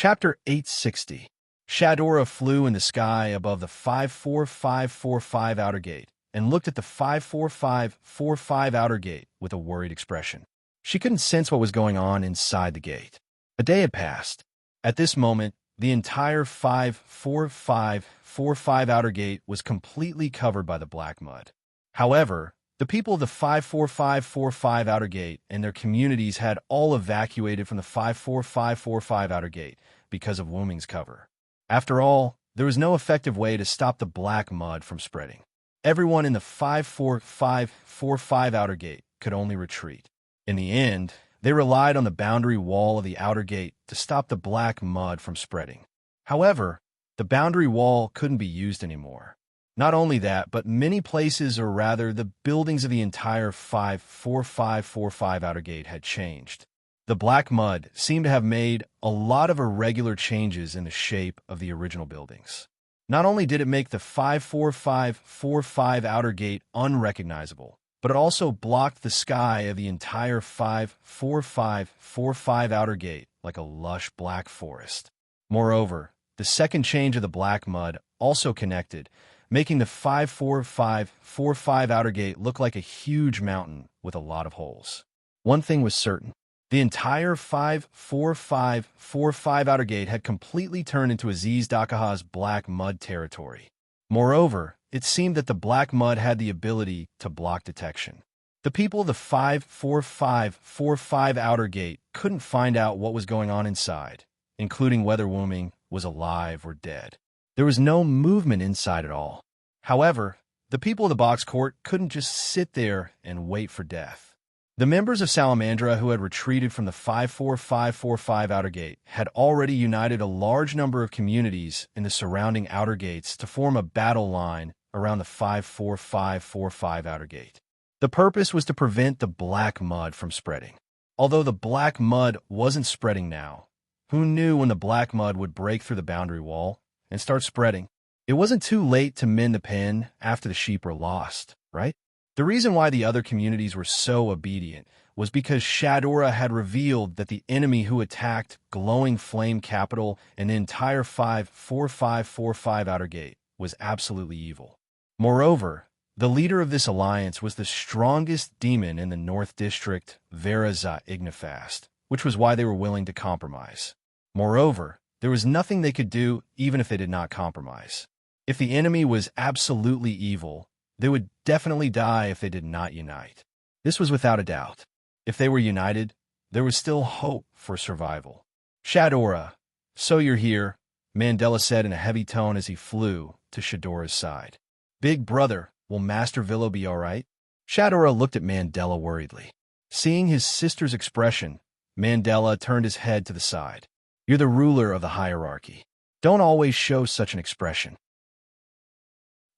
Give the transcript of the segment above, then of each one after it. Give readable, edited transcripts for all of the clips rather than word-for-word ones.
Chapter 860. Shadora flew in the sky above the 54545 outer gate and looked at the 54545 outer gate with a worried expression. She couldn't sense what was going on inside the gate. A day had passed. At this moment, the entire 54545 outer gate was completely covered by the black mud. However, the people of the 54545 outer gate and their communities had all evacuated from the 54545 outer gate because of Wuming's cover. After all, there was no effective way to stop the black mud from spreading. Everyone in the 54545 outer gate could only retreat. In the end, they relied on the boundary wall of the outer gate to stop the black mud from spreading. However, the boundary wall couldn't be used anymore. Not only that, but many places, or rather the buildings of the entire 54545 outer gate had changed. The black mud seemed to have made a lot of irregular changes in the shape of the original buildings. Not only did it make the 54545 outer gate unrecognizable, but it also blocked the sky of the entire 54545 outer gate like a lush black forest. Moreover, the second change of the black mud also connected, making the 54545 outer gate look like a huge mountain with a lot of holes. One thing was certain. The entire 54545 outer gate had completely turned into Aziz Dakaha's black mud territory. Moreover, it seemed that the black mud had the ability to block detection. The people of the 54545 outer gate couldn't find out what was going on inside, including whether Wuming was alive or dead. There was no movement inside at all. However, the people of the box court couldn't just sit there and wait for death. The members of Salamandra who had retreated from the 54545 outer gate had already united a large number of communities in the surrounding outer gates to form a battle line around the 54545 outer gate. The purpose was to prevent the black mud from spreading. Although the black mud wasn't spreading now, who knew when the black mud would break through the boundary wall and start spreading? It wasn't too late to mend the pen after the sheep were lost, right? The reason why the other communities were so obedient was because Shadora had revealed that the enemy who attacked Glowing Flame Capital and the entire 54545 outer gate was absolutely evil. Moreover, the leader of this alliance was the strongest demon in the North District, Veraza Ignifast, which was why they were willing to compromise. Moreover, there was nothing they could do even if they did not compromise. If the enemy was absolutely evil, they would definitely die if they did not unite. This was without a doubt. If they were united, there was still hope for survival. Shadora, so you're here, Mandela said in a heavy tone as he flew to Shadora's side. Big brother, will Master Villo be all right? Shadora looked at Mandela worriedly. Seeing his sister's expression, Mandela turned his head to the side. You're the ruler of the hierarchy. Don't always show such an expression.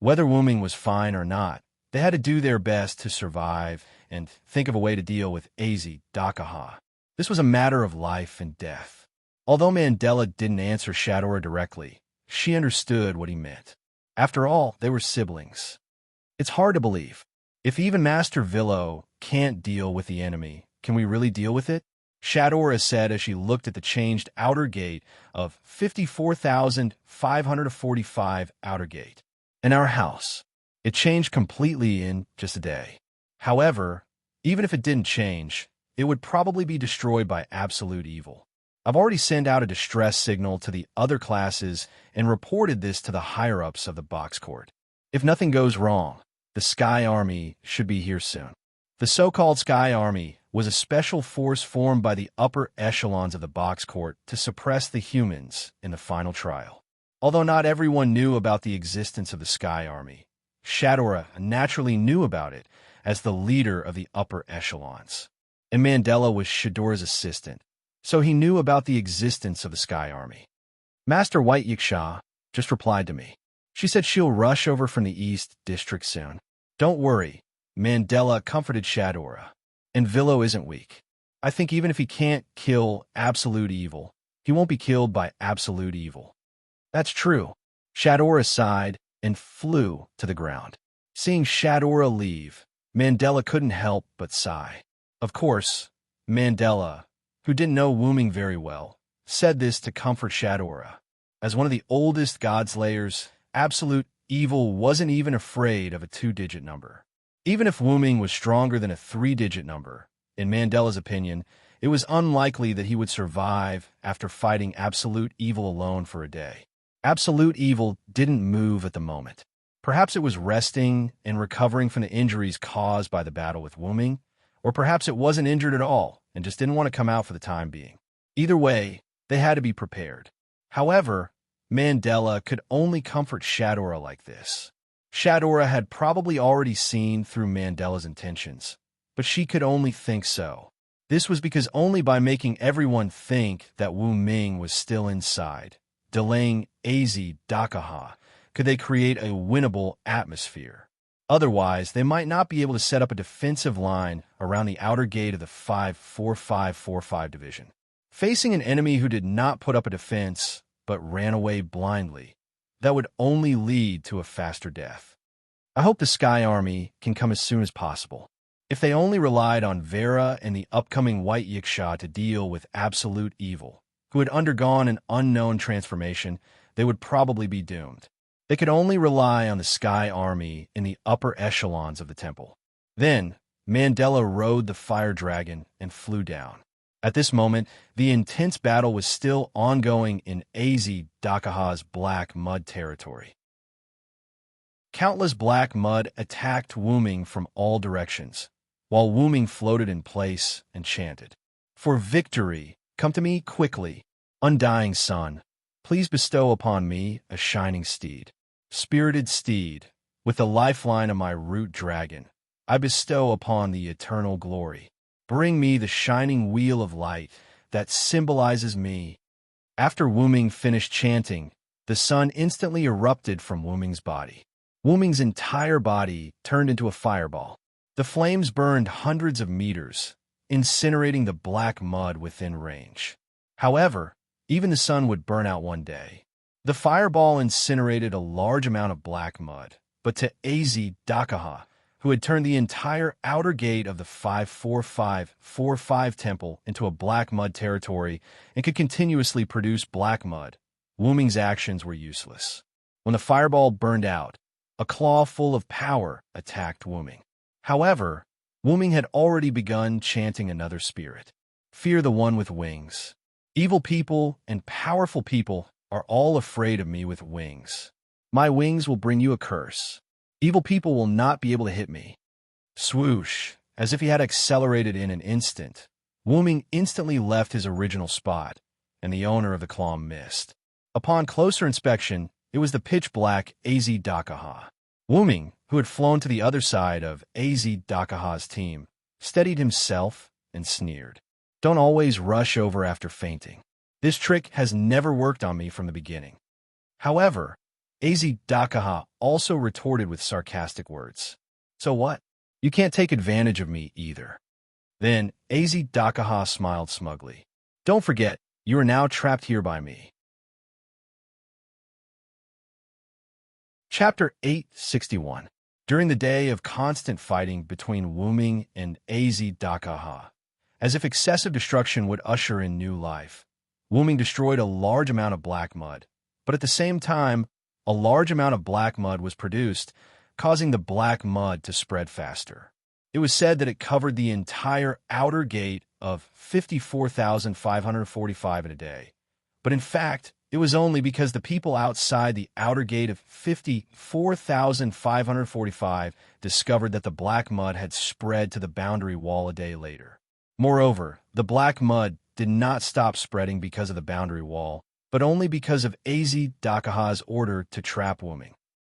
Whether Wuming was fine or not, they had to do their best to survive and think of a way to deal with Az Dakaha. This was a matter of life and death. Although Mandela didn't answer Shadora directly, she understood what he meant. After all, they were siblings. It's hard to believe. If even Master Villo can't deal with the enemy, can we really deal with it? Shadora said as she looked at the changed outer gate of 54,545 outer gate. In our house, it changed completely in just a day. However, even if it didn't change, it would probably be destroyed by absolute evil. I've already sent out a distress signal to the other classes and reported this to the higher-ups of the box court. If nothing goes wrong, the Sky Army should be here soon. The so-called Sky Army was a special force formed by the upper echelons of the box court to suppress the humans in the final trial. Although not everyone knew about the existence of the Sky Army, Shadora naturally knew about it as the leader of the upper echelons. And Mandela was Shadora's assistant, so he knew about the existence of the Sky Army. Master White Yiksha just replied to me. She said she'll rush over from the East District soon. Don't worry, Mandela comforted Shadora. And Villo isn't weak. I think even if he can't kill absolute evil, he won't be killed by absolute evil. That's true. Shadora sighed and flew to the ground. Seeing Shadora leave, Mandela couldn't help but sigh. Of course, Mandela, who didn't know Wuming very well, said this to comfort Shadora. As one of the oldest godslayers, absolute evil wasn't even afraid of a two-digit number. Even if Wu Ming was stronger than a three-digit number, in Mandela's opinion, it was unlikely that he would survive after fighting absolute evil alone for a day. Absolute evil didn't move at the moment. Perhaps it was resting and recovering from the injuries caused by the battle with Wu Ming, or perhaps it wasn't injured at all and just didn't want to come out for the time being. Either way, they had to be prepared. However, Mandela could only comfort Shadora like this. Shadora had probably already seen through Mandela's intentions, but she could only think so. This was because only by making everyone think that Wu Ming was still inside, delaying AZ Dakaha, could they create a winnable atmosphere. Otherwise, they might not be able to set up a defensive line around the outer gate of the 5-4-5-4-5 division. Facing an enemy who did not put up a defense, but ran away blindly, that would only lead to a faster death. I hope the Sky Army can come as soon as possible. If they only relied on Vera and the upcoming White Yiksha to deal with absolute evil, who had undergone an unknown transformation, they would probably be doomed. They could only rely on the Sky Army in the upper echelons of the temple. Then, Mandela rode the fire dragon and flew down. At this moment, the intense battle was still ongoing in AZ Dakaha's Black Mud territory. Countless black mud attacked Wu Ming from all directions, while Wu Ming floated in place and chanted, "For victory, come to me quickly, undying sun. Please bestow upon me a shining steed. Spirited steed, with the lifeline of my root dragon, I bestow upon the eternal glory. Bring me the shining wheel of light that symbolizes me." After Wu Ming finished chanting, the sun instantly erupted from Wu Ming's body. Wu Ming's entire body turned into a fireball. The flames burned hundreds of meters, incinerating the black mud within range. However, even the sun would burn out one day. The fireball incinerated a large amount of black mud, but to AZ Dakaha, who had turned the entire outer gate of the 5-4-5-4-5 temple into a black mud territory and could continuously produce black mud, Wu Ming's actions were useless. When the fireball burned out, a claw full of power attacked Wu Ming. However, Wu Ming had already begun chanting another spirit. "Fear the one with wings. Evil people and powerful people are all afraid of me with wings. My wings will bring you a curse. Evil people will not be able to hit me." Swoosh, as if he had accelerated in an instant, Wu Ming instantly left his original spot, and the owner of the claw missed. Upon closer inspection, it was the pitch-black AZ Dakaha. Wu Ming, who had flown to the other side of AZ Dakaha's team, steadied himself and sneered. "Don't always rush over after fainting. This trick has never worked on me from the beginning." However, AZ Dakaha also retorted with sarcastic words. "So what? You can't take advantage of me either." Then AZ Dakaha smiled smugly. "Don't forget, you are now trapped here by me." Chapter 861. During the day of constant fighting between Wu Ming and AZ Dakaha, as if excessive destruction would usher in new life, Wu Ming destroyed a large amount of black mud, but at the same time, a large amount of black mud was produced, causing the black mud to spread faster. It was said that it covered the entire outer gate of 54,545 in a day. But in fact, it was only because the people outside the outer gate of 54,545 discovered that the black mud had spread to the boundary wall a day later. Moreover, the black mud did not stop spreading because of the boundary wall, but only because of AZ Dakaha's order to trap Wu Ming.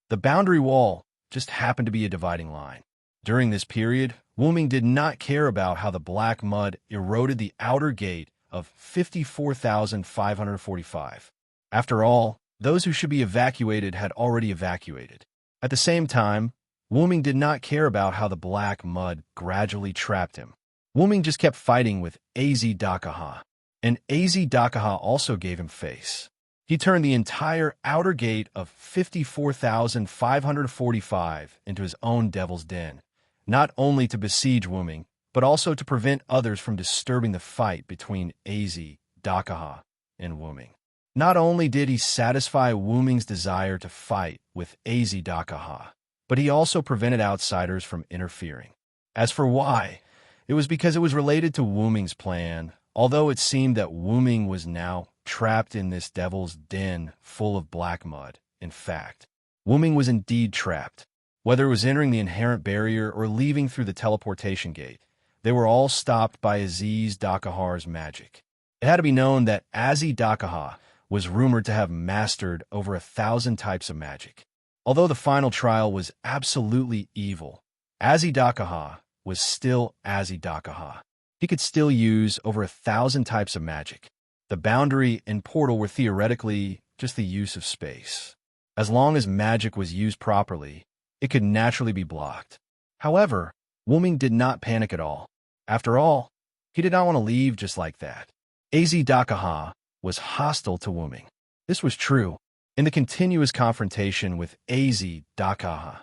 The boundary wall just happened to be a dividing line. During this period, Wu Ming did not care about how the black mud eroded the outer gate of 54,545. After all, those who should be evacuated had already evacuated. At the same time, Wu Ming did not care about how the black mud gradually trapped him. Wu Ming just kept fighting with AZ Dakaha, and AZ Dakaha also gave him face. He turned the entire outer gate of 54,545 into his own devil's den, not only to besiege Wu Ming, but also to prevent others from disturbing the fight between AZ Dakaha in Wuming. Not only did he satisfy Wuming's desire to fight with Az-Dakaha, but he also prevented outsiders from interfering. As for why, it was because it was related to Wuming's plan, although it seemed that Wuming was now trapped in this devil's den full of black mud. In fact, Wuming was indeed trapped. Whether it was entering the inherent barrier or leaving through the teleportation gate, they were all stopped by Az-Dakaha's magic. It had to be known that Az-Dakaha was rumored to have mastered over 1,000 types of magic. Although the final trial was absolutely evil, Az-Dakaha was still Az-Dakaha. He could still use over 1,000 types of magic. The boundary and portal were theoretically just the use of space. As long as magic was used properly, it could naturally be blocked. However, Wuming did not panic at all. After all, he did not want to leave just like that. Az-Dakaha was hostile to Wuming. This was true. In the continuous confrontation with Az-Dakaha,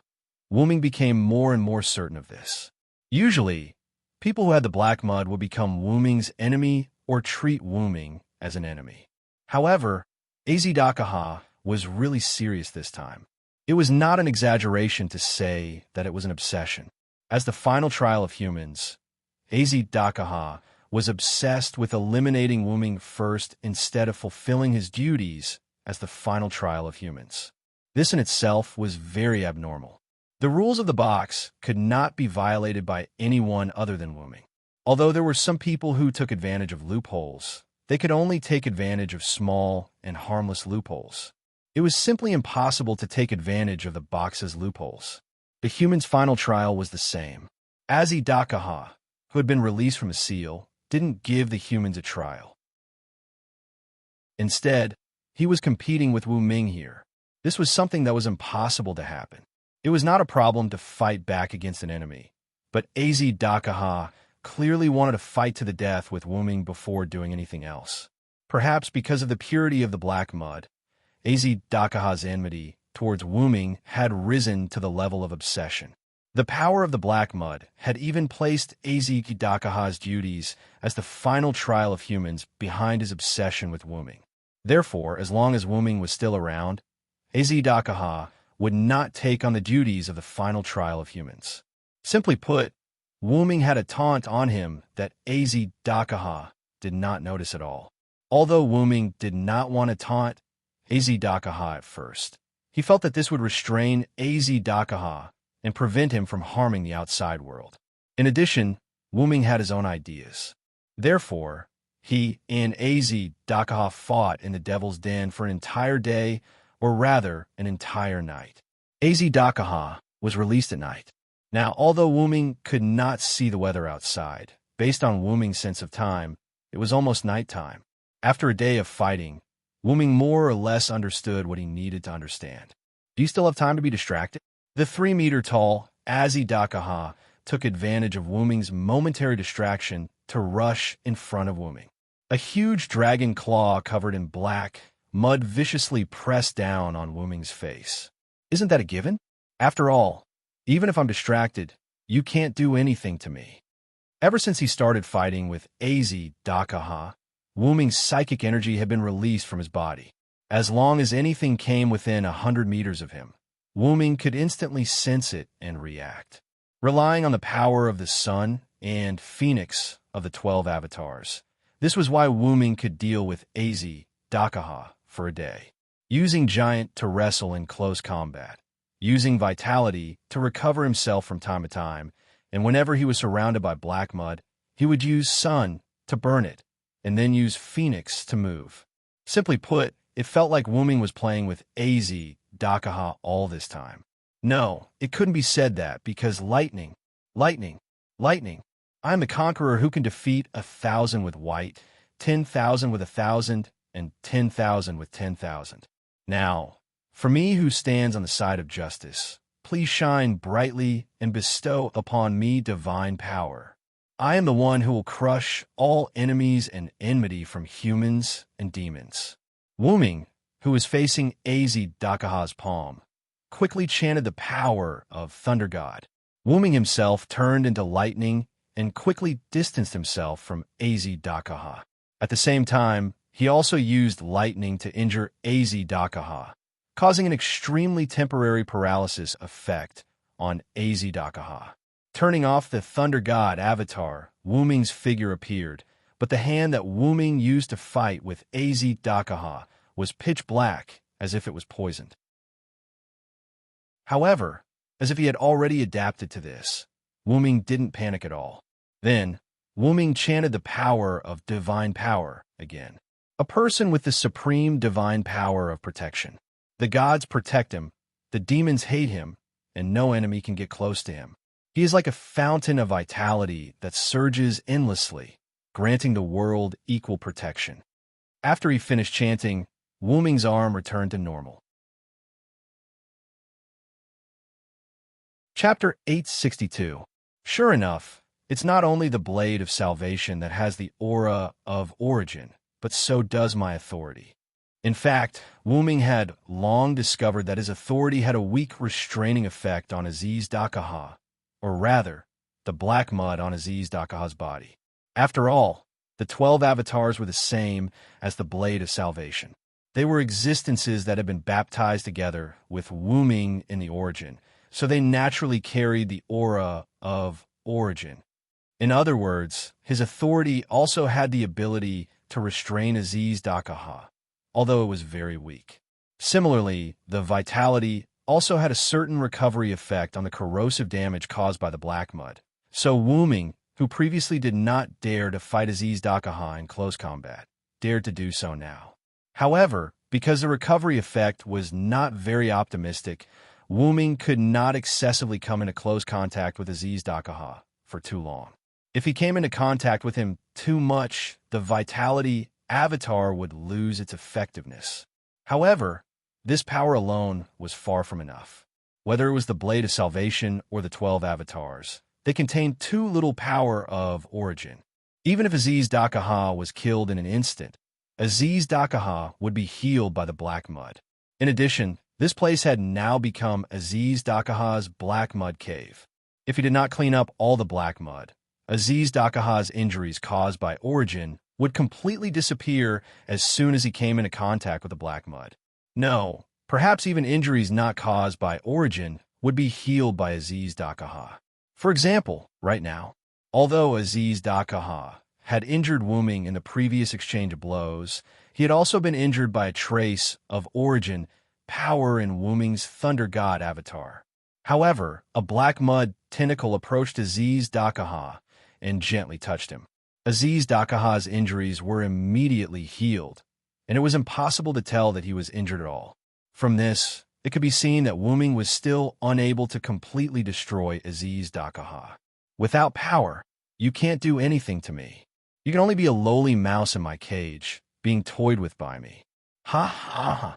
Wuming became more and more certain of this. Usually, people who had the black mud would become Wuming's enemy or treat Wuming as an enemy. However, Az-Dakaha was really serious this time. It was not an exaggeration to say that it was an obsession. As the final trial of humans, Az-Dakaha was obsessed with eliminating Wuming first instead of fulfilling his duties as the final trial of humans. This in itself was very abnormal. The rules of the box could not be violated by anyone other than Wuming. Although there were some people who took advantage of loopholes, they could only take advantage of small and harmless loopholes. It was simply impossible to take advantage of the box's loopholes. The human's final trial was the same. Az-Dakaha, who had been released from a seal, didn't give the humans a trial. Instead, he was competing with Wuming here. This was something that was impossible to happen. It was not a problem to fight back against an enemy, but Az-Dakaha clearly wanted to fight to the death with Wuming before doing anything else. Perhaps because of the purity of the black mud, Az-Dakaha's enmity towards Wuming had risen to the level of obsession. The power of the black mud had even placed Az-Dakaha's duties as the final trial of humans behind his obsession with Wuming. Therefore, as long as Wuming was still around, Az-Dakaha would not take on the duties of the final trial of humans. Simply put, Wuming had a taunt on him that Az-Dakaha did not notice at all. Although Wuming did not want to taunt Az-Dakaha at first, he felt that this would restrain Az-Dakaha and prevent him from harming the outside world. In addition, Wuming had his own ideas. Therefore, he and Az-Dakaha fought in the Devil's Den for an entire day, or rather, an entire night. Az-Dakaha was released at night. Now, although Wuming could not see the weather outside, based on Wuming's sense of time, it was almost nighttime. After a day of fighting, Wuming more or less understood what he needed to understand. Do you still have time to be distracted? The 3-meter-tall Az-Dakaha took advantage of Wuming's momentary distraction to rush in front of Wuming. A huge dragon claw covered in black mud viciously pressed down on Wuming's face. Isn't that a given? After all, even if I'm distracted, you can't do anything to me. Ever since he started fighting with Az-Dakaha, Wuming's psychic energy had been released from his body. As long as anything came within 100 meters of him, Wuming could instantly sense it and react. Relying on the power of the sun and Phoenix of the 12 avatars, this was why Wuming could deal with Az-Dakaha for a day. Using Giant to wrestle in close combat, using Vitality to recover himself from time to time, and whenever he was surrounded by black mud, he would use Sun to burn it, and then use Phoenix to move. Simply put, it felt like Wuming was playing with Az-Dakaha all this time. No, it couldn't be said that, because lightning, lightning, lightning. I am the conqueror who can defeat 1,000 with white, 10,000 with 1,000, and 10,000 with 10,000. Now, for me who stands on the side of justice, please shine brightly and bestow upon me divine power. I am the one who will crush all enemies and enmity from humans and demons. Wuming, who was facing Az-Dakaha's palm, quickly chanted the power of Thunder God. Wuming himself turned into lightning and quickly distanced himself from Az-Dakaha. At the same time, He also used lightning to injure Az Dakaha, causing an extremely temporary paralysis effect on Az Dakaha. Turning off the Thunder God avatar, Wu Ming's figure appeared, but the hand that Wu Ming used to fight with Az Dakaha was pitch black, as if it was poisoned. However, as if he had already adapted to this, Wu Ming didn't panic at all. Then, Wu Ming chanted the power of divine power again. A person with the supreme divine power of protection. The gods protect him, the demons hate him, and no enemy can get close to him. He is like a fountain of vitality that surges endlessly, granting the world equal protection. After he finished chanting, Wu Ming's arm returned to normal. Chapter 862. Sure enough, it's not only the blade of salvation that has the aura of origin, but so does my authority. In fact, Wu Ming had long discovered that his authority had a weak restraining effect on Az Dakaha, or rather, the black mud on Az Dakaha's body. After all, the 12 avatars were the same as the blade of salvation. They were existences that had been baptized together with Wu Ming in the origin, so they naturally carried the aura of origin. In other words, his authority also had the ability to restrain Az Dakaha, although it was very weak. Similarly, the vitality also had a certain recovery effect on the corrosive damage caused by the black mud. So Wu Ming, who previously did not dare to fight Az Dakaha in close combat, dared to do so now. However, because the recovery effect was not very optimistic, Wu Ming could not excessively come into close contact with Az Dakaha for too long. If he came into contact with him too much, the vitality avatar would lose its effectiveness. However, this power alone was far from enough. Whether it was the Blade of Salvation or the 12 avatars, they contained too little power of origin. Even if Az Dakaha was killed in an instant, Az Dakaha would be healed by the black mud. In addition, this place had now become Az Dakaha's black mud cave. If he did not clean up all the black mud, Az Dakaha's injuries caused by origin would completely disappear as soon as he came into contact with the black mud. No, perhaps even injuries not caused by origin would be healed by Az Dakaha. For example, right now, although Az Dakaha had injured Wu Ming in the previous exchange of blows, he had also been injured by a trace of origin power in Wu Ming's Thunder God avatar. However, a black mud tentacle approached Az Dakaha and gently touched him. Az Dakaha's injuries were immediately healed, and it was impossible to tell that he was injured at all. From this, it could be seen that Wu Ming was still unable to completely destroy Az Dakaha. Without power, you can't do anything to me. You can only be a lowly mouse in my cage, being toyed with by me. Ha ha ha.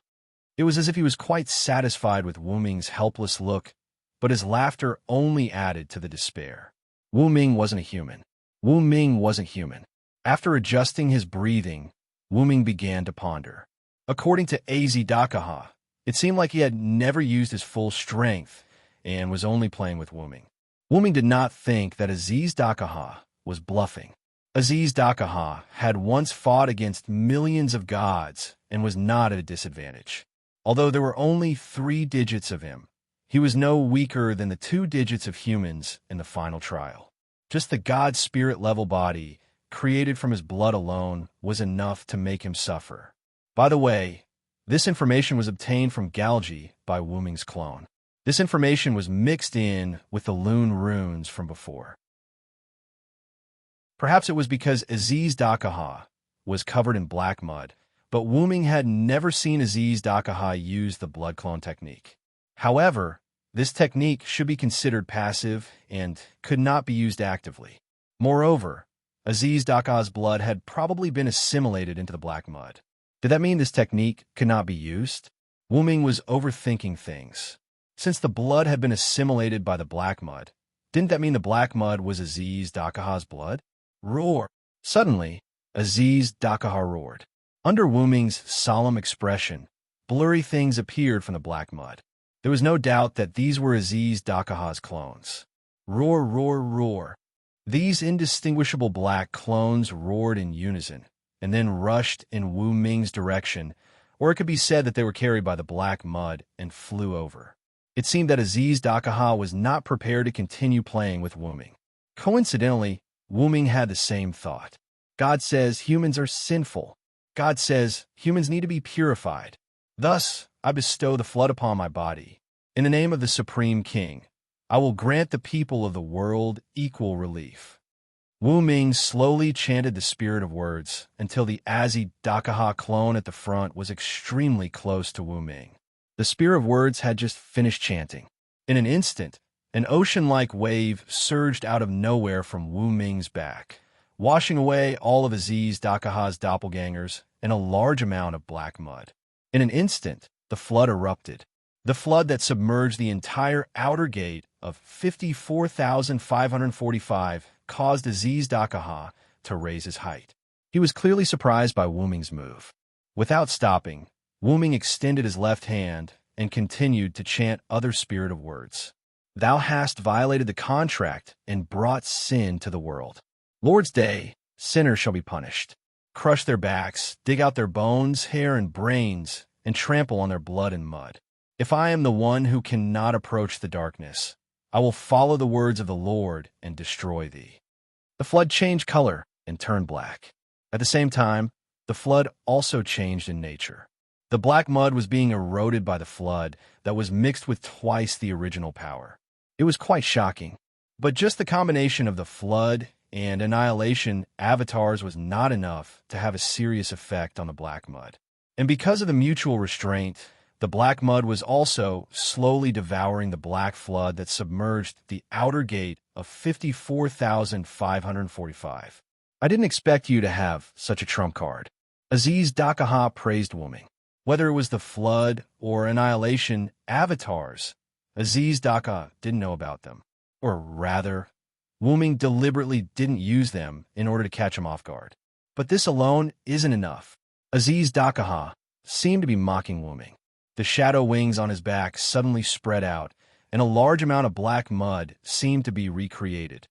It was as if he was quite satisfied with Wu Ming's helpless look, but his laughter only added to the despair. Wu Ming wasn't a human. Wu Ming wasn't human. After adjusting his breathing, Wu Ming began to ponder. According to Az Dakaha, it seemed like he had never used his full strength and was only playing with Wu Ming. Wu Ming did not think that Az Dakaha was bluffing. Az Dakaha had once fought against millions of gods and was not at a disadvantage. Although there were only 3 digits of him, he was no weaker than the 2 digits of humans in the final trial. Just the god spirit level body, created from his blood alone, was enough to make him suffer. By the way, this information was obtained from Galgi by Wu Ming's clone. This information was mixed in with the Lune runes from before. Perhaps it was because Az Dakaha was covered in black mud, but Wu Ming had never seen Az Dakaha use the blood clone technique. However, this technique should be considered passive and could not be used actively. Moreover, Az Dakaha's blood had probably been assimilated into the black mud. Did that mean this technique could not be used? Wu Ming was overthinking things. Since the blood had been assimilated by the black mud, didn't that mean the black mud was Az Dakaha's blood? Roar! Suddenly, Az Dakaha roared. Under Wu Ming's solemn expression, blurry things appeared from the black mud. There was no doubt that these were Az Dakaha's clones. Roar, roar, roar. These indistinguishable black clones roared in unison, and then rushed in Wu Ming's direction, or it could be said that they were carried by the black mud and flew over. It seemed that Aziz Dakaha was not prepared to continue playing with Wu Ming. Coincidentally, Wu Ming had the same thought. God says humans are sinful. God says humans need to be purified. Thus, I bestow the flood upon my body. In the name of the Supreme King, I will grant the people of the world equal relief. Wu Ming slowly chanted the spirit of words until the Aziz Dakaha clone at the front was extremely close to Wu Ming. The spirit of words had just finished chanting. In an instant, an ocean-like wave surged out of nowhere from Wu Ming's back, washing away all of Aziz Dakaha's doppelgangers and a large amount of black mud. In an instant, the flood erupted. The flood that submerged the entire outer gate of 54,545 caused Aziz Dakaha to raise his height. He was clearly surprised by Wu Ming's move. Without stopping, Wu Ming extended his left hand and continued to chant other spirit of words. Thou hast violated the contract and brought sin to the world. Lord's day, sinners shall be punished. Crush their backs, dig out their bones, hair, and brains, and trample on their blood and mud. If I am the one who cannot approach the darkness, I will follow the words of the Lord and destroy thee. The flood changed color and turned black. At the same time, the flood also changed in nature. The black mud was being eroded by the flood that was mixed with twice the original power. It was quite shocking, but just the combination of the flood and annihilation avatars was not enough to have a serious effect on the black mud. And because of the mutual restraint, the black mud was also slowly devouring the black flood that submerged the outer gate of 54,545. I didn't expect you to have such a trump card. Aziz Dakaha praised Wu Ming. Whether it was the flood or annihilation avatars, Aziz Dakaha didn't know about them. Or rather, Wu Ming deliberately didn't use them in order to catch him off guard. But this alone isn't enough. Aziz Dakaha seemed to be mocking Wu Ming. The shadow wings on his back suddenly spread out, and a large amount of black mud seemed to be recreated.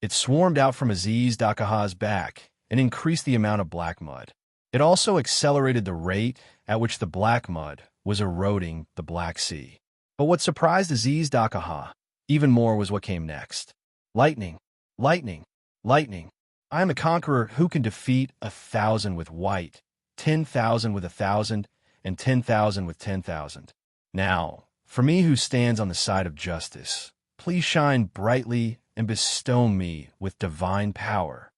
It swarmed out from Aziz Dakaha's back and increased the amount of black mud. It also accelerated the rate at which the black mud was eroding the Black Sea. But what surprised Aziz Dakaha even more was what came next. Lightning, lightning, lightning. I am the conqueror who can defeat 1,000 with white, 10,000 with 1,000, and 10,000 with 10,000. Now, for me who stands on the side of justice, please shine brightly and bestow me with divine power.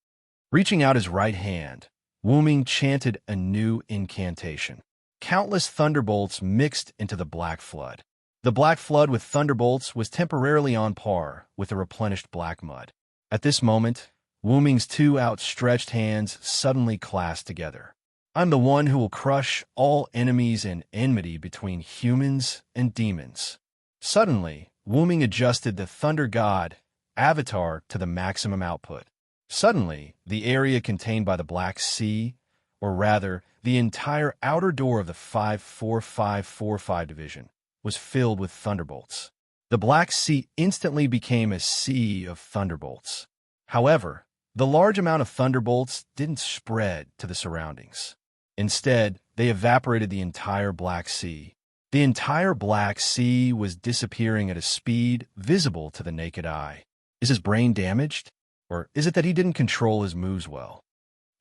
Reaching out his right hand, Wu Ming chanted a new incantation. Countless thunderbolts mixed into the black flood. The black flood with thunderbolts was temporarily on par with the replenished black mud. At this moment, Wu Ming's two outstretched hands suddenly clasped together. I'm the one who will crush all enemies and enmity between humans and demons. Suddenly, Wu Ming adjusted the Thunder God avatar to the maximum output. Suddenly, the area contained by the Black Sea, or rather, the entire outer door of the 54545 division, was filled with thunderbolts. The Black Sea instantly became a sea of thunderbolts. However, the large amount of thunderbolts didn't spread to the surroundings. Instead, they evaporated the entire Black Sea. The entire Black Sea was disappearing at a speed visible to the naked eye. Is his brain damaged? Or is it that he didn't control his moves well?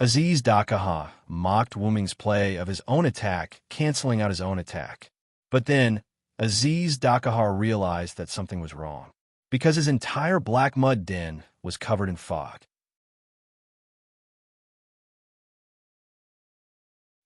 Aziz Dakaha mocked Wu Ming's play of his own attack, canceling out his own attack. But then, Aziz Dakaha realized that something was wrong, because his entire black mud den was covered in fog.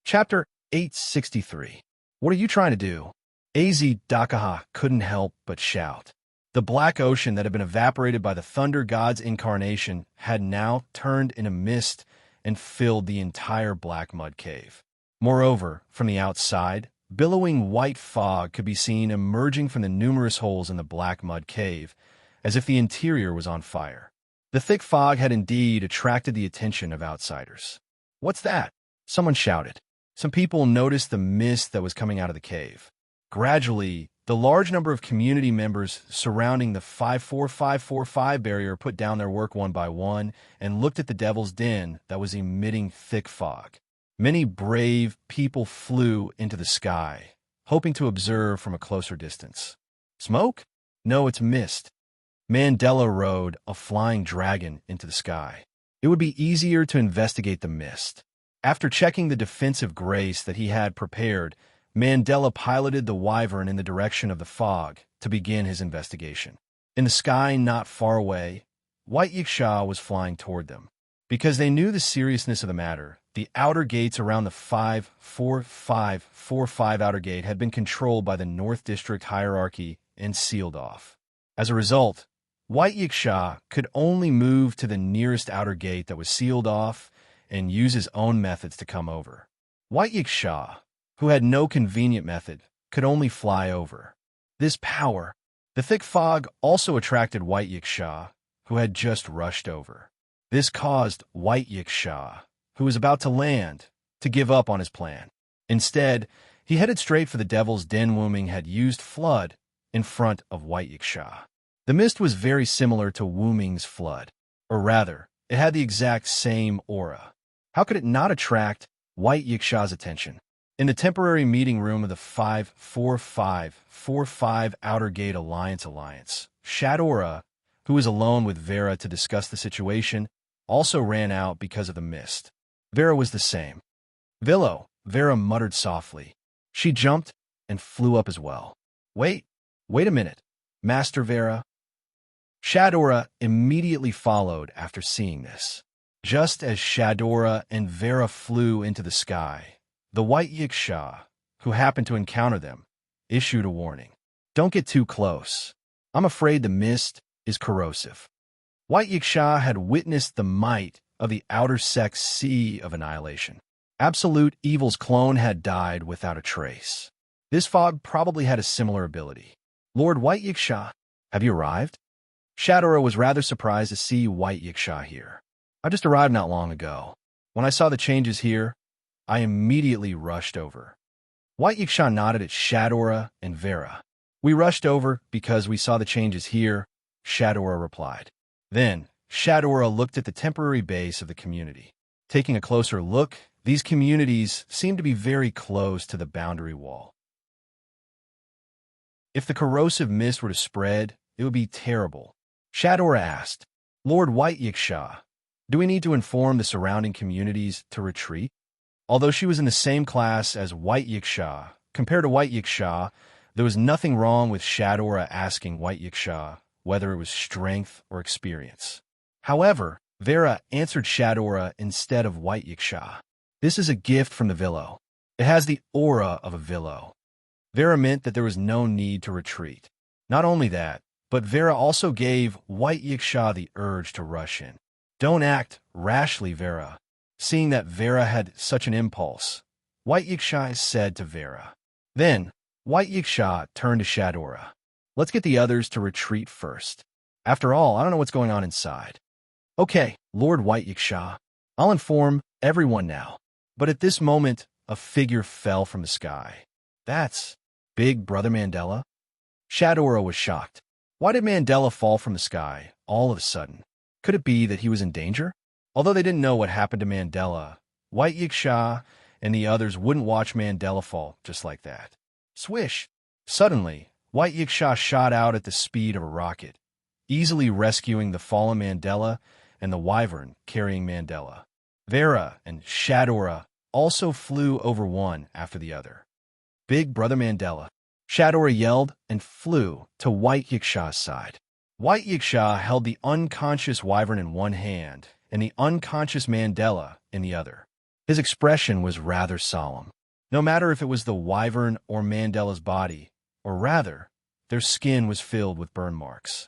Chapter 863. What are you trying to do? Aziz Dakaha couldn't help but shout. The black ocean that had been evaporated by the Thunder God's incarnation had now turned into mist and filled the entire black mud cave. Moreover, from the outside, billowing white fog could be seen emerging from the numerous holes in the black mud cave, as if the interior was on fire. The thick fog had indeed attracted the attention of outsiders. "What's that?" someone shouted. Some people noticed the mist that was coming out of the cave. Gradually, The large number of community members surrounding the 54545 barrier put down their work one by one and looked at the devil's den that was emitting thick fog. Many brave people flew into the sky, hoping to observe from a closer distance. Smoke? No, it's mist. Mandela rode a flying dragon into the sky. It would be easier to investigate the mist. After checking the defensive grace that he had prepared, Mandela piloted the wyvern in the direction of the fog to begin his investigation. In the sky not far away, White Yiksha was flying toward them. Because they knew the seriousness of the matter, the outer gates around the 54545 outer gate had been controlled by the North District hierarchy and sealed off. As a result, White Yiksha could only move to the nearest outer gate that was sealed off and use his own methods to come over. White Yiksha, who had no convenient method, could only fly over. This power, the thick fog, also attracted White Yiksha, who had just rushed over. This caused White Yiksha, who was about to land, to give up on his plan. Instead, he headed straight for the devil's den. Wuming had used flood in front of White Yiksha. The mist was very similar to Wuming's flood, or rather, it had the exact same aura. How could it not attract White Yiksha's attention? In the temporary meeting room of the 54545 Outer Gate Alliance, Shadora, who was alone with Vera to discuss the situation, also ran out because of the mist. Vera was the same. Villo, Vera muttered softly. She jumped and flew up as well. Wait a minute, Master Vera. Shadora immediately followed after seeing this. Just as Shadora and Vera flew into the sky, the White Yiksha, who happened to encounter them, issued a warning. Don't get too close. I'm afraid the mist is corrosive. White Yiksha had witnessed the might of the outer sex sea of annihilation. Absolute Evil's clone had died without a trace. This fog probably had a similar ability. Lord White Yiksha, have you arrived? Shadora was rather surprised to see White Yiksha here. I just arrived not long ago. When I saw the changes here, I immediately rushed over. White Yiksha nodded at Shadora and Vera. We rushed over because we saw the changes here, Shadora replied. Then, Shadora looked at the temporary base of the community. Taking a closer look, these communities seemed to be very close to the boundary wall. If the corrosive mist were to spread, it would be terrible. Shadora asked, Lord White Yiksha, do we need to inform the surrounding communities to retreat? Although she was in the same class as White Yiksha, compared to White Yiksha, there was nothing wrong with Shadora asking White Yiksha whether it was strength or experience. However, Vera answered Shadora instead of White Yiksha. This is a gift from the Villo. It has the aura of a Villo. Vera meant that there was no need to retreat. Not only that, but Vera also gave White Yiksha the urge to rush in. Don't act rashly, Vera. Seeing that Vera had such an impulse, White Yiksha said to Vera. Then, White Yiksha turned to Shadora. Let's get the others to retreat first. After all, I don't know what's going on inside. Okay, Lord White Yiksha, I'll inform everyone now. But at this moment, a figure fell from the sky. That's Big Brother Mandela? Shadora was shocked. Why did Mandela fall from the sky all of a sudden? Could it be that he was in danger? Although they didn't know what happened to Mandela, White Yiksha and the others wouldn't watch Mandela fall just like that. Swish! Suddenly, White Yiksha shot out at the speed of a rocket, easily rescuing the fallen Mandela and the wyvern carrying Mandela. Vera and Shadora also flew over one after the other. Big Brother Mandela. Shadora yelled and flew to White Yiksha's side. White Yiksha held the unconscious wyvern in one hand and the unconscious Mandela in the other. His expression was rather solemn. No matter if it was the wyvern or Mandela's body, or rather, their skin was filled with burn marks.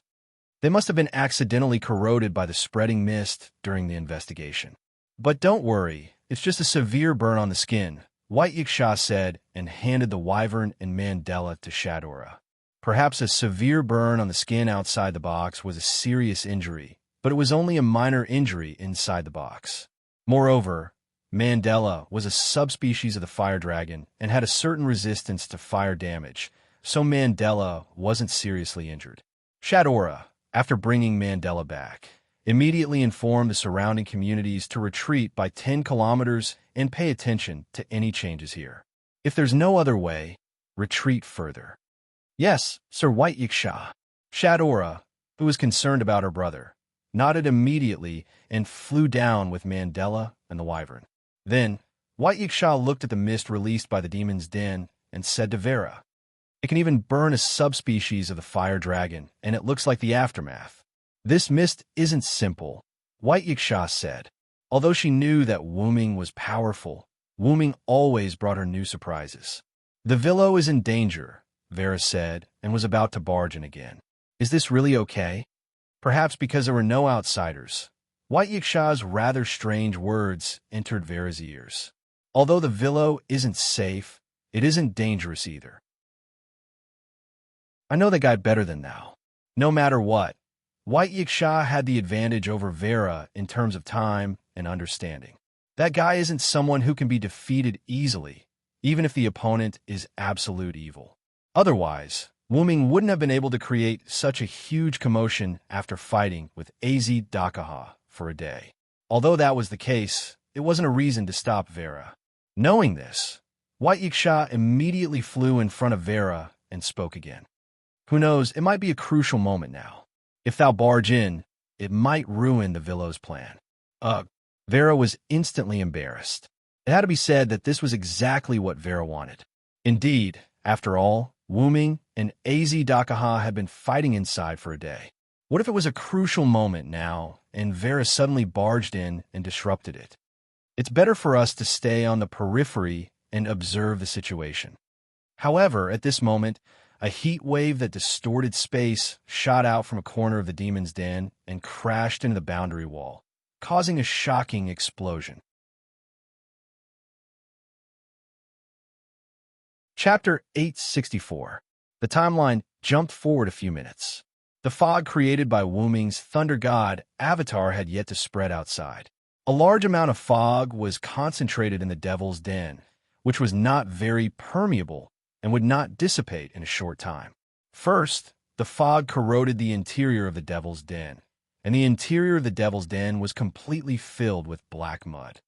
They must have been accidentally corroded by the spreading mist during the investigation. But don't worry, it's just a severe burn on the skin, White Yiksha said and handed the wyvern and Mandela to Shadora. Perhaps a severe burn on the skin outside the box was a serious injury, but it was only a minor injury inside the box. Moreover, Mandela was a subspecies of the fire dragon and had a certain resistance to fire damage, so Mandela wasn't seriously injured. Shadora, after bringing Mandela back, immediately informed the surrounding communities to retreat by 10 kilometers and pay attention to any changes here. If there's no other way, retreat further. Yes, Sir White Yiksha. Shadora, who was concerned about her brother, nodded immediately and flew down with Mandela and the wyvern. Then, White Yiksha looked at the mist released by the demon's den and said to Vera, "It can even burn a subspecies of the fire dragon, and it looks like the aftermath." "This mist isn't simple," White Yiksha said. Although she knew that wombing was powerful, wombing always brought her new surprises. "The Villo is in danger," Vera said, and was about to barge in again. "Is this really okay?" Perhaps because there were no outsiders, White Yiksha's rather strange words entered Vera's ears. "Although the Villo isn't safe, it isn't dangerous either. I know the guy better than thou." No matter what, White Yiksha had the advantage over Vera in terms of time and understanding. That guy isn't someone who can be defeated easily, even if the opponent is absolute evil. Otherwise, Wuming wouldn't have been able to create such a huge commotion after fighting with Az Dakaha for a day. Although that was the case, it wasn't a reason to stop Vera. Knowing this, White Yiksha immediately flew in front of Vera and spoke again. "Who knows, it might be a crucial moment now. If thou barge in, it might ruin the Villo's plan." Ugh. Vera was instantly embarrassed. It had to be said that this was exactly what Vera wanted. Indeed, after all, Wuming and Az Dakaha had been fighting inside for a day. What if it was a crucial moment now, and Vera suddenly barged in and disrupted it? It's better for us to stay on the periphery and observe the situation. However, at this moment, a heat wave that distorted space shot out from a corner of the demon's den and crashed into the boundary wall, causing a shocking explosion. Chapter 864. The timeline jumped forward a few minutes. The fog created by Wuming's thunder god avatar had yet to spread outside. A large amount of fog was concentrated in the devil's den, which was not very permeable and would not dissipate in a short time. First, the fog corroded the interior of the devil's den, and the interior of the devil's den was completely filled with black mud.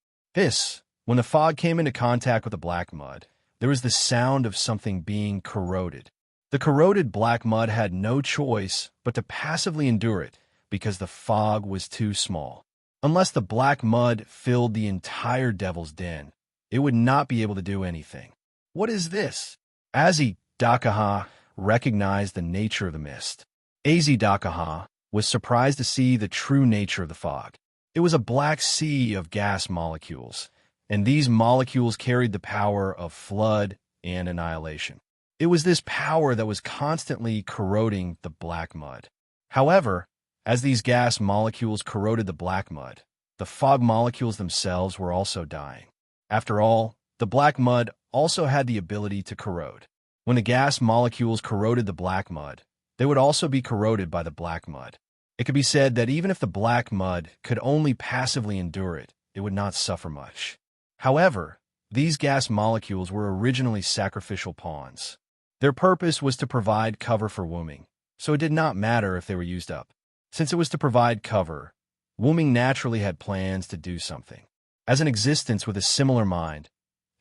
When the fog came into contact with the black mud, there was the sound of something being corroded. The corroded black mud had no choice but to passively endure it because the fog was too small. Unless the black mud filled the entire devil's den, it would not be able to do anything. "What is this?" Az Dakaha recognized the nature of the mist. Az Dakaha was surprised to see the true nature of the fog. It was a black sea of gas molecules, and these molecules carried the power of flood and annihilation. It was this power that was constantly corroding the black mud. However, as these gas molecules corroded the black mud, the fog molecules themselves were also dying. After all, the black mud also had the ability to corrode. When the gas molecules corroded the black mud, they would also be corroded by the black mud. It could be said that even if the black mud could only passively endure it, it would not suffer much. However, these gas molecules were originally sacrificial pawns. Their purpose was to provide cover for Wuming, so it did not matter if they were used up. Since it was to provide cover, Wuming naturally had plans to do something. As an existence with a similar mind,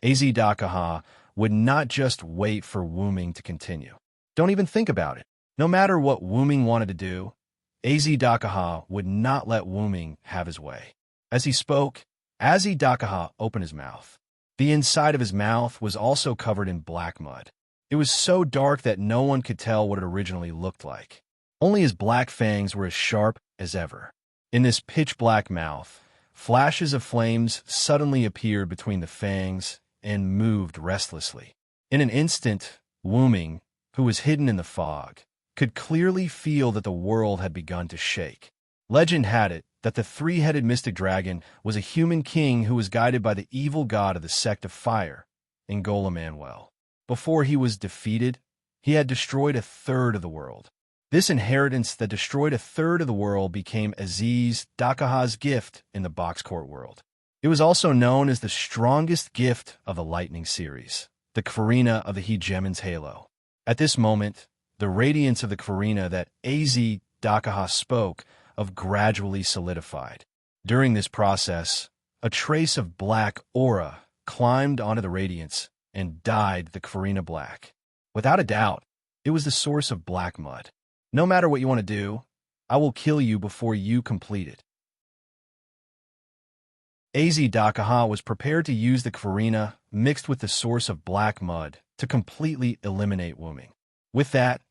Az Dakaha would not just wait for Wuming to continue. Don't even think about it. No matter what Wuming wanted to do, Az Dakaha would not let Wuming have his way. As he spoke, Az Dakaha opened his mouth. The inside of his mouth was also covered in black mud. It was so dark that no one could tell what it originally looked like. Only his black fangs were as sharp as ever. In this pitch-black mouth, flashes of flames suddenly appeared between the fangs and moved restlessly. In an instant, Wuming, who was hidden in the fog, could clearly feel that the world had begun to shake. Legend had it that the three-headed mystic dragon was a human king who was guided by the evil god of the sect of fire, Ngola Manuel. Before he was defeated, he had destroyed a third of the world. This inheritance that destroyed a third of the world became Aziz Dakaha's gift in the box court world. It was also known as the strongest gift of the Lightning series, the Karina of the Hegemon's Halo. At this moment, the radiance of the Karina that Az Dakaha spoke of gradually solidified. During this process, a trace of black aura climbed onto the radiance and dyed the Karina black. Without a doubt, it was the source of black mud. No matter what you want to do, I will kill you before you complete it. Az Dakaha was prepared to use the Karina mixed with the source of black mud to completely eliminate Wuming. With that,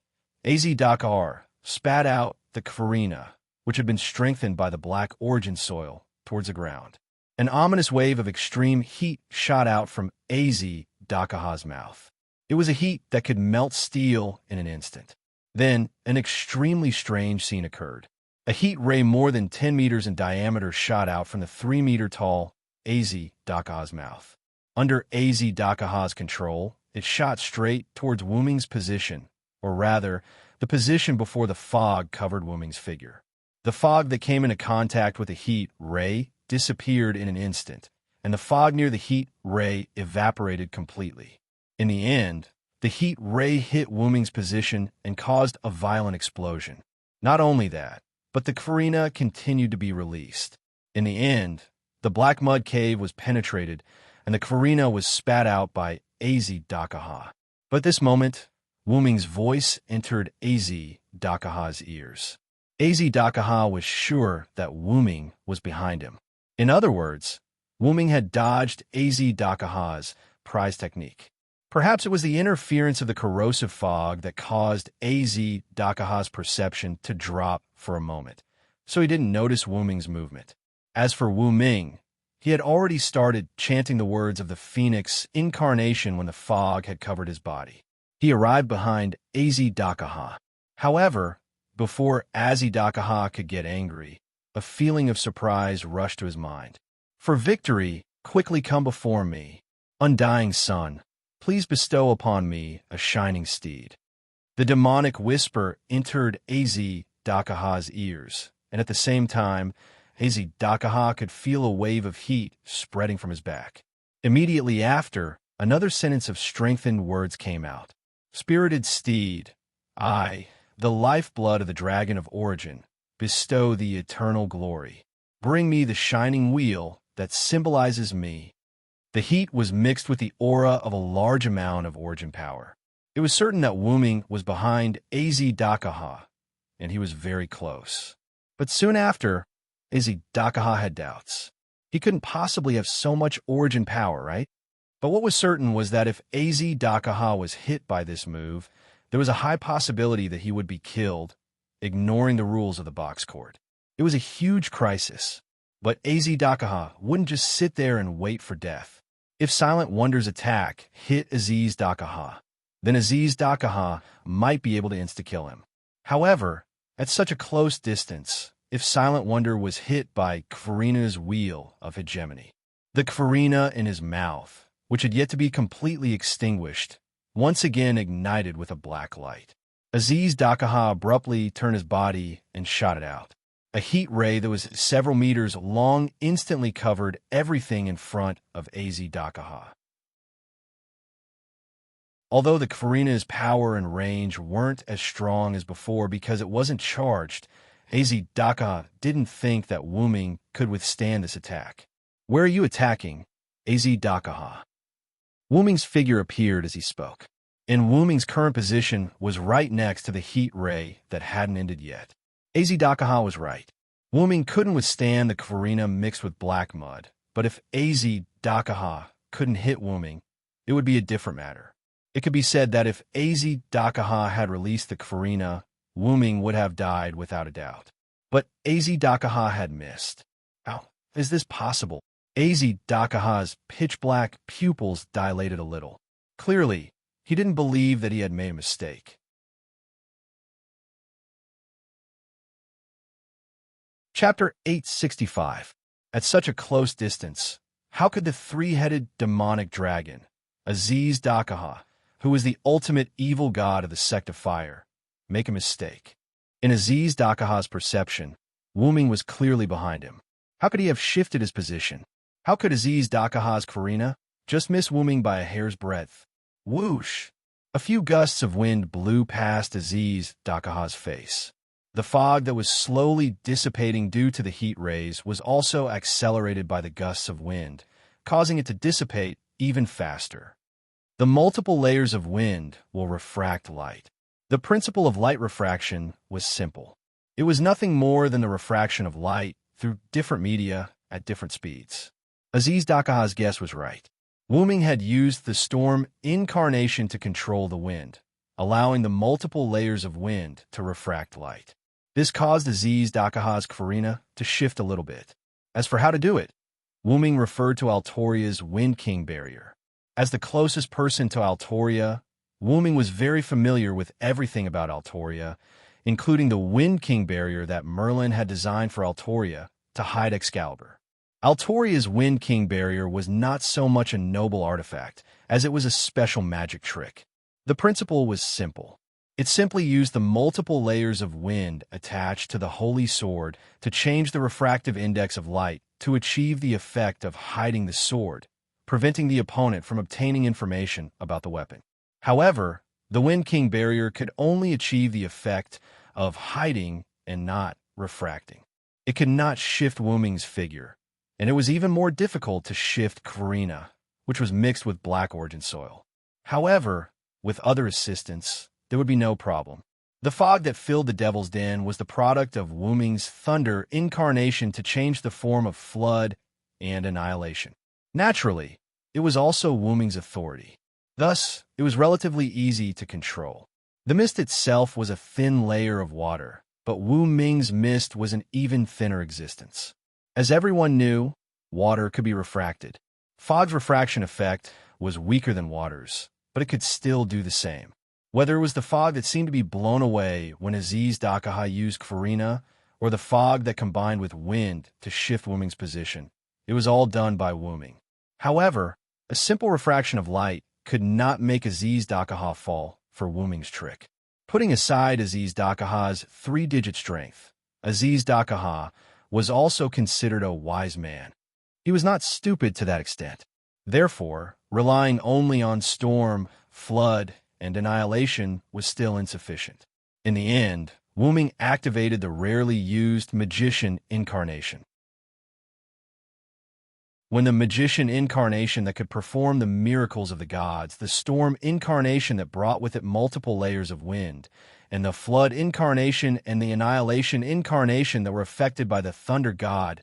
Az Dakaha spat out the Karina, which had been strengthened by the black origin soil, towards the ground. An ominous wave of extreme heat shot out from Az Dakaha's mouth. It was a heat that could melt steel in an instant. Then, an extremely strange scene occurred. A heat ray more than 10 meters in diameter shot out from the 3-meter-tall Az Dakaha's mouth. Under Az Dakaha's control, it shot straight towards Wuming's position, or rather, the position before the fog covered Wuming's figure. The fog that came into contact with the heat ray disappeared in an instant, and the fog near the heat ray evaporated completely. In the end, the heat ray hit Wuming's position and caused a violent explosion. Not only that, but the Karina continued to be released. In the end, the black mud cave was penetrated, and the Karina was spat out by Az Dakaha. But at this moment, Wuming's voice entered Az Dakaha's ears. Az Dakaha was sure that Wuming was behind him. In other words, Wuming had dodged Az Dakaha's prize technique. Perhaps it was the interference of the corrosive fog that caused Az Dakaha's perception to drop for a moment, so he didn't notice Wuming's movement. As for Wuming, he had already started chanting the words of the phoenix incarnation when the fog had covered his body. He arrived behind Az Dakaha. However, before Az Dakaha could get angry, a feeling of surprise rushed to his mind. For victory, quickly come before me. Undying sun, please bestow upon me a shining steed. The demonic whisper entered Az Dakaha's ears, and at the same time, Az Dakaha could feel a wave of heat spreading from his back. Immediately after, another sentence of strengthened words came out. Spirited steed, I, the lifeblood of the dragon of origin, bestow the eternal glory. Bring me the shining wheel that symbolizes me. The heat was mixed with the aura of a large amount of origin power. It was certain that Wuming was behind Az Dakaha, and he was very close. But soon after, Az Dakaha had doubts. He couldn't possibly have so much origin power, right? But what was certain was that if Az Dakaha was hit by this move, there was a high possibility that he would be killed, ignoring the rules of the box court. It was a huge crisis, but Az Dakaha wouldn't just sit there and wait for death. If Silent Wonder's attack hit Az Dakaha, then Az Dakaha might be able to insta-kill him. However, at such a close distance, if Silent Wonder was hit by Karina's wheel of hegemony, the Karina in his mouth, which had yet to be completely extinguished, once again ignited with a black light. Az Dakaha abruptly turned his body and shot it out. A heat ray that was several meters long instantly covered everything in front of Az Dakaha. Although the Karina's power and range weren't as strong as before because it wasn't charged, Az Dakaha didn't think that Wuming could withstand this attack. Where are you attacking, Az Dakaha? Wuming's figure appeared as he spoke, and Wuming's current position was right next to the heat ray that hadn't ended yet. Az Dakaha was right. Wuming couldn't withstand the Karina mixed with black mud, but if Az Dakaha couldn't hit Wuming, it would be a different matter. It could be said that if Az Dakaha had released the Karina, Wuming would have died without a doubt. But Az Dakaha had missed. How is this possible? Az Dakaha's pitch-black pupils dilated a little. Clearly, he didn't believe that he had made a mistake. Chapter 865. At such a close distance, how could the three-headed demonic dragon, Az Dakaha, who was the ultimate evil god of the sect of fire, make a mistake? In Az Dakaha's perception, Wuming was clearly behind him. How could he have shifted his position? How could Az Dakaha's Karina just miss Wuming by a hair's breadth? Whoosh! A A few gusts of wind blew past Aziz Dakaha's face. The fog that was slowly dissipating due to the heat rays was also accelerated by the gusts of wind, causing it to dissipate even faster. The multiple layers of wind will refract light. The principle of light refraction was simple. It was nothing more than the refraction of light through different media at different speeds. Aziz Dakaha's guess was right. Wuming had used the storm incarnation to control the wind, allowing the multiple layers of wind to refract light. This caused Aziz Dakaha's Farina to shift a little bit. As for how to do it, Wuming referred to Altoria's Wind King barrier. As the closest person to Altoria, Wuming was very familiar with everything about Altoria, including the Wind King barrier that Merlin had designed for Altoria to hide Excalibur. Altoria's Wind King barrier was not so much a noble artifact as it was a special magic trick. The principle was simple. It simply used the multiple layers of wind attached to the holy sword to change the refractive index of light to achieve the effect of hiding the sword, preventing the opponent from obtaining information about the weapon. However, the Wind King barrier could only achieve the effect of hiding and not refracting. It could not shift Wuming's figure, and it was even more difficult to shift Karina, which was mixed with black origin soil. However, with other assistance, there would be no problem. The fog that filled the Devil's Den was the product of Wuming's thunder incarnation to change the form of flood and annihilation. Naturally, it was also Wuming's authority. Thus, it was relatively easy to control. The mist itself was a thin layer of water, but Wuming's mist was an even thinner existence. As everyone knew, water could be refracted. Fog's refraction effect was weaker than water's, but it could still do the same. Whether it was the fog that seemed to be blown away when Aziz Dakaha used Farina, or the fog that combined with wind to shift Wuming's position, it was all done by Wuming. However, a simple refraction of light could not make Aziz Dakaha fall for Wuming's trick. Putting aside Aziz Dakaha's 3-digit strength, Aziz Dakaha was also considered a wise man. He was not stupid to that extent. Therefore, relying only on storm, flood, and annihilation was still insufficient. In the end, Wuming activated the rarely used Magician Incarnation. When the Magician Incarnation that could perform the miracles of the gods, the Storm Incarnation that brought with it multiple layers of wind, and the Flood Incarnation and the Annihilation Incarnation that were affected by the Thunder God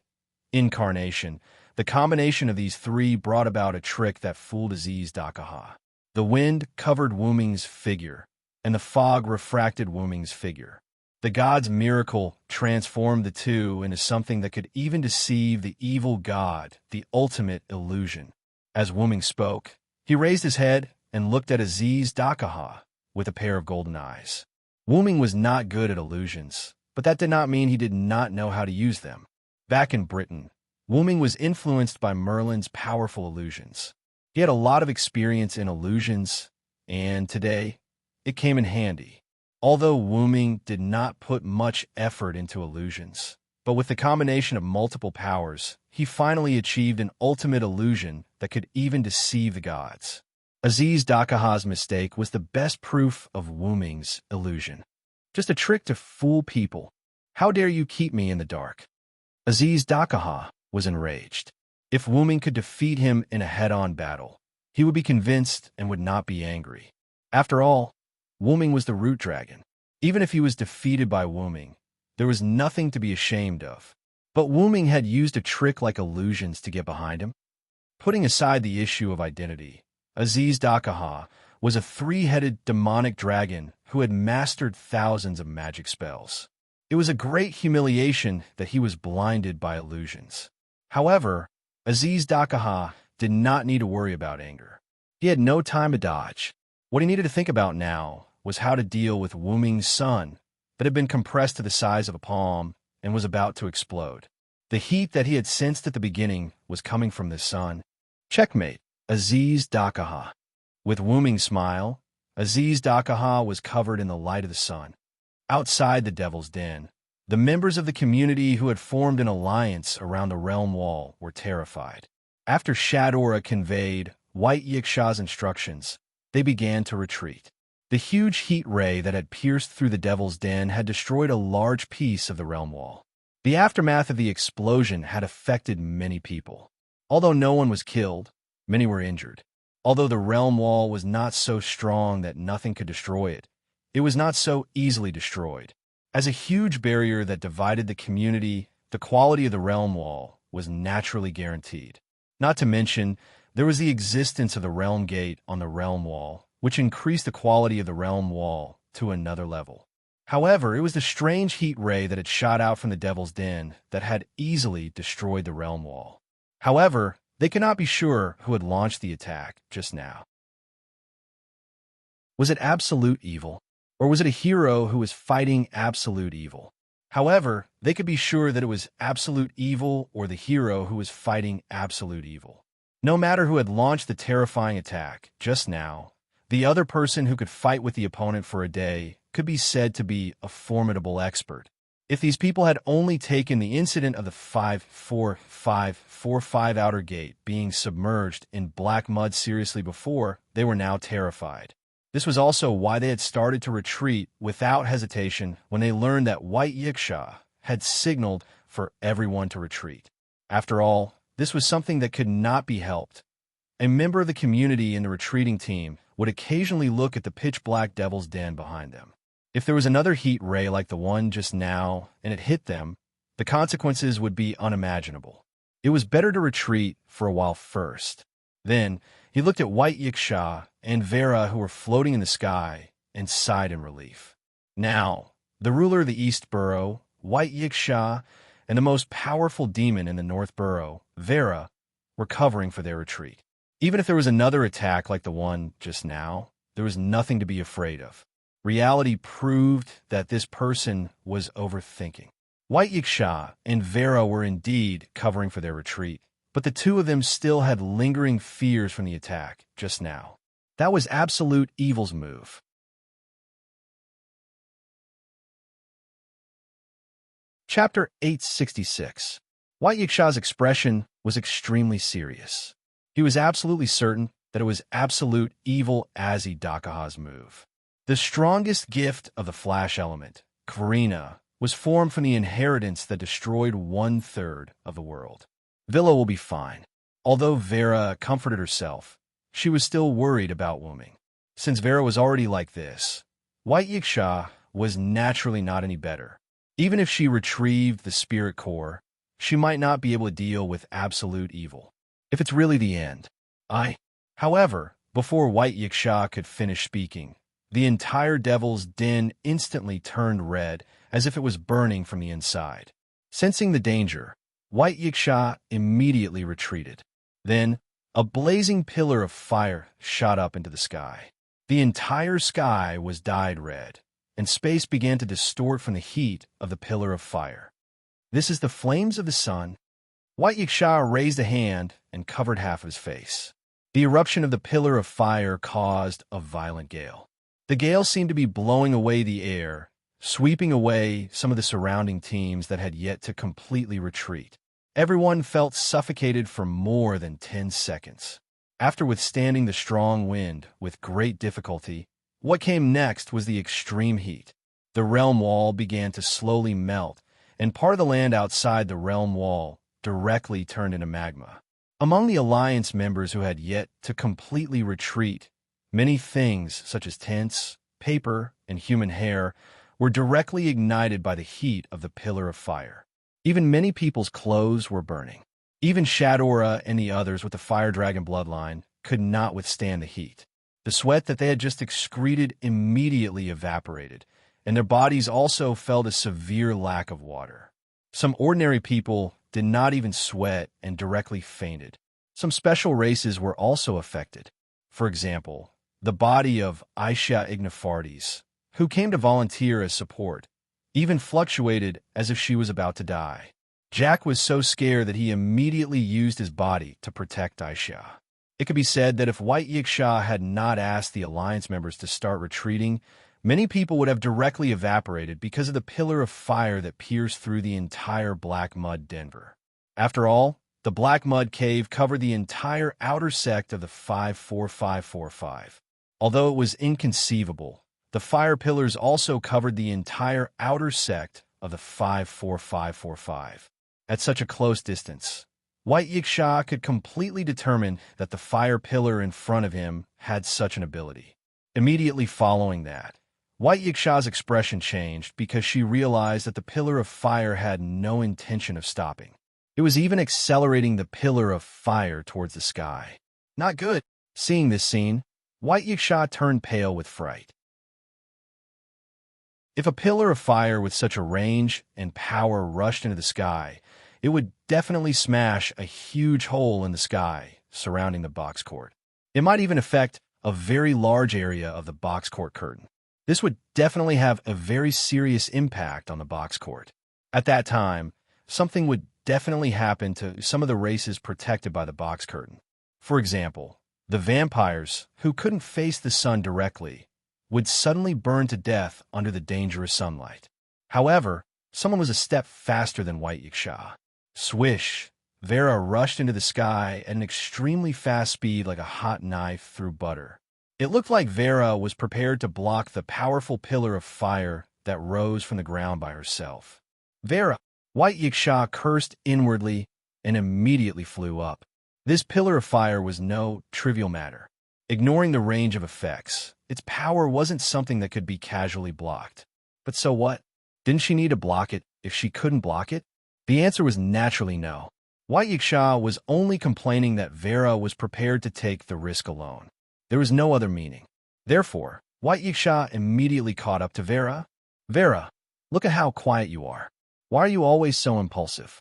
Incarnation, the combination of these three brought about a trick that fooled Aziz Dakaha. The wind covered Wuming's figure, and the fog refracted Wuming's figure. The god's miracle transformed the two into something that could even deceive the evil god, the ultimate illusion. As Wuming spoke, he raised his head and looked at Aziz Dakaha with a pair of golden eyes. Wuming was not good at illusions, but that did not mean he did not know how to use them. Back in Britain, Wuming was influenced by Merlin's powerful illusions. He had a lot of experience in illusions, and today, it came in handy. Although Wuming did not put much effort into illusions, but with the combination of multiple powers, he finally achieved an ultimate illusion that could even deceive the gods. Aziz Dakaha's mistake was the best proof of Wuming's illusion. Just a trick to fool people. How dare you keep me in the dark? Aziz Dakaha was enraged. If Wuming could defeat him in a head-on battle, he would be convinced and would not be angry. After all, Wuming was the root dragon. Even if he was defeated by Wuming, there was nothing to be ashamed of. But Wuming had used a trick like illusions to get behind him. Putting aside the issue of identity, Aziz Dakaha was a 3-headed demonic dragon who had mastered thousands of magic spells. It was a great humiliation that he was blinded by illusions. However, Aziz Dakaha did not need to worry about anger. He had no time to dodge. What he needed to think about now was how to deal with Wuming's sun that had been compressed to the size of a palm and was about to explode. The heat that he had sensed at the beginning was coming from the sun. Checkmate, Aziz Dakaha. With Wuming's smile, Aziz Dakaha was covered in the light of the sun. Outside the Devil's Den, the members of the community who had formed an alliance around the realm wall were terrified. After Shadora conveyed White Yiksha's instructions, they began to retreat. The huge heat ray that had pierced through the Devil's Den had destroyed a large piece of the realm wall. The aftermath of the explosion had affected many people. Although no one was killed, many were injured. Although the realm wall was not so strong that nothing could destroy it, it was not so easily destroyed. As a huge barrier that divided the community, the quality of the realm wall was naturally guaranteed. Not to mention, there was the existence of the realm gate on the realm wall, which increased the quality of the realm wall to another level. However, it was the strange heat ray that had shot out from the Devil's Den that had easily destroyed the realm wall. However, they could not be sure who had launched the attack just now. Was it absolute evil, or was it a hero who was fighting absolute evil? However, they could be sure that it was absolute evil or the hero who was fighting absolute evil. No matter who had launched the terrifying attack just now, the other person who could fight with the opponent for a day could be said to be a formidable expert. If these people had only taken the incident of the 5-4-5-4-5 outer gate being submerged in black mud seriously before, they were now terrified. This was also why they had started to retreat without hesitation when they learned that White Yiksha had signaled for everyone to retreat. After all, this was something that could not be helped. A member of the community in the retreating team would occasionally look at the pitch-black Devil's Den behind them. If there was another heat ray like the one just now and it hit them, the consequences would be unimaginable. It was better to retreat for a while first. Then, he looked at White Yiksha and Vera who were floating in the sky and sighed in relief. Now, the ruler of the East Burrow, White Yiksha, and the most powerful demon in the North Burrow, Vera, were covering for their retreat. Even if there was another attack like the one just now, there was nothing to be afraid of. Reality proved that this person was overthinking. White Yiksha and Vera were indeed covering for their retreat, but the two of them still had lingering fears from the attack just now. That was absolute evil's move. Chapter 866. White Yiksha's expression was extremely serious. He was absolutely certain that it was absolute evil Azzy Dakaha's move. The strongest gift of the flash element, Karina, was formed from the inheritance that destroyed 1/3 of the world. Villa will be fine. Although Vera comforted herself, she was still worried about Wuming. Since Vera was already like this, White Yiksha was naturally not any better. Even if she retrieved the spirit core, she might not be able to deal with absolute evil. If it's really the end. However, before White Yiksha could finish speaking, the entire Devil's Den instantly turned red as if it was burning from the inside. Sensing the danger, White Yiksha immediately retreated. Then, a blazing pillar of fire shot up into the sky. The entire sky was dyed red, and space began to distort from the heat of the pillar of fire. This is the flames of the sun. White Yiksha raised a hand and covered half of his face. The eruption of the pillar of fire caused a violent gale. The gale seemed to be blowing away the air, sweeping away some of the surrounding teams that had yet to completely retreat. Everyone felt suffocated for more than 10 seconds. After withstanding the strong wind with great difficulty, what came next was the extreme heat. The realm wall began to slowly melt, and part of the land outside the realm wall directly turned into magma. Among the Alliance members who had yet to completely retreat, many things, such as tents, paper, and human hair, were directly ignited by the heat of the pillar of fire. Even many people's clothes were burning. Even Shadora and the others with the Fire Dragon bloodline could not withstand the heat. The sweat that they had just excreted immediately evaporated, and their bodies also felt a severe lack of water. Some ordinary people did not even sweat and directly fainted. Some special races were also affected. For example, the body of Aisha Ignifartes, who came to volunteer as support, even fluctuated as if she was about to die. Jack was so scared that he immediately used his body to protect Aisha. It could be said that if White Yiksha had not asked the Alliance members to start retreating, many people would have directly evaporated because of the pillar of fire that pierced through the entire black mud Denver. After all, the black mud cave covered the entire outer sect of the 5-4-5-4-5. Although it was inconceivable, the fire pillars also covered the entire outer sect of the 54545. At such a close distance, White Yiksha could completely determine that the fire pillar in front of him had such an ability. Immediately following that, White Yiksha's expression changed because she realized that the pillar of fire had no intention of stopping. It was even accelerating the pillar of fire towards the sky. Not good. Seeing this scene, White Yiksha turned pale with fright. If a pillar of fire with such a range and power rushed into the sky, it would definitely smash a huge hole in the sky surrounding the box court. It might even affect a very large area of the box court curtain. This would definitely have a very serious impact on the box court. At that time, something would definitely happen to some of the races protected by the box curtain. For example, the vampires, who couldn't face the sun directly, would suddenly burn to death under the dangerous sunlight. However, someone was a step faster than White Yiksha. Swish! Vera rushed into the sky at an extremely fast speed like a hot knife through butter. It looked like Vera was prepared to block the powerful pillar of fire that rose from the ground by herself. Vera! White Yiksha cursed inwardly and immediately flew up. This pillar of fire was no trivial matter. Ignoring the range of effects, its power wasn't something that could be casually blocked. But so what? Didn't she need to block it if she couldn't block it? The answer was naturally no. White Yiksha was only complaining that Vera was prepared to take the risk alone. There was no other meaning. Therefore, White Yiksha immediately caught up to Vera. Vera, look at how quiet you are. Why are you always so impulsive?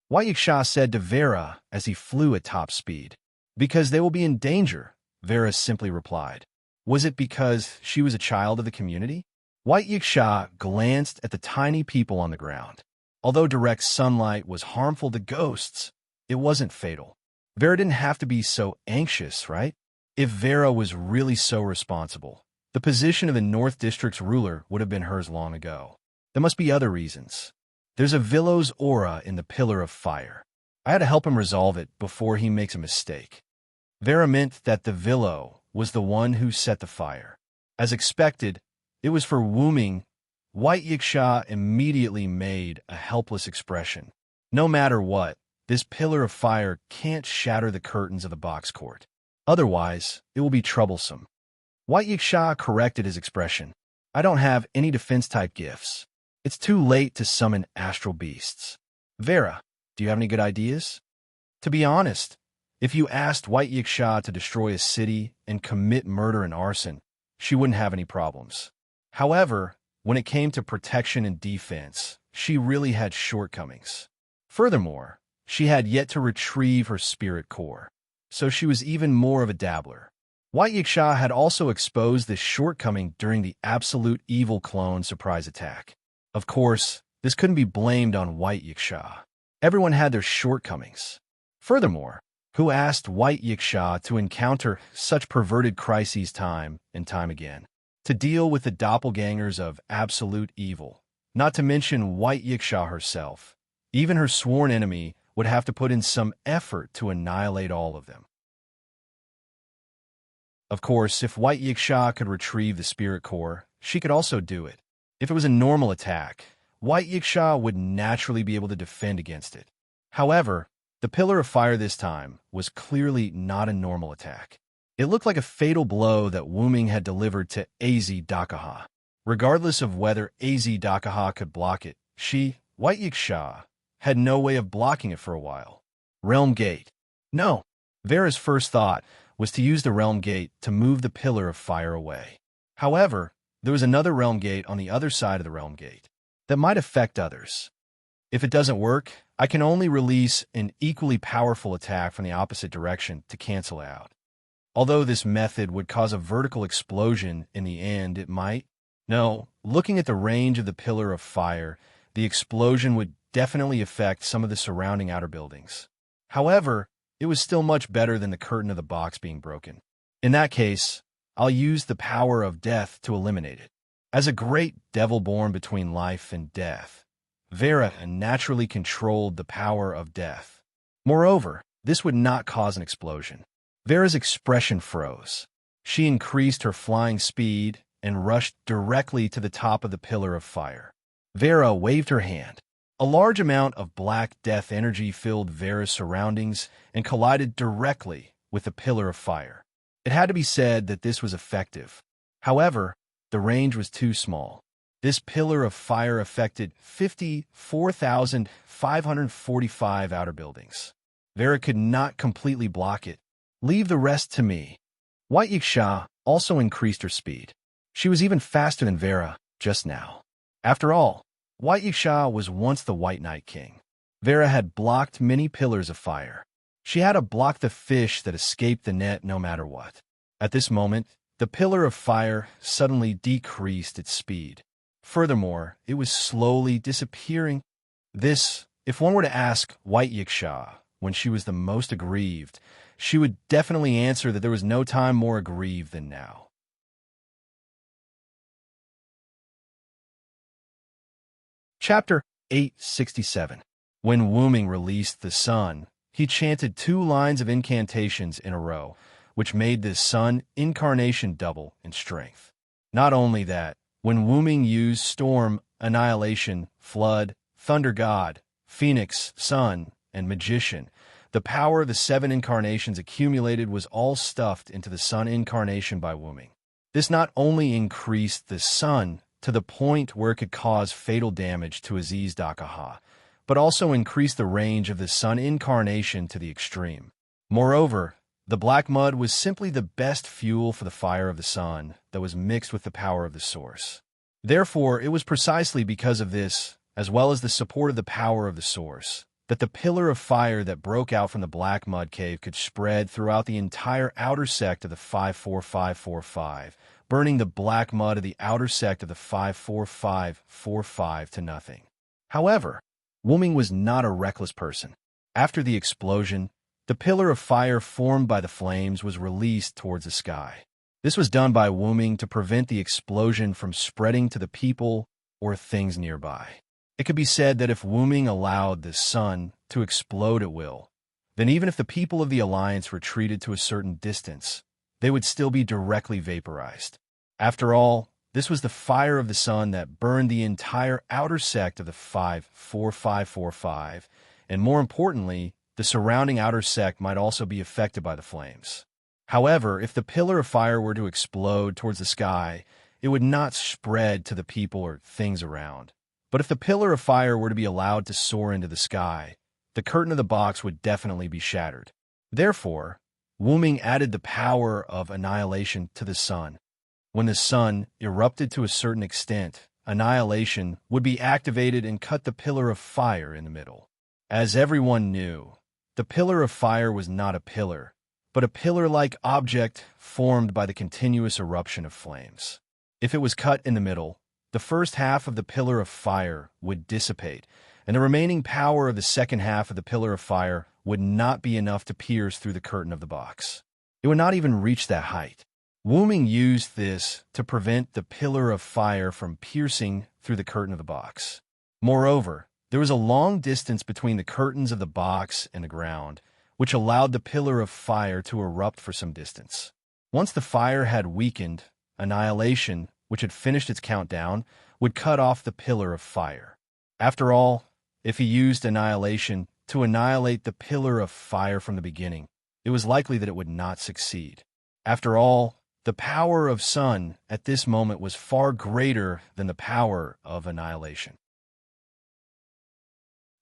White Yiksha said to Vera as he flew at top speed. Because they will be in danger, Vera simply replied. Was it because she was a child of the community? White Yiksha glanced at the tiny people on the ground. Although direct sunlight was harmful to ghosts, it wasn't fatal. Vera didn't have to be so anxious, right? If Vera was really so responsible, the position of the North District's ruler would have been hers long ago. There must be other reasons. There's a Villo's aura in the pillar of fire. I had to help him resolve it before he makes a mistake. Vera meant that the Villo was the one who set the fire. As expected, it was for Wooming. White Yiksha immediately made a helpless expression. No matter what, this pillar of fire can't shatter the curtains of the box court. Otherwise, it will be troublesome. White Yiksha corrected his expression. I don't have any defense-type gifts. It's too late to summon astral beasts. Vera, do you have any good ideas? To be honest, if you asked White Yiksha to destroy a city and commit murder and arson, she wouldn't have any problems. However, when it came to protection and defense, she really had shortcomings. Furthermore, she had yet to retrieve her spirit core, so she was even more of a dabbler. White Yiksha had also exposed this shortcoming during the Absolute Evil clone surprise attack. Of course, this couldn't be blamed on White Yiksha. Everyone had their shortcomings. Furthermore, who asked White Yiksha to encounter such perverted crises time and time again? To deal with the doppelgangers of Absolute Evil, not to mention White Yiksha herself. Even her sworn enemy would have to put in some effort to annihilate all of them. Of course, if White Yiksha could retrieve the spirit core, she could also do it. If it was a normal attack, White Yiksha would naturally be able to defend against it. However, the Pillar of Fire this time was clearly not a normal attack. It looked like a fatal blow that Wooming had delivered to AZ Dakaha. Regardless of whether AZ Dakaha could block it, she, White Yiksha, had no way of blocking it for a while. Realm Gate. No. Vera's first thought was to use the Realm Gate to move the Pillar of Fire away. However, there was another Realm Gate on the other side of the Realm Gate that might affect others. If it doesn't work, I can only release an equally powerful attack from the opposite direction to cancel out. Although this method would cause a vertical explosion in the end, it might. No, looking at the range of the Pillar of Fire, the explosion would definitely affect some of the surrounding outer buildings. However, it was still much better than the curtain of the box being broken. In that case, I'll use the power of death to eliminate it. As a great devil born between life and death, Vera naturally controlled the power of death. Moreover, this would not cause an explosion. Vera's expression froze. She increased her flying speed and rushed directly to the top of the pillar of fire. Vera waved her hand. A large amount of black death energy filled Vera's surroundings and collided directly with the pillar of fire. It had to be said that this was effective. However, the range was too small. This pillar of fire affected 54,545 outer buildings. Vera could not completely block it. Leave the rest to me. White Yiksha also increased her speed. She was even faster than Vera just now. After all, White Yiksha was once the White Night King. Vera had blocked many pillars of fire. She had to block the fish that escaped the net no matter what. At this moment, the pillar of fire suddenly decreased its speed. Furthermore, it was slowly disappearing. This, if one were to ask White Yiksha when she was the most aggrieved, she would definitely answer that there was no time more aggrieved than now. Chapter 867. When Wuming released the sun, he chanted 2 lines of incantations in a row, which made the sun incarnation double in strength. Not only that, when Wuming used storm, annihilation, flood, thunder god, phoenix, sun, and magician, the power of the 7 incarnations accumulated was all stuffed into the sun incarnation by Wuming. This not only increased the sun to the point where it could cause fatal damage to Aziz Dakaha, but also increased the range of the sun incarnation to the extreme. Moreover, the black mud was simply the best fuel for the fire of the sun that was mixed with the power of the source. Therefore, it was precisely because of this, as well as the support of the power of the source, that the pillar of fire that broke out from the black mud cave could spread throughout the entire outer sect of the 54545, burning the black mud of the outer sect of the 54545 to nothing. However, Wuming was not a reckless person. After the explosion, the pillar of fire formed by the flames was released towards the sky. This was done by Wuming to prevent the explosion from spreading to the people or things nearby. It could be said that if Wuming allowed the sun to explode at will, then even if the people of the Alliance retreated to a certain distance, they would still be directly vaporized. After all, this was the fire of the sun that burned the entire outer sect of the 54545, and more importantly, the surrounding outer sect might also be affected by the flames. However, if the pillar of fire were to explode towards the sky, it would not spread to the people or things around. But if the pillar of fire were to be allowed to soar into the sky, the curtain of the box would definitely be shattered. Therefore, Wuming added the power of annihilation to the sun. When the sun erupted to a certain extent, annihilation would be activated and cut the pillar of fire in the middle. As everyone knew, the pillar of fire was not a pillar, but a pillar-like object formed by the continuous eruption of flames. If it was cut in the middle, the first half of the pillar of fire would dissipate, and the remaining power of the second half of the pillar of fire would not be enough to pierce through the curtain of the box. It would not even reach that height. Wuming used this to prevent the pillar of fire from piercing through the curtain of the box. Moreover, there was a long distance between the curtains of the box and the ground, which allowed the pillar of fire to erupt for some distance. Once the fire had weakened, annihilation, which had finished its countdown, would cut off the pillar of fire. After all, if he used annihilation to annihilate the pillar of fire from the beginning, it was likely that it would not succeed. After all, the power of sun at this moment was far greater than the power of annihilation.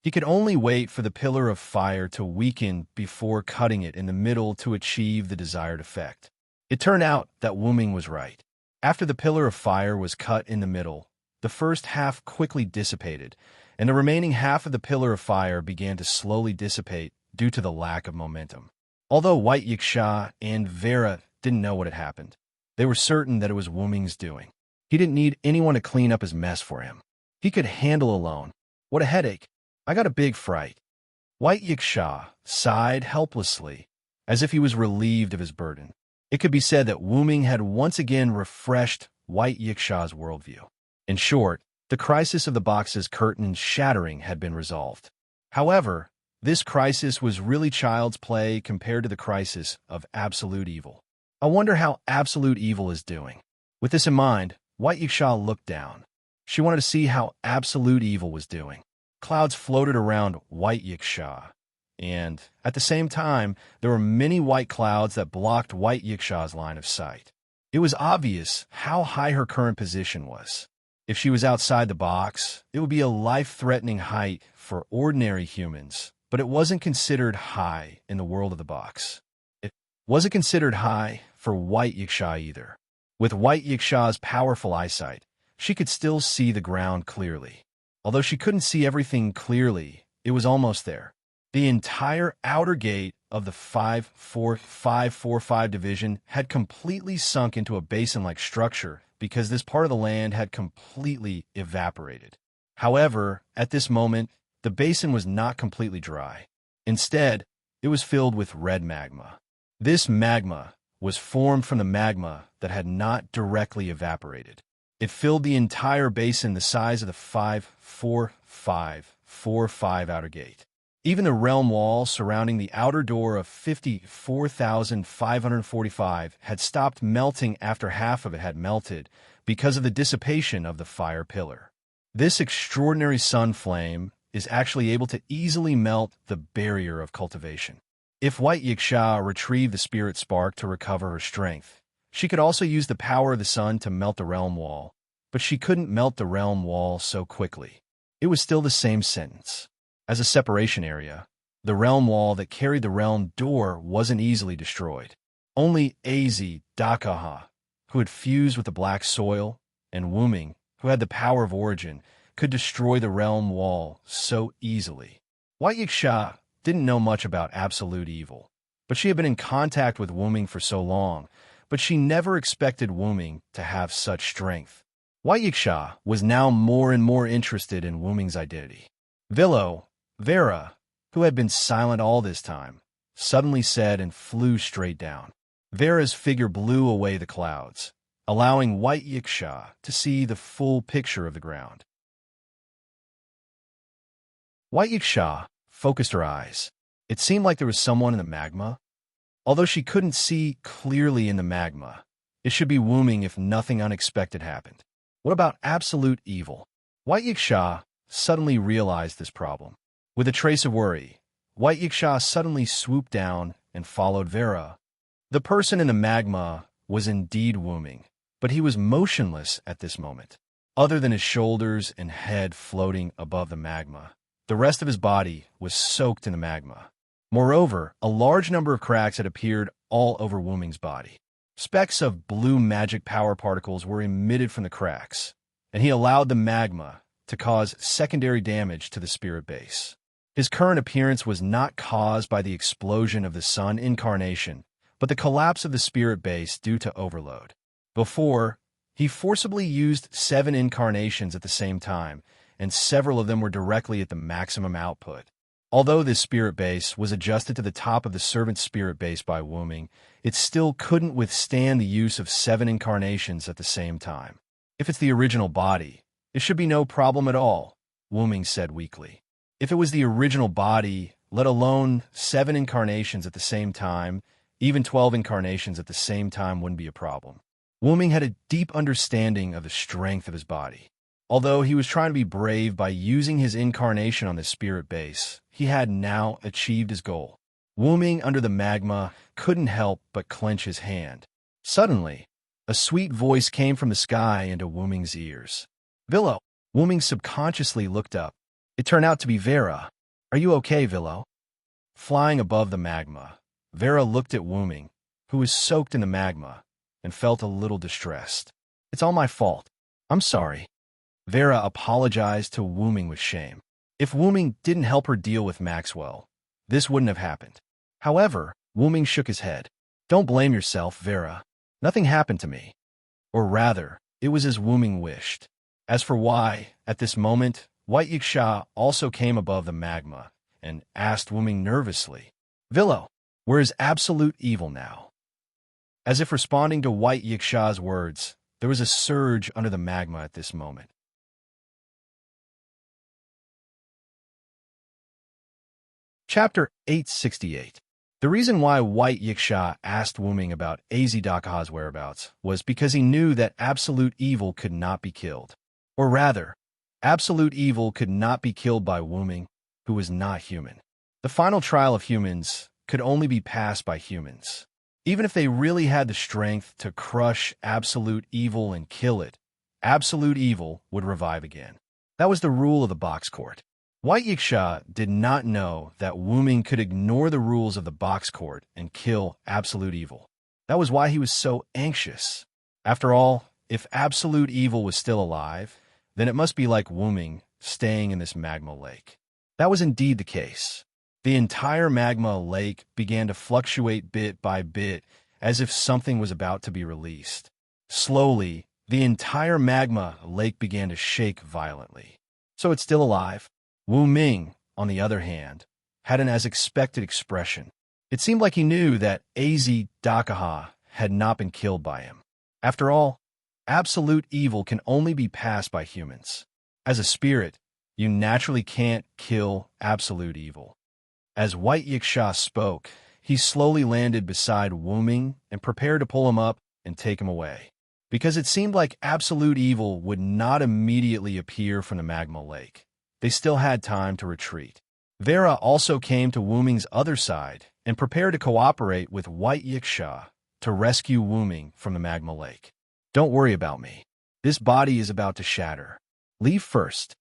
He could only wait for the pillar of fire to weaken before cutting it in the middle to achieve the desired effect. It turned out that Wuming was right. After the pillar of fire was cut in the middle, the first half quickly dissipated, and the remaining half of the pillar of fire began to slowly dissipate due to the lack of momentum. Although White Yiksha and Vera didn't know what had happened, they were certain that it was Wuming's doing. He didn't need anyone to clean up his mess for him. He could handle alone. What a headache. I got a big fright. White Yiksha sighed helplessly, as if he was relieved of his burden. It could be said that Wuming had once again refreshed White Yiksha's worldview. In short, the crisis of the box's curtain shattering had been resolved. However, this crisis was really child's play compared to the crisis of absolute evil. I wonder how absolute evil is doing. With this in mind, White Yiksha looked down. She wanted to see how absolute evil was doing. Clouds floated around White Yiksha, and at the same time, there were many white clouds that blocked White Yiksha's line of sight. It was obvious how high her current position was. If she was outside the box, it would be a life-threatening height for ordinary humans, but it wasn't considered high in the world of the box. It wasn't considered high for White Yiksha either. With White Yiksha's powerful eyesight, she could still see the ground clearly. Although she couldn't see everything clearly, it was almost there. The entire outer gate of the 54545 division had completely sunk into a basin-like structure because this part of the land had completely evaporated. However, at this moment, the basin was not completely dry. Instead, it was filled with red magma. This magma was formed from the magma that had not directly evaporated. It filled the entire basin the size of the 54545 outer gate. Even the realm wall surrounding the outer door of 54,545 had stopped melting after half of it had melted because of the dissipation of the fire pillar. This extraordinary sun flame is actually able to easily melt the barrier of cultivation. If White Yiksha retrieved the spirit spark to recover her strength, she could also use the power of the sun to melt the realm wall, but she couldn't melt the realm wall so quickly. It was still the same sentence. As a separation area, the realm wall that carried the realm door wasn't easily destroyed. Only Az Dakaha, who had fused with the black soil, and Wuming, who had the power of origin, could destroy the realm wall so easily. White Yiksha didn't know much about absolute evil, but she had been in contact with Wuming for so long, but she never expected Wuming to have such strength. White Yiksha was now more and more interested in Wuming's identity. Vera, who had been silent all this time, suddenly said and flew straight down. Vera's figure blew away the clouds, allowing White Yiksha to see the full picture of the ground. White Yiksha focused her eyes. It seemed like there was someone in the magma. Although she couldn't see clearly in the magma, it should be Wuming if nothing unexpected happened. What about absolute evil? White Yiksha suddenly realized this problem. With a trace of worry, White Yiksha suddenly swooped down and followed Vera. The person in the magma was indeed Wuming, but he was motionless at this moment. Other than his shoulders and head floating above the magma, the rest of his body was soaked in the magma. Moreover, a large number of cracks had appeared all over Wuming's body. Specks of blue magic power particles were emitted from the cracks, and he allowed the magma to cause secondary damage to the spirit base. His current appearance was not caused by the explosion of the sun incarnation, but the collapse of the spirit base due to overload. Before, he forcibly used 7 incarnations at the same time, and several of them were directly at the maximum output. Although this spirit base was adjusted to the top of the servant spirit base by Wuming, it still couldn't withstand the use of 7 incarnations at the same time. If it's the original body, it should be no problem at all, Wuming said weakly. If it was the original body, let alone 7 incarnations at the same time, even 12 incarnations at the same time wouldn't be a problem. Wuming had a deep understanding of the strength of his body. Although he was trying to be brave by using his incarnation on the spirit base, he had now achieved his goal. Wuming under the magma couldn't help but clench his hand. Suddenly, a sweet voice came from the sky into Wuming's ears. Villo. Wuming subconsciously looked up. It turned out to be Vera. Are you okay, Villo? Flying above the magma, Vera looked at Wuming, who was soaked in the magma, and felt a little distressed. It's all my fault. I'm sorry. Vera apologized to Wuming with shame. If Wuming didn't help her deal with Maxwell, this wouldn't have happened. However, Wuming shook his head. Don't blame yourself, Vera. Nothing happened to me. Or rather, it was as Wuming wished. As for why, at this moment, White Yiksha also came above the magma and asked Wuming nervously, Villo, where is absolute evil now? As if responding to White Yiksha's words, there was a surge under the magma at this moment. Chapter 868. The reason why White Yiksha asked Wuming about Azidakaha's whereabouts was because he knew that absolute evil could not be killed. Or rather, absolute evil could not be killed by Wuming, who was not human. The final trial of humans could only be passed by humans. Even if they really had the strength to crush absolute evil and kill it, absolute evil would revive again. That was the rule of the box court. White Yiksha did not know that Wuming could ignore the rules of the box court and kill absolute evil. That was why he was so anxious. After all, if absolute evil was still alive, then it must be like Wuming staying in this magma lake. That was indeed the case. The entire magma lake began to fluctuate bit by bit as if something was about to be released. Slowly, the entire magma lake began to shake violently. So it's still alive. Wuming, on the other hand, had an as-expected expression. It seemed like he knew that Azidakaha had not been killed by him. After all, absolute evil can only be passed by humans. As a spirit, you naturally can't kill absolute evil. As White Yiksha spoke, he slowly landed beside Wuming and prepared to pull him up and take him away. Because it seemed like absolute evil would not immediately appear from the magma lake. They still had time to retreat. Vera also came to Wuming's other side and prepared to cooperate with White Yiksha to rescue Wuming from the magma lake. Don't worry about me. This body is about to shatter. Leave first.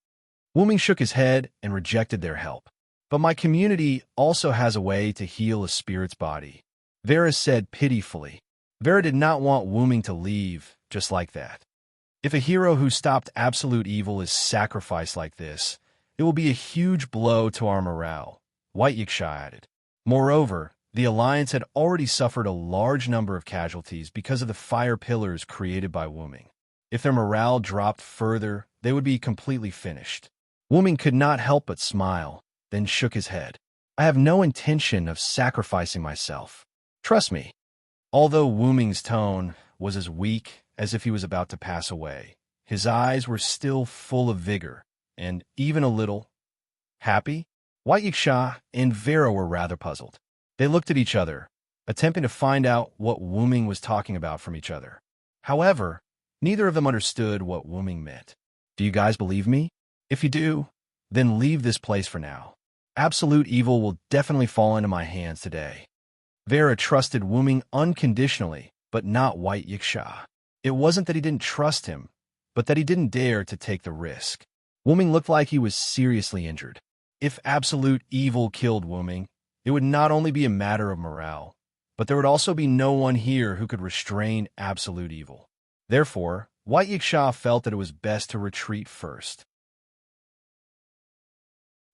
Wuming shook his head and rejected their help. But my community also has a way to heal a spirit's body, Vera said pitifully. Vera did not want Wuming to leave just like that. If a hero who stopped absolute evil is sacrificed like this, it will be a huge blow to our morale, White Yiksha added. Moreover, the Alliance had already suffered a large number of casualties because of the fire pillars created by Wuming. If their morale dropped further, they would be completely finished. Wuming could not help but smile, then shook his head. I have no intention of sacrificing myself. Trust me. Although Wuming's tone was as weak as if he was about to pass away, his eyes were still full of vigor, and even a little happy. White Yiksha and Vera were rather puzzled. They looked at each other, attempting to find out what Wuming was talking about from each other. However, neither of them understood what Wuming meant. Do you guys believe me? If you do, then leave this place for now. Absolute evil will definitely fall into my hands today. Vera trusted Wuming unconditionally, but not White Yiksha. It wasn't that he didn't trust him, but that he didn't dare to take the risk. Wuming looked like he was seriously injured. If absolute evil killed Wuming, it would not only be a matter of morale, but there would also be no one here who could restrain absolute evil. Therefore, White Yiksha felt that it was best to retreat first.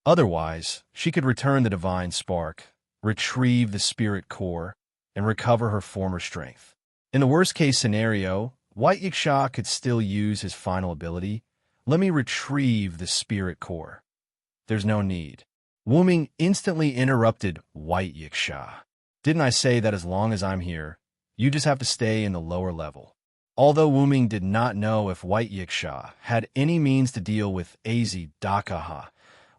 Otherwise, she could return the divine spark, retrieve the spirit core, and recover her former strength. In the worst-case scenario, White Yiksha could still use his final ability, let me retrieve the spirit core. There's no need. Wuming instantly interrupted White Yiksha. Didn't I say that as long as I'm here, you just have to stay in the lower level? Although Wuming did not know if White Yiksha had any means to deal with Azidakaha,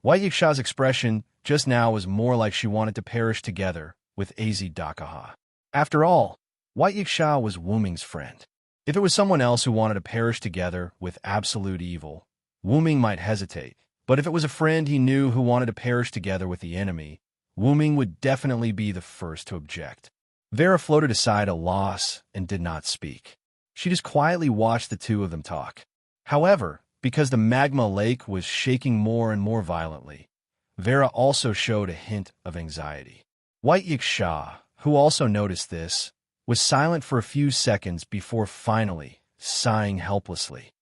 White Yiksha's expression just now was more like she wanted to perish together with Azidakaha. After all, White Yiksha was Wuming's friend. If it was someone else who wanted to perish together with absolute evil, Wuming might hesitate. But if it was a friend he knew who wanted to perish together with the enemy, Wuming would definitely be the first to object. Vera floated aside a loss and did not speak. She just quietly watched the two of them talk. However, because the magma lake was shaking more and more violently, Vera also showed a hint of anxiety. White Yiksha, who also noticed this, was silent for a few seconds before finally sighing helplessly.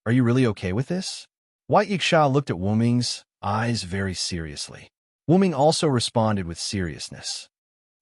Are you really okay with this? White Yiksha looked at Wuming's eyes very seriously. Wuming also responded with seriousness.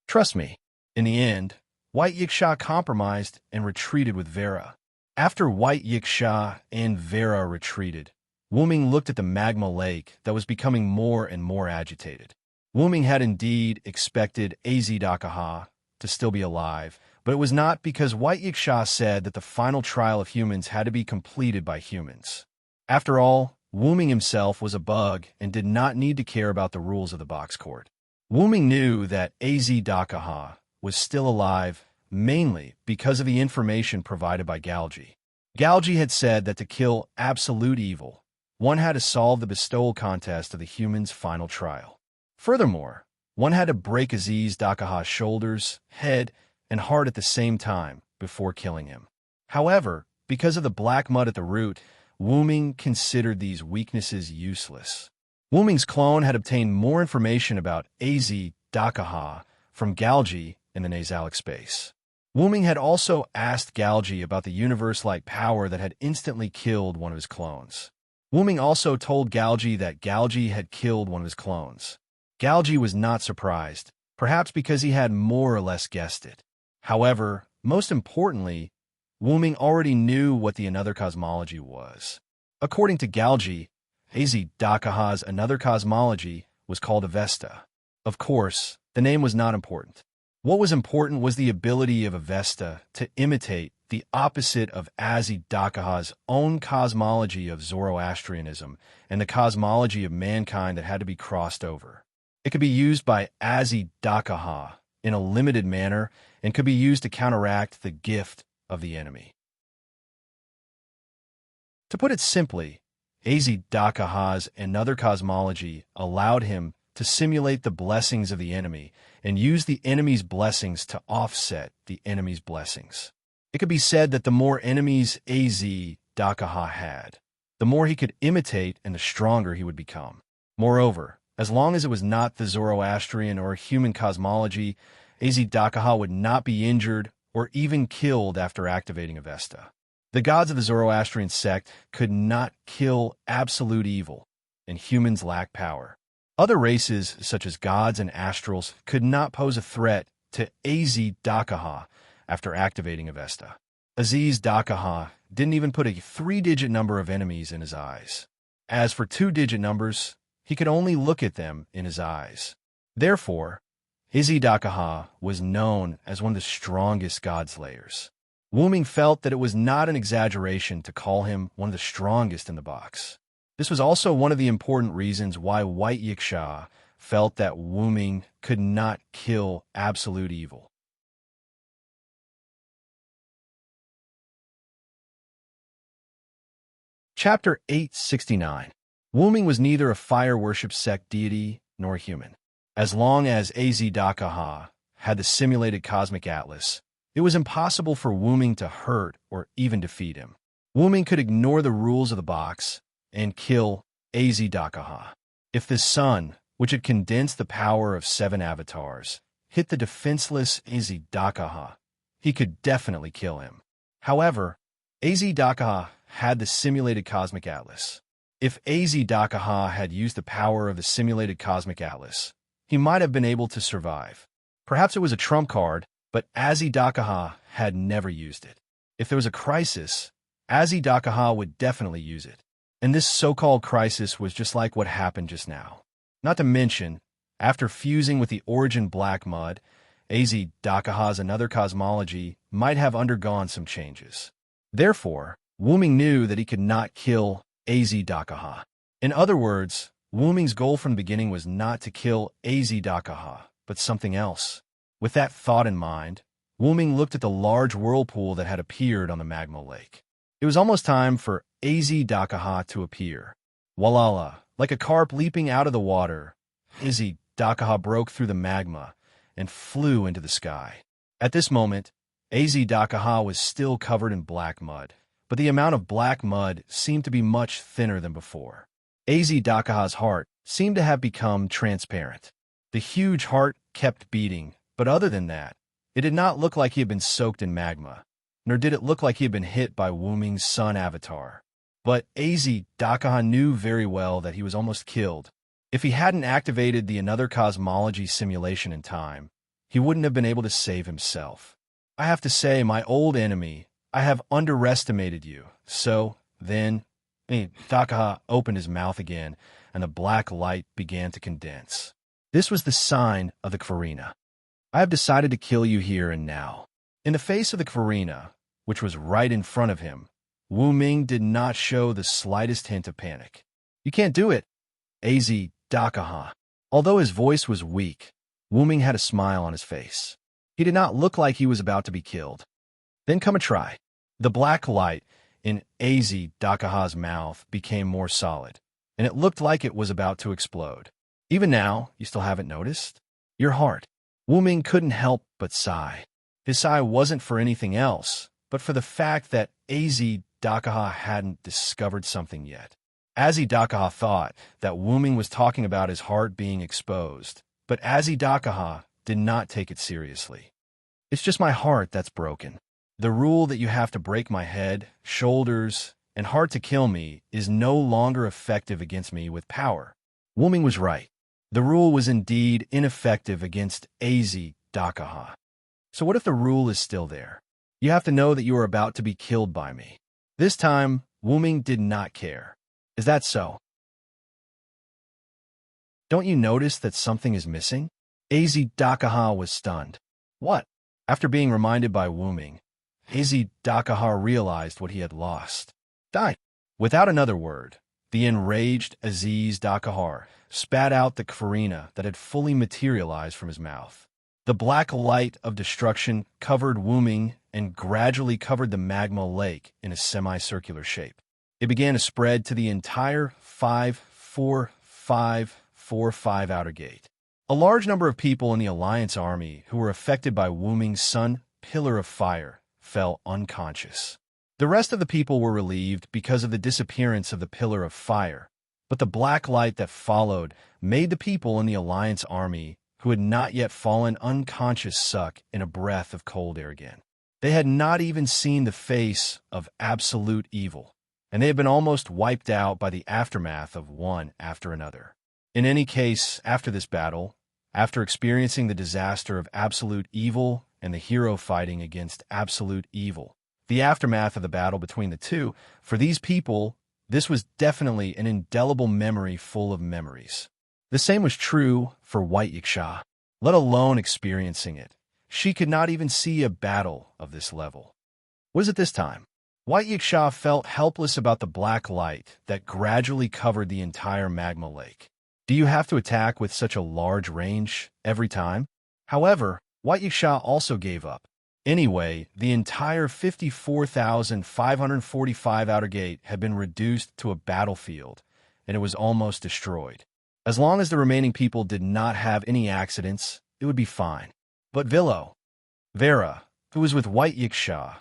Trust me. In the end, White Yiksha compromised and retreated with Vera. After White Yiksha and Vera retreated, Wuming looked at the magma lake that was becoming more and more agitated. Wuming had indeed expected Azidakaha to still be alive, but it was not because White Yiksha said that the final trial of humans had to be completed by humans. After all, Wuming himself was a bug and did not need to care about the rules of the box court. Wu Ming knew that Az Dakaha was still alive mainly because of the information provided by Galji. Galji had said that to kill absolute evil, one had to solve the bestowal contest of the human's final trial. Furthermore, one had to break Aziz Dakaha's shoulders, head, and heart at the same time before killing him. However, because of the black mud at the root, Wu Ming considered these weaknesses useless. Wu Ming's clone had obtained more information about Az Dakaha from Galji in the nasalic space. Wu Ming had also asked Galji about the universe-like power that had instantly killed one of his clones. Wu Ming also told Galji that Galji had killed one of his clones. Galji was not surprised, perhaps because he had more or less guessed it. However, most importantly, Wu Ming already knew what the another cosmology was. According to Galji, Az Dakaha's another cosmology was called Avesta. Of course, the name was not important. What was important was the ability of Avesta to imitate the opposite of Az Dakaha's own cosmology of Zoroastrianism and the cosmology of mankind that had to be crossed over. It could be used by Az Dakaha in a limited manner and could be used to counteract the gift of the enemy. To put it simply, Az Dakaha's another cosmology allowed him to simulate the blessings of the enemy and use the enemy's blessings to offset the enemy's blessings. It could be said that the more enemies Az Dakaha had, the more he could imitate and the stronger he would become. Moreover, as long as it was not the Zoroastrian or human cosmology, Az Dakaha would not be injured or even killed after activating Avesta. The gods of the Zoroastrian sect could not kill absolute evil, and humans lack power. Other races, such as gods and astrals, could not pose a threat to Az Dakaha after activating Avesta. Aziz Dakaha didn't even put a 3-digit number of enemies in his eyes. As for 2-digit numbers, he could only look at them in his eyes. Therefore, Az Dakaha was known as one of the strongest god slayers. Wu Ming felt that it was not an exaggeration to call him one of the strongest in the box. This was also one of the important reasons why White Yiksha felt that Wu Ming could not kill absolute evil. Chapter 869. Wu Ming was neither a fire worship sect deity nor human. As long as Az Dakaha had the simulated cosmic atlas, it was impossible for Wu Ming to hurt or even defeat him. Wu Ming could ignore the rules of the box and kill Az Dakaha. If the sun, which had condensed the power of 7 avatars, hit the defenseless Az Dakaha, he could definitely kill him. However, Az Dakaha had the simulated cosmic atlas. If Az Dakaha had used the power of the simulated cosmic atlas, he might have been able to survive. Perhaps it was a trump card, but Az Dakaha had never used it. If there was a crisis, Az Dakaha would definitely use it. And this so-called crisis was just like what happened just now. Not to mention, after fusing with the origin black mud, Az Dakaha's another cosmology might have undergone some changes. Therefore, Wu Ming knew that he could not kill Az Dakaha. In other words, Wu Ming's goal from the beginning was not to kill Az Dakaha, but something else. With that thought in mind, Wu Ming looked at the large whirlpool that had appeared on the magma lake. It was almost time for Az Dakaha to appear. Walala, like a carp leaping out of the water, Az Dakaha broke through the magma and flew into the sky. At this moment, Az Dakaha was still covered in black mud, but the amount of black mud seemed to be much thinner than before. Az Dakaha's heart seemed to have become transparent. The huge heart kept beating, but other than that, it did not look like he had been soaked in magma, nor did it look like he had been hit by Wu Ming's sun avatar. But Az Dakaha knew very well that he was almost killed. If he hadn't activated the another cosmology simulation in time, he wouldn't have been able to save himself. I have to say, my old enemy, I have underestimated you. So, then, Dakaha opened his mouth again, and the black light began to condense. This was the sign of the Kvarina. I have decided to kill you here and now. In the face of the Kvarina, which was right in front of him, Wu Ming did not show the slightest hint of panic. You can't do it, Az Dakaha. Although his voice was weak, Wu-ming had a smile on his face. He did not look like he was about to be killed. Then come a try. The black light in Az Dakaha's mouth became more solid, and it looked like it was about to explode. Even now, you still haven't noticed? Your heart. Wu-ming couldn't help but sigh. His sigh wasn't for anything else, but for the fact that Az Dakaha hadn't discovered something yet. Az Dakaha thought that Wu-ming was talking about his heart being exposed, but Az Dakaha did not take it seriously. It's just my heart that's broken. The rule that you have to break my head, shoulders, and heart to kill me is no longer effective against me with power. Wu-ming was right. The rule was indeed ineffective against Az Dakaha. So what if the rule is still there? You have to know that you are about to be killed by me. This time, Wu-ming did not care. Is that so? Don't you notice that something is missing? Az Dakaha was stunned. What? After being reminded by Wu-ming, Az Dakaha realized what he had lost. Die. Without another word, the enraged Aziz Dakahar spat out the Kfarina that had fully materialized from his mouth. The black light of destruction covered Wu-ming and gradually covered the magma lake in a semicircular shape. It began to spread to the entire 5-4-5-4-5 outer gate. A large number of people in the Alliance army who were affected by Wu-ming's sun pillar of fire fell unconscious. The rest of the people were relieved because of the disappearance of the pillar of fire, but the black light that followed made the people in the Alliance army who had not yet fallen unconscious suck in a breath of cold air again. They had not even seen the face of absolute evil, and they had been almost wiped out by the aftermath of one after another. In any case, after this battle, after experiencing the disaster of absolute evil and the hero fighting against absolute evil, the aftermath of the battle between the two, for these people, this was definitely an indelible memory full of memories. The same was true for White Yiksha, let alone experiencing it. She could not even see a battle of this level. Was it this time? White Yiksha felt helpless about the black light that gradually covered the entire magma lake. Do you have to attack with such a large range every time? However, White Yiksha also gave up. Anyway, the entire 54,545 outer gate had been reduced to a battlefield, and it was almost destroyed. As long as the remaining people did not have any accidents, it would be fine. But Vera, who was with White Yiksha,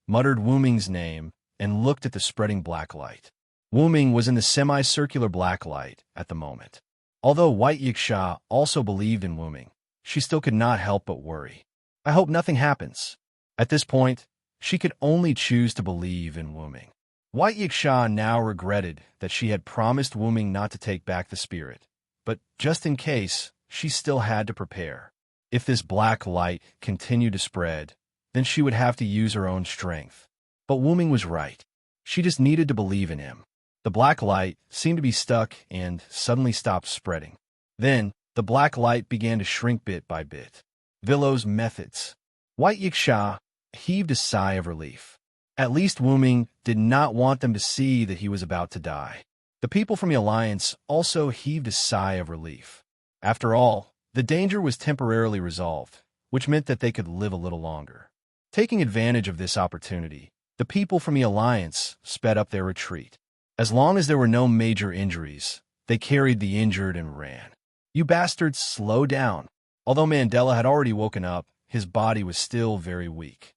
muttered Wu-ming's name and looked at the spreading black light. Wu-ming was in the semicircular black light at the moment. Although White Yiksha also believed in Wu-ming, she still could not help but worry. I hope nothing happens. At this point, she could only choose to believe in Wu-ming. White Yiksha now regretted that she had promised Wu-ming not to take back the spirit, but just in case, she still had to prepare. If this black light continued to spread, then she would have to use her own strength. But Wu-ming was right. She just needed to believe in him. The black light seemed to be stuck and suddenly stopped spreading. Then, the black light began to shrink bit by bit. Villow's methods. White Yiksha heaved a sigh of relief. At least Wu-ming did not want them to see that he was about to die. The people from the Alliance also heaved a sigh of relief. After all, the danger was temporarily resolved, which meant that they could live a little longer. Taking advantage of this opportunity, the people from the Alliance sped up their retreat. As long as there were no major injuries, they carried the injured and ran. You bastards, slow down. Although Mandela had already woken up, his body was still very weak.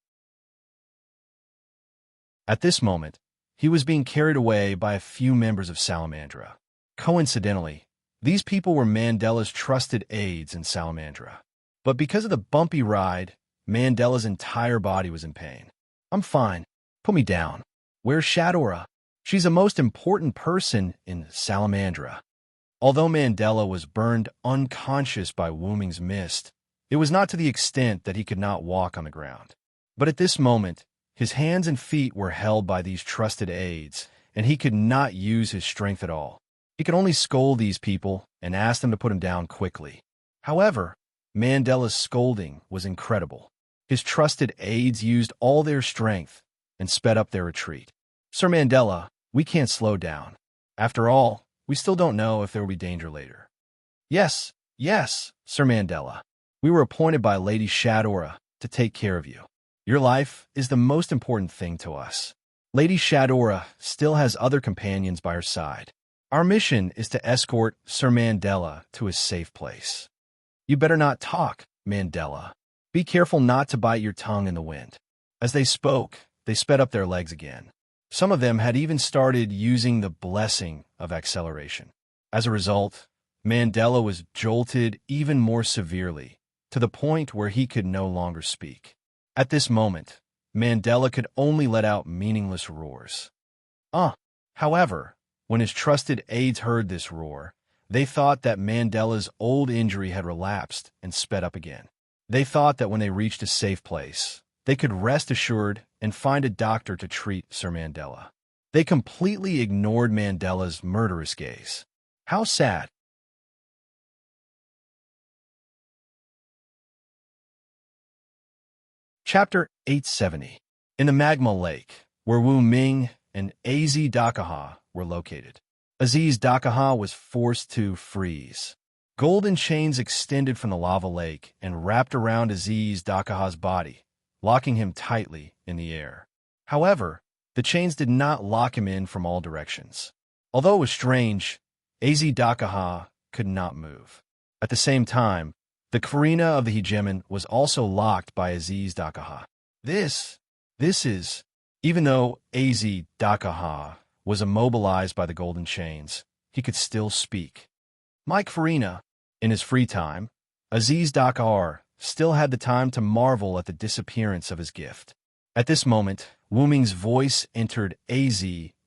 At this moment, he was being carried away by a few members of Salamandra. Coincidentally, these people were Mandela's trusted aides in Salamandra. But because of the bumpy ride, Mandela's entire body was in pain. I'm fine. Put me down. Where's Shadora? She's the most important person in Salamandra. Although Mandela was burned unconscious by Wu-ming's mist, it was not to the extent that he could not walk on the ground. But at this moment, his hands and feet were held by these trusted aides, and he could not use his strength at all. He could only scold these people and ask them to put him down quickly. However, Mandela's scolding was incredible. His trusted aides used all their strength and sped up their retreat. Sir Mandela, we can't slow down. After all, we still don't know if there will be danger later. Yes, Sir Mandela. We were appointed by Lady Shadora to take care of you. Your life is the most important thing to us. Lady Shadora still has other companions by her side. Our mission is to escort Sir Mandela to his safe place. You better not talk, Mandela. Be careful not to bite your tongue in the wind. As they spoke, they sped up their legs again. Some of them had even started using the blessing of acceleration. As a result, Mandela was jolted even more severely, to the point where he could no longer speak. At this moment, Mandela could only let out meaningless roars. However, when his trusted aides heard this roar, they thought that Mandela's old injury had relapsed and sped up again. They thought that when they reached a safe place, they could rest assured and find a doctor to treat Sir Mandela. They completely ignored Mandela's murderous gaze. How sad. Chapter 870. In the Magma Lake, where Wu Ming and Az Dakaha were located, Aziz Dakaha was forced to freeze. Golden chains extended from the lava lake and wrapped around Aziz Dakaha's body, locking him tightly in the air. However, the chains did not lock him in from all directions. Although it was strange, Az Dakaha could not move. At the same time, the Karina of the hegemon was also locked by Aziz Dakaha. This is, even though Az Dakaha was immobilized by the golden chains, he could still speak. My Karina, in his free time, Aziz Dakaha still had the time to marvel at the disappearance of his gift. At this moment, Wu Ming's voice entered Az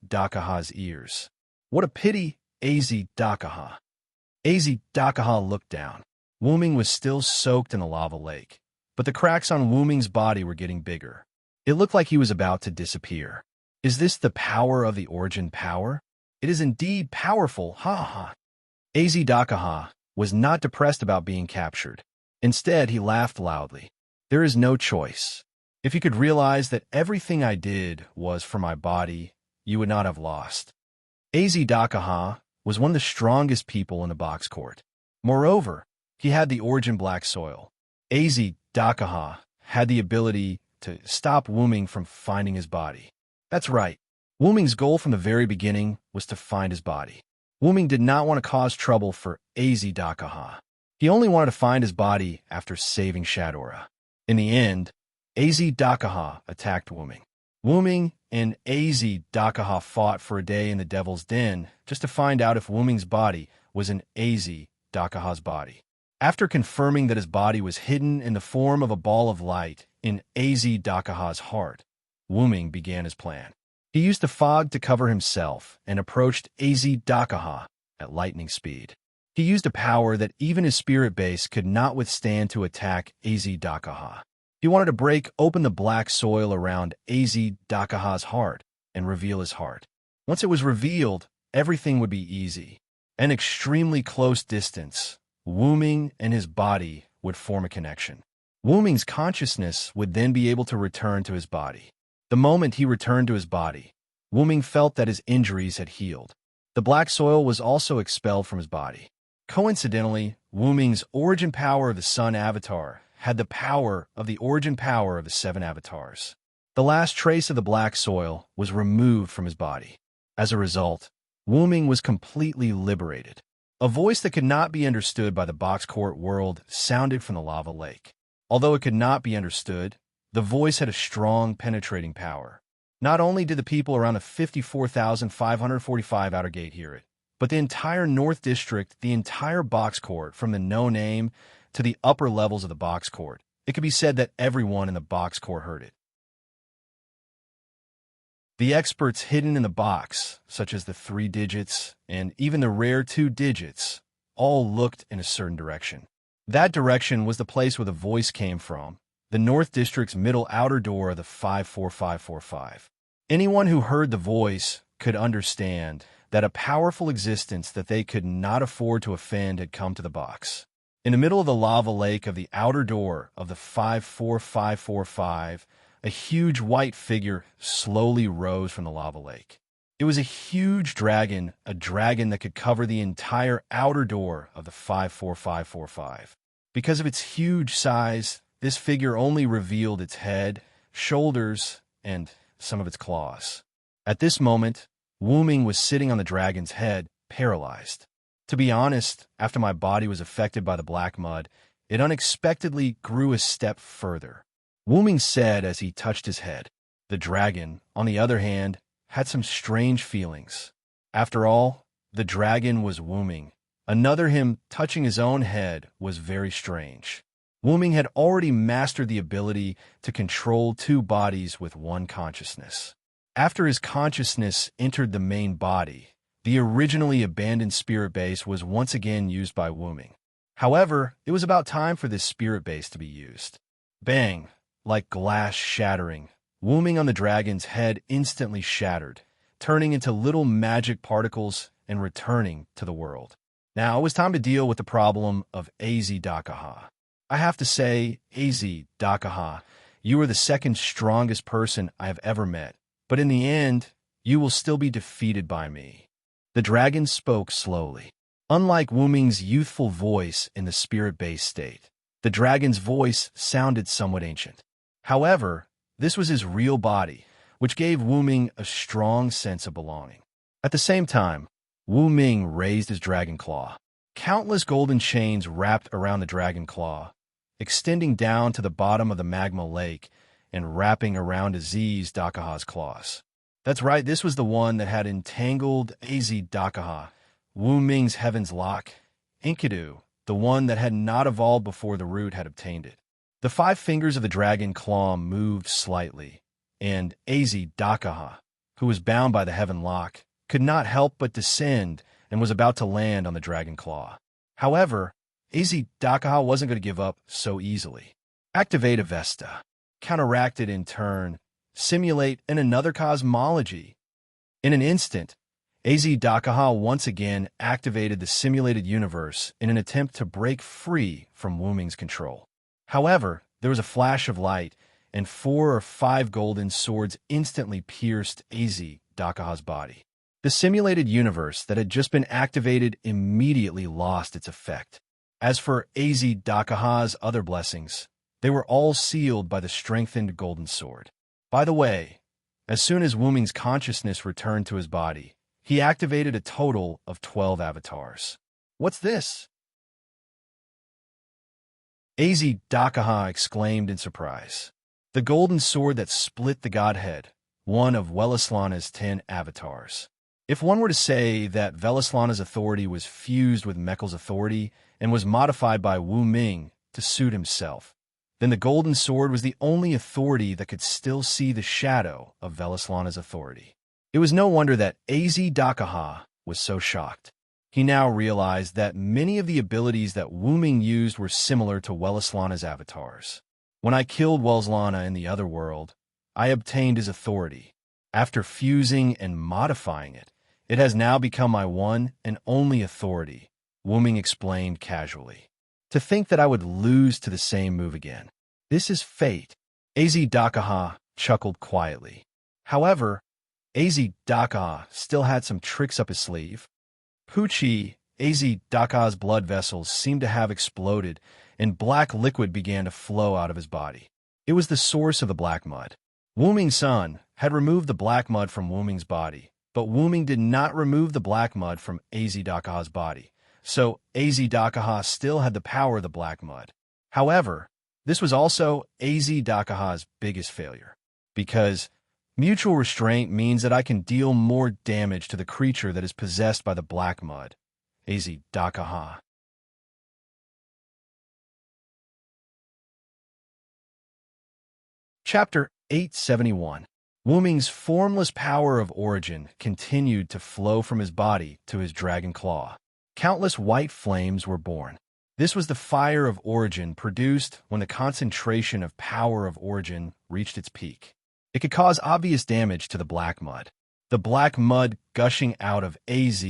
Dakaha's ears. What a pity, Az Dakaha. Az Dakaha looked down. Wu Ming was still soaked in the lava lake, but the cracks on Wu Ming's body were getting bigger. It looked like he was about to disappear. Is this the power of the origin power? It is indeed powerful, ha ha. Az Dakaha was not depressed about being captured. Instead, he laughed loudly. There is no choice. If you could realize that everything I did was for my body, you would not have lost. Az Dakaha was one of the strongest people in the box court. Moreover, he had the origin black soil. Az Dakaha had the ability to stop Wu Ming from finding his body. That's right. Wu Ming's goal from the very beginning was to find his body. Wu Ming did not want to cause trouble for Az Dakaha. He only wanted to find his body after saving Shadora. In the end, Az Dakaha attacked Wu Ming. Wu Ming and Az Dakaha fought for a day in the Devil's Den just to find out if Wu Ming's body was in Az Dakaha's body. After confirming that his body was hidden in the form of a ball of light in Az Dakaha's heart, Wu Ming began his plan. He used the fog to cover himself and approached Az Dakaha at lightning speed. He used a power that even his spirit base could not withstand to attack Az Dakaha. He wanted to break open the black soil around Az Dakaha's heart and reveal his heart. Once it was revealed, everything would be easy. An extremely close distance, Wu Ming and his body would form a connection. Wu Ming's consciousness would then be able to return to his body. The moment he returned to his body, Wu Ming felt that his injuries had healed. The black soil was also expelled from his body. Coincidentally, Wu Ming's origin power of the Sun Avatar had the power of the origin power of the 7 avatars. The last trace of the black soil was removed from his body. As a result, Wu Ming was completely liberated. A voice that could not be understood by the box court world sounded from the lava lake. Although it could not be understood, the voice had a strong, penetrating power. Not only did the people around the 54,545 outer gate hear it, but the entire North District, the entire box court, from the no-name to the upper levels of the box court. It could be said that everyone in the box court heard it. The experts hidden in the box, such as the 3 digits and even the rare 2 digits, all looked in a certain direction. That direction was the place where the voice came from, the North District's middle outer door of the 54545. Anyone who heard the voice could understand that a powerful existence that they could not afford to offend had come to the box. In the middle of the lava lake of the outer door of the 54545, a huge white figure slowly rose from the lava lake. It was a huge dragon, a dragon that could cover the entire outer door of the 54545. Because of its huge size, this figure only revealed its head, shoulders, and some of its claws. At this moment, Wu Ming was sitting on the dragon's head, paralyzed. To be honest, after my body was affected by the black mud, it unexpectedly grew a step further. Wu Ming said as he touched his head. The dragon, on the other hand, had some strange feelings. After all, the dragon was Wu Ming. Another him touching his own head was very strange. Wu Ming had already mastered the ability to control two bodies with one consciousness. After his consciousness entered the main body, the originally abandoned spirit base was once again used by Wu Ming. However, it was about time for this spirit base to be used. Bang! Like glass shattering, Wu Ming on the dragon's head instantly shattered, turning into little magic particles and returning to the world. Now it was time to deal with the problem of AZ Dakaha. I have to say, AZ Dakaha, you are the second strongest person I have ever met, but in the end, you will still be defeated by me. The dragon spoke slowly. Unlike Wu Ming's youthful voice in the spirit-based state, the dragon's voice sounded somewhat ancient. However, this was his real body, which gave Wu Ming a strong sense of belonging. At the same time, Wu Ming raised his dragon claw. Countless golden chains wrapped around the dragon claw, extending down to the bottom of the magma lake and wrapping around Aziz Dakaha's claws. That's right, this was the one that had entangled AZ Dakaha, Wu Ming's Heaven's Lock, Enkidu, the one that had not evolved before the root had obtained it. The 5 fingers of the dragon claw moved slightly, and AZ Dakaha, who was bound by the Heaven Lock, could not help but descend and was about to land on the dragon claw. However, AZ Dakaha wasn't going to give up so easily. Activate Avesta. Counteract it in turn. Simulate in another cosmology. In an instant, AZ Dakaha once again activated the simulated universe in an attempt to break free from Wu Ming's control. However, there was a flash of light, and 4 or 5 golden swords instantly pierced AZ Dakaha's body. The simulated universe that had just been activated immediately lost its effect. As for AZ Dakaha's other blessings, they were all sealed by the strengthened golden sword. By the way, as soon as Wu Ming's consciousness returned to his body, he activated a total of 12 avatars. What's this? AZ Dakaha exclaimed in surprise. The golden sword that split the godhead, one of Welaslana's 10 avatars. If one were to say that Velaslana's authority was fused with Meckel's authority and was modified by Wu Ming to suit himself, then the golden sword was the only authority that could still see the shadow of Velaslana's authority. It was no wonder that AZ Dakaha was so shocked. He now realized that many of the abilities that Wu Ming used were similar to Welaslana's avatars. When I killed Welaslana in the other world, I obtained his authority. After fusing and modifying it, it has now become my one and only authority, Wu Ming explained casually. To think that I would lose to the same move again. This is fate. AZ Dakaha chuckled quietly. However, AZ Dakaha still had some tricks up his sleeve. Pucci, AZ Dakaha's blood vessels seemed to have exploded, and black liquid began to flow out of his body. It was the source of the black mud. Wu Ming's son had removed the black mud from Wu Ming's body, but Wu Ming did not remove the black mud from AZ Dakaha's body, so AZ Dakaha still had the power of the black mud. However, this was also AZ Dakaha's biggest failure, because mutual restraint means that I can deal more damage to the creature that is possessed by the black mud, AZ Dakaha. Chapter 871. Wu Ming's formless power of origin continued to flow from his body to his dragon claw. Countless white flames were born. This was the fire of origin produced when the concentration of power of origin reached its peak. It could cause obvious damage to the black mud. The black mud gushing out of AZ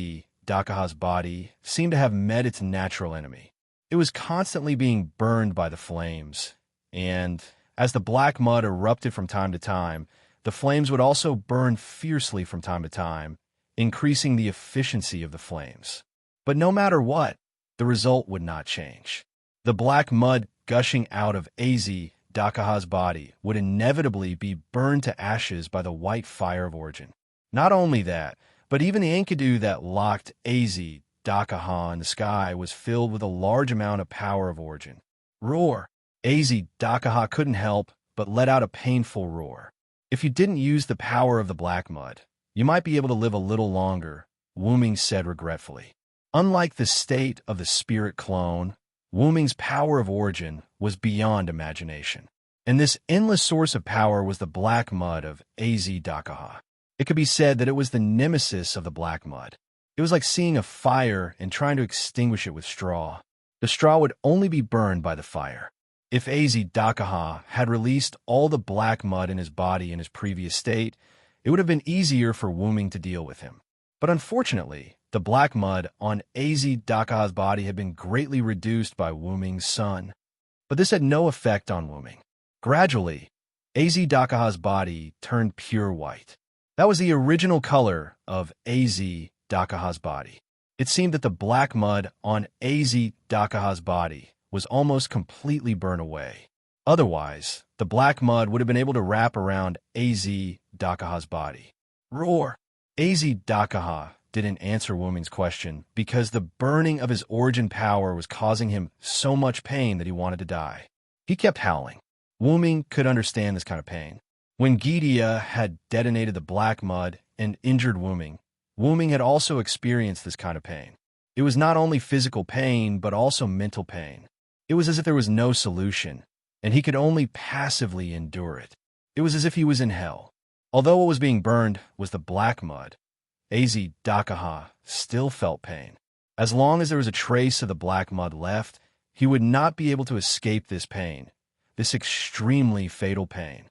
Dakaha's body seemed to have met its natural enemy. It was constantly being burned by the flames, and as the black mud erupted from time to time, the flames would also burn fiercely from time to time, increasing the efficiency of the flames. But no matter what, the result would not change. The black mud gushing out of Az Dakaha's body would inevitably be burned to ashes by the white fire of origin. Not only that, but even the Enkidu that locked Az Dakaha in the sky was filled with a large amount of power of origin. Roar! Az Dakaha couldn't help but let out a painful roar. If you didn't use the power of the black mud, you might be able to live a little longer, Wu Ming said regretfully. Unlike the state of the spirit clone, Wu Ming's power of origin was beyond imagination. And this endless source of power was the black mud of Az Dakaha. It could be said that it was the nemesis of the black mud. It was like seeing a fire and trying to extinguish it with straw. The straw would only be burned by the fire. If Az Dakaha had released all the black mud in his body in his previous state, it would have been easier for Wu Ming to deal with him. But unfortunately, the black mud on Az Dakaha's body had been greatly reduced by Wu Ming's son. But this had no effect on Wu Ming. Gradually, Az Dakaha's body turned pure white. That was the original color of Az Dakaha's body. It seemed that the black mud on Az Dakaha's body was almost completely burned away. Otherwise, the black mud would have been able to wrap around Az Dakaha's body. Roar! Az Dakaha didn't answer Wu Ming's question because the burning of his origin power was causing him so much pain that he wanted to die. He kept howling. Wu Ming could understand this kind of pain. When Gidia had detonated the black mud and injured Wu Ming had also experienced this kind of pain. It was not only physical pain, but also mental pain. It was as if there was no solution, and he could only passively endure it. It was as if he was in hell. Although what was being burned was the black mud, Az Dakaha still felt pain. As long as there was a trace of the black mud left, he would not be able to escape this pain, this extremely fatal pain.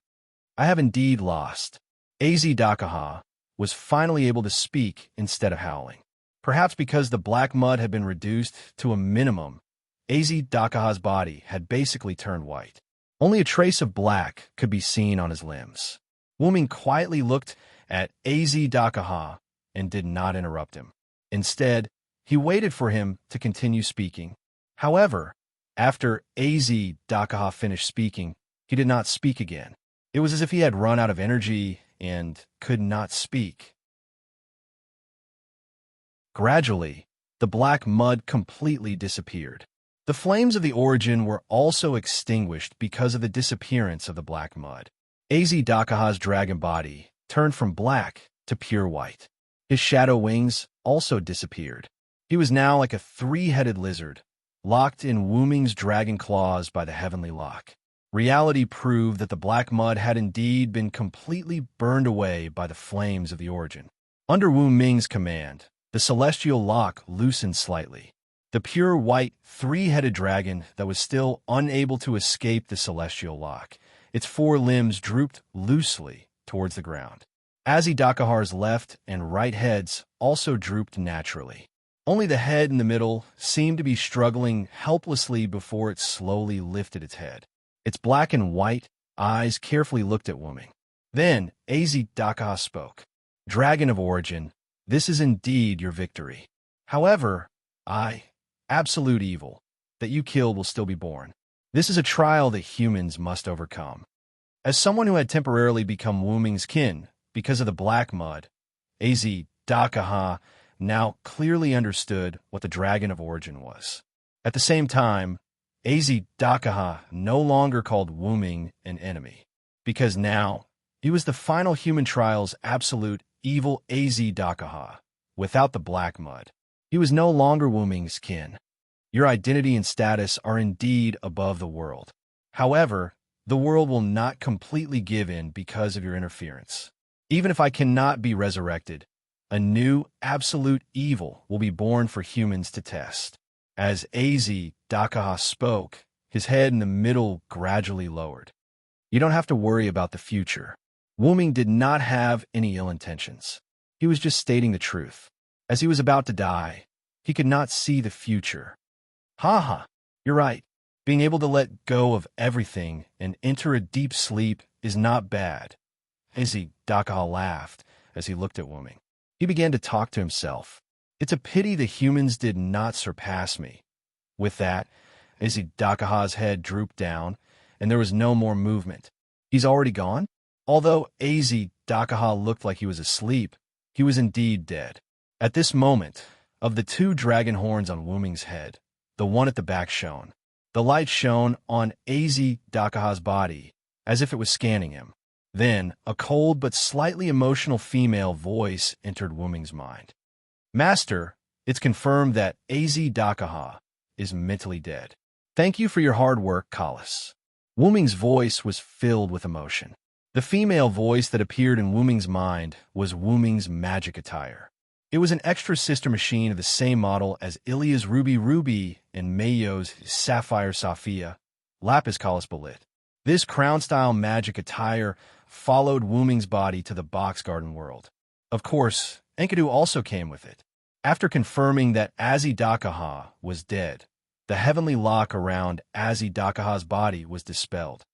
I have indeed lost. Az Dakaha was finally able to speak instead of howling. Perhaps because the black mud had been reduced to a minimum, Az Dakaha's body had basically turned white. Only a trace of black could be seen on his limbs. Wu Ming quietly looked at Az Dakaha and did not interrupt him. Instead, he waited for him to continue speaking. However, after Az Dakaha finished speaking, he did not speak again. It was as if he had run out of energy and could not speak. Gradually, the black mud completely disappeared. The flames of the origin were also extinguished because of the disappearance of the black mud. Az Dakaha's dragon body turned from black to pure white. His shadow wings also disappeared. He was now like a three-headed lizard, locked in Wu Ming's dragon claws by the heavenly lock. Reality proved that the black mud had indeed been completely burned away by the flames of the origin. Under Wu Ming's command, the celestial lock loosened slightly. The pure white, three-headed dragon that was still unable to escape the celestial lock, its four limbs drooped loosely towards the ground. Az Dakaha's left and right heads also drooped naturally. Only the head in the middle seemed to be struggling helplessly before it slowly lifted its head. Its black and white eyes carefully looked at Wu Ming. Then Az Dakaha spoke. Dragon of origin, this is indeed your victory. However, absolute evil, that you killed will still be born. This is a trial that humans must overcome. As someone who had temporarily become Wu Ming's kin because of the black mud, Az Dakaha now clearly understood what the dragon of origin was. At the same time, Az Dakaha no longer called Wu Ming an enemy, because now he was the final human trial's absolute evil Az Dakaha, without the black mud. He was no longer Wu Ming's kin. Your identity and status are indeed above the world. However, the world will not completely give in because of your interference. Even if I cannot be resurrected, a new absolute evil will be born for humans to test. As Az Dakaha spoke, his head in the middle gradually lowered. You don't have to worry about the future. Wu Ming did not have any ill intentions. He was just stating the truth. As he was about to die, he could not see the future. You're right. Being able to let go of everything and enter a deep sleep is not bad. Az Dakaha laughed as he looked at Wu Ming. He began to talk to himself. It's a pity the humans did not surpass me. With that, Dakaha's head drooped down, and there was no more movement. He's already gone? Although Dakaha looked like he was asleep, he was indeed dead. At this moment, of the two dragon horns on Wuming's head, the one at the back shone. The light shone on Dakaha's body, as if it was scanning him. Then, a cold but slightly emotional female voice entered Wuming's mind. Master, it's confirmed that Dakaha is mentally dead. Thank you for your hard work, Kalis. Wuming's voice was filled with emotion. The female voice that appeared in Wuming's mind was Wuming's magic attire. It was an extra sister machine of the same model as Ilya's Ruby and Mayo's Sapphire Sophia, Lapis Kalis Balit. This crown-style magic attire followed Wuming's body to the box garden world. Of course, Enkidu also came with it. After confirming that Dakaha was dead, the heavenly lock around Dakaha's body was dispelled.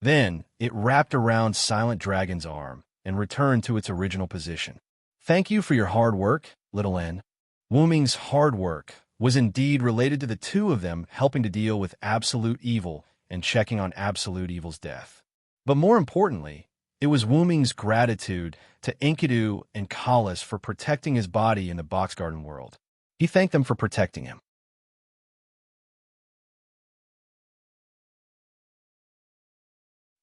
Then, it wrapped around Silent Dragon's arm and returned to its original position. Thank you for your hard work, Little N. Wuming's hard work was indeed related to the two of them helping to deal with absolute evil and checking on absolute evil's death. But more importantly, it was Wuming's gratitude to Enkidu and Kalis for protecting his body in the box garden world. He thanked them for protecting him.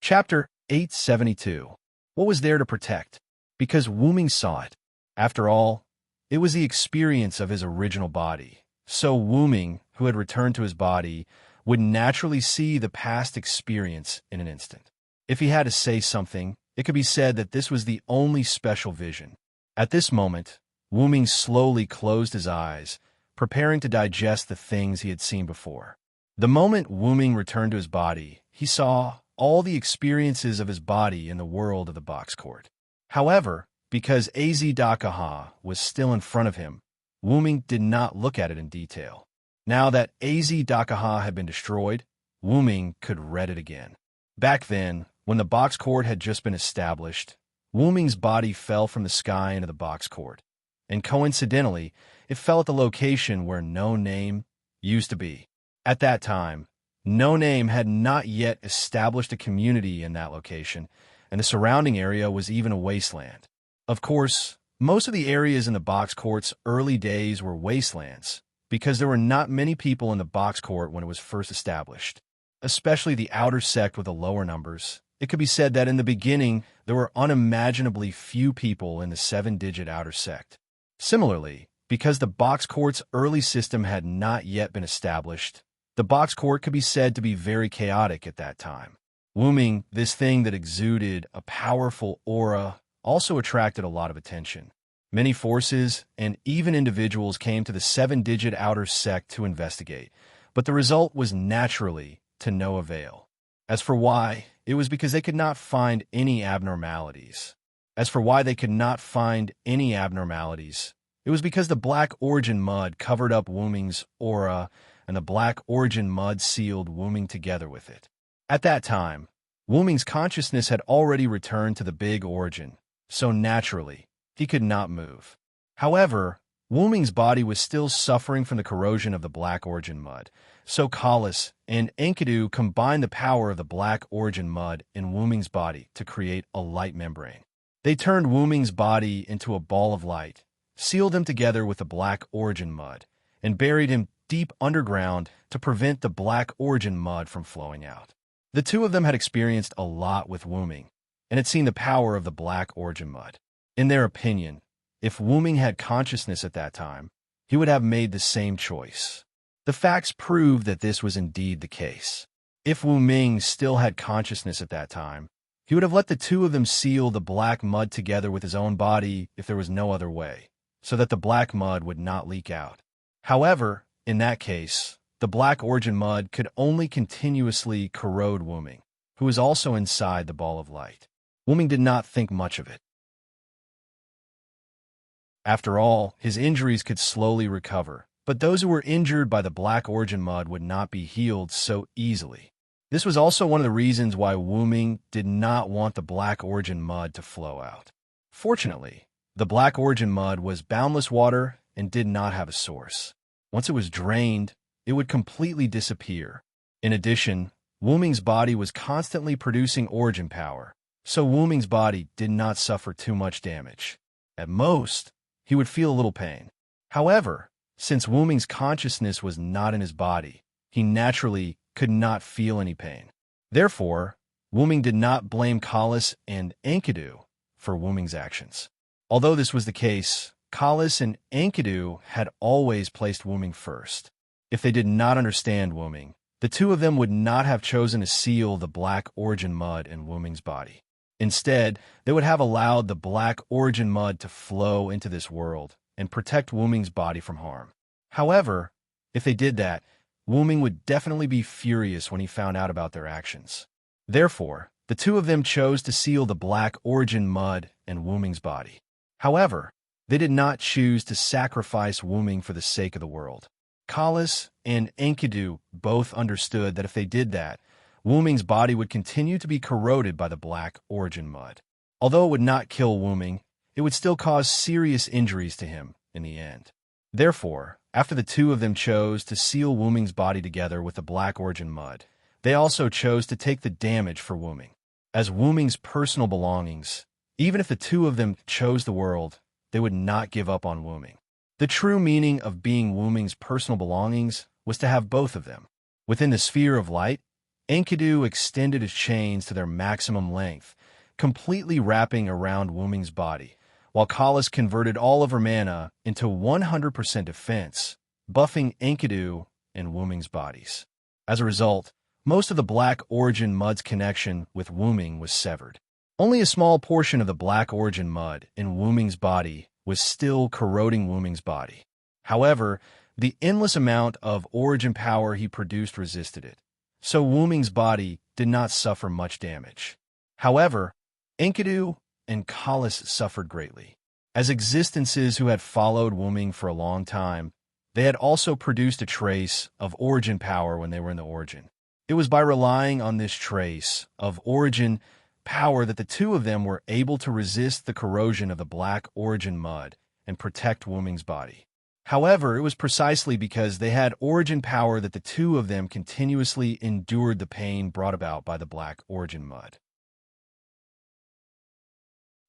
Chapter 872. What was there to protect? Because Wuming saw it. After all, it was the experience of his original body. So Wuming, who had returned to his body, would naturally see the past experience in an instant. If he had to say something, it could be said that this was the only special vision. At this moment, Wuming slowly closed his eyes, preparing to digest the things he had seen before. The moment Wuming returned to his body, he saw all the experiences of his body in the world of the box court. However, because Dakaha was still in front of him, Wuming did not look at it in detail. Now that Dakaha had been destroyed, Wuming could read it again. Back then, when the box court had just been established, Wuming's body fell from the sky into the box court, and coincidentally, it fell at the location where No Name used to be. At that time, No Name had not yet established a community in that location, and the surrounding area was even a wasteland. Of course, most of the areas in the box court's early days were wastelands, because there were not many people in the box court when it was first established. Especially the outer sect with the lower numbers, it could be said that in the beginning, there were unimaginably few people in the 7-digit outer sect. Similarly, because the box court's early system had not yet been established, the box court could be said to be very chaotic at that time. Wuming, this thing that exuded a powerful aura, also attracted a lot of attention. Many forces and even individuals came to the 7-digit outer sect to investigate, but the result was naturally to no avail. As for why, it was because they could not find any abnormalities. It was because the Black Origin mud covered up Wuming's aura, and the Black Origin mud sealed Wuming together with it. At that time, Wuming's consciousness had already returned to the Big Origin, so naturally, he could not move. However, Wuming's body was still suffering from the corrosion of the Black Origin mud, so Kalis and Enkidu combined the power of the Black Origin mud in Wuming's body to create a light membrane. They turned Wuming's body into a ball of light, sealed him together with the Black Origin mud, and buried him deep underground to prevent the Black Origin mud from flowing out. The two of them had experienced a lot with Wuming, and had seen the power of the Black Origin mud. In their opinion, if Wuming had consciousness at that time, he would have made the same choice. The facts prove that this was indeed the case. If Wuming still had consciousness at that time, he would have let the two of them seal the black mud together with his own body if there was no other way, so that the black mud would not leak out. However, in that case, the Black Origin mud could only continuously corrode Wuming, who was also inside the ball of light. Wuming did not think much of it. After all, his injuries could slowly recover, but those who were injured by the Black Origin mud would not be healed so easily. This was also one of the reasons why Wuming did not want the Black Origin mud to flow out. Fortunately, the Black Origin mud was boundless water and did not have a source. Once it was drained, it would completely disappear. In addition, Wuming's body was constantly producing origin power, so Wuming's body did not suffer too much damage. At most, he would feel a little pain. However, since Wuming's consciousness was not in his body, he naturally could not feel any pain. Therefore, Wuming did not blame Kalas and Enkidu for Wuming's actions. Although this was the case, Kalas and Enkidu had always placed Wuming first. If they did not understand Wuming, the two of them would not have chosen to seal the black origin mud in Wuming's body. Instead, they would have allowed the black origin mud to flow into this world and protect Wuming's body from harm. However, if they did that, Wuming would definitely be furious when he found out about their actions. Therefore, the two of them chose to seal the black origin mud in Wuming's body. However, they did not choose to sacrifice Wuming for the sake of the world. Kalas and Enkidu both understood that if they did that, Wuming's body would continue to be corroded by the black origin mud. Although it would not kill Wuming, it would still cause serious injuries to him in the end. Therefore, after the two of them chose to seal Wuming's body together with the black origin mud, they also chose to take the damage for Wuming. As Wuming's personal belongings, even if the two of them chose the world, they would not give up on Wuming. The true meaning of being Wuming's personal belongings was to have both of them. Within the sphere of light, Enkidu extended his chains to their maximum length, completely wrapping around Wuming's body, while Kalas converted all of her mana into 100% defense, buffing Enkidu and Wuming's bodies. As a result, most of the black origin mud's connection with Wuming was severed. Only a small portion of the black origin mud in Wuming's body was still corroding Wuming's body. However, the endless amount of origin power he produced resisted it, so Wuming's body did not suffer much damage. However, Enkidu and Kalas suffered greatly. As existences who had followed Wuming for a long time, they had also produced a trace of origin power when they were in the origin. It was by relying on this trace of origin power that the two of them were able to resist the corrosion of the black origin mud and protect Wuming's body. However, it was precisely because they had origin power that the two of them continuously endured the pain brought about by the black origin mud.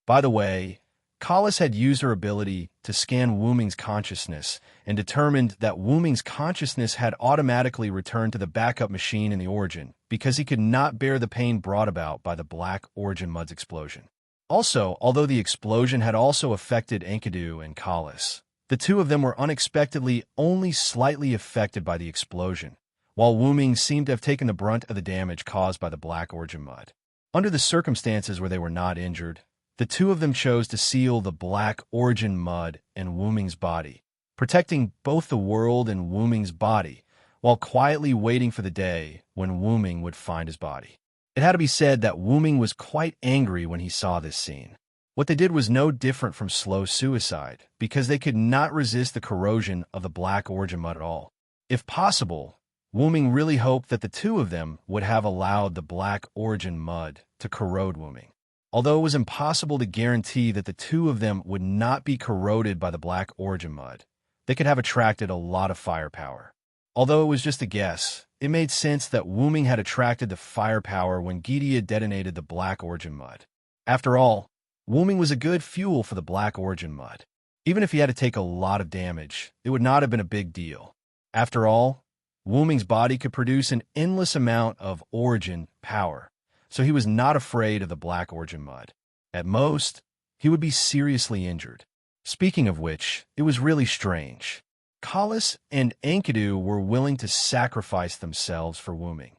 By the way, Kalas had used her ability to scan Wuming's consciousness and determined that Wuming's consciousness had automatically returned to the backup machine in the origin because he could not bear the pain brought about by the black origin mud's explosion. Also, although the explosion had also affected Enkidu and Kalas, the two of them were unexpectedly only slightly affected by the explosion, while Wuming seemed to have taken the brunt of the damage caused by the black origin mud. Under the circumstances where they were not injured, the two of them chose to seal the black origin mud in Wuming's body, protecting both the world and Wuming's body, while quietly waiting for the day when Wuming would find his body. It had to be said that Wuming was quite angry when he saw this scene. What they did was no different from slow suicide, because they could not resist the corrosion of the black origin mud at all. If possible, Wuming really hoped that the two of them would have allowed the black origin mud to corrode Wuming. Although it was impossible to guarantee that the two of them would not be corroded by the black origin mud, they could have attracted a lot of firepower. Although it was just a guess, it made sense that Wuming had attracted the firepower when Gidia detonated the black origin mud. After all, Wuming was a good fuel for the black origin mud. Even if he had to take a lot of damage, it would not have been a big deal. After all, Wuming's body could produce an endless amount of origin power, so he was not afraid of the black origin mud. At most, he would be seriously injured. Speaking of which, it was really strange. Kalas and Enkidu were willing to sacrifice themselves for Wuming,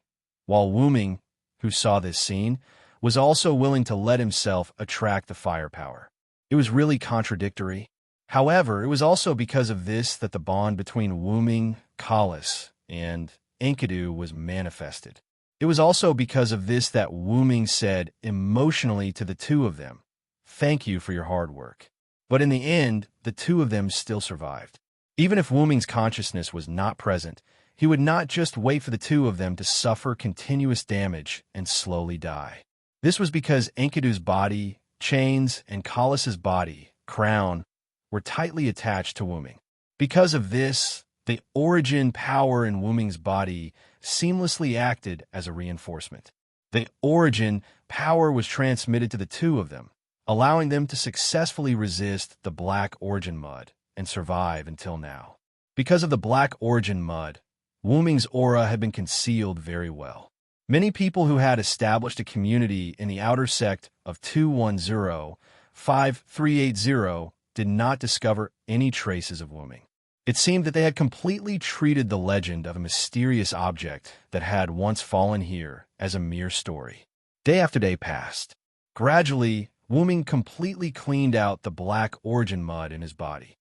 while Wuming, who saw this scene, was also willing to let himself attract the firepower. It was really contradictory. However, it was also because of this that the bond between Wuming, Kalas, and Enkidu was manifested. It was also because of this that Wuming said emotionally to the two of them, "Thank you for your hard work." But in the end, the two of them still survived. Even if Wuming's consciousness was not present, he would not just wait for the two of them to suffer continuous damage and slowly die. This was because Enkidu's body, chains, and Kalas's body, crown, were tightly attached to Wuming. Because of this, The origin power in Wuming's body seamlessly acted as a reinforcement. The origin power was transmitted to the two of them, allowing them to successfully resist the black origin mud and survive until now. Because of the black origin mud, Wuming's aura had been concealed very well. Many people who had established a community in the outer sect of 210-5380 did not discover any traces of Wuming. It seemed that they had completely treated the legend of a mysterious object that had once fallen here as a mere story. Day after day passed. Gradually, Wuming completely cleaned out the black origin mud in his body.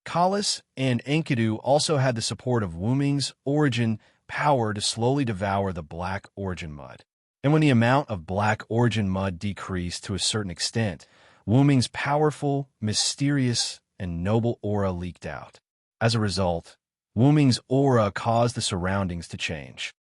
Kalis and Enkidu also had the support of Wuming's origin power to slowly devour the black origin mud. And when the amount of black origin mud decreased to a certain extent, Wuming's powerful, mysterious, and noble aura leaked out. As a result, Wuming's aura caused the surroundings to change.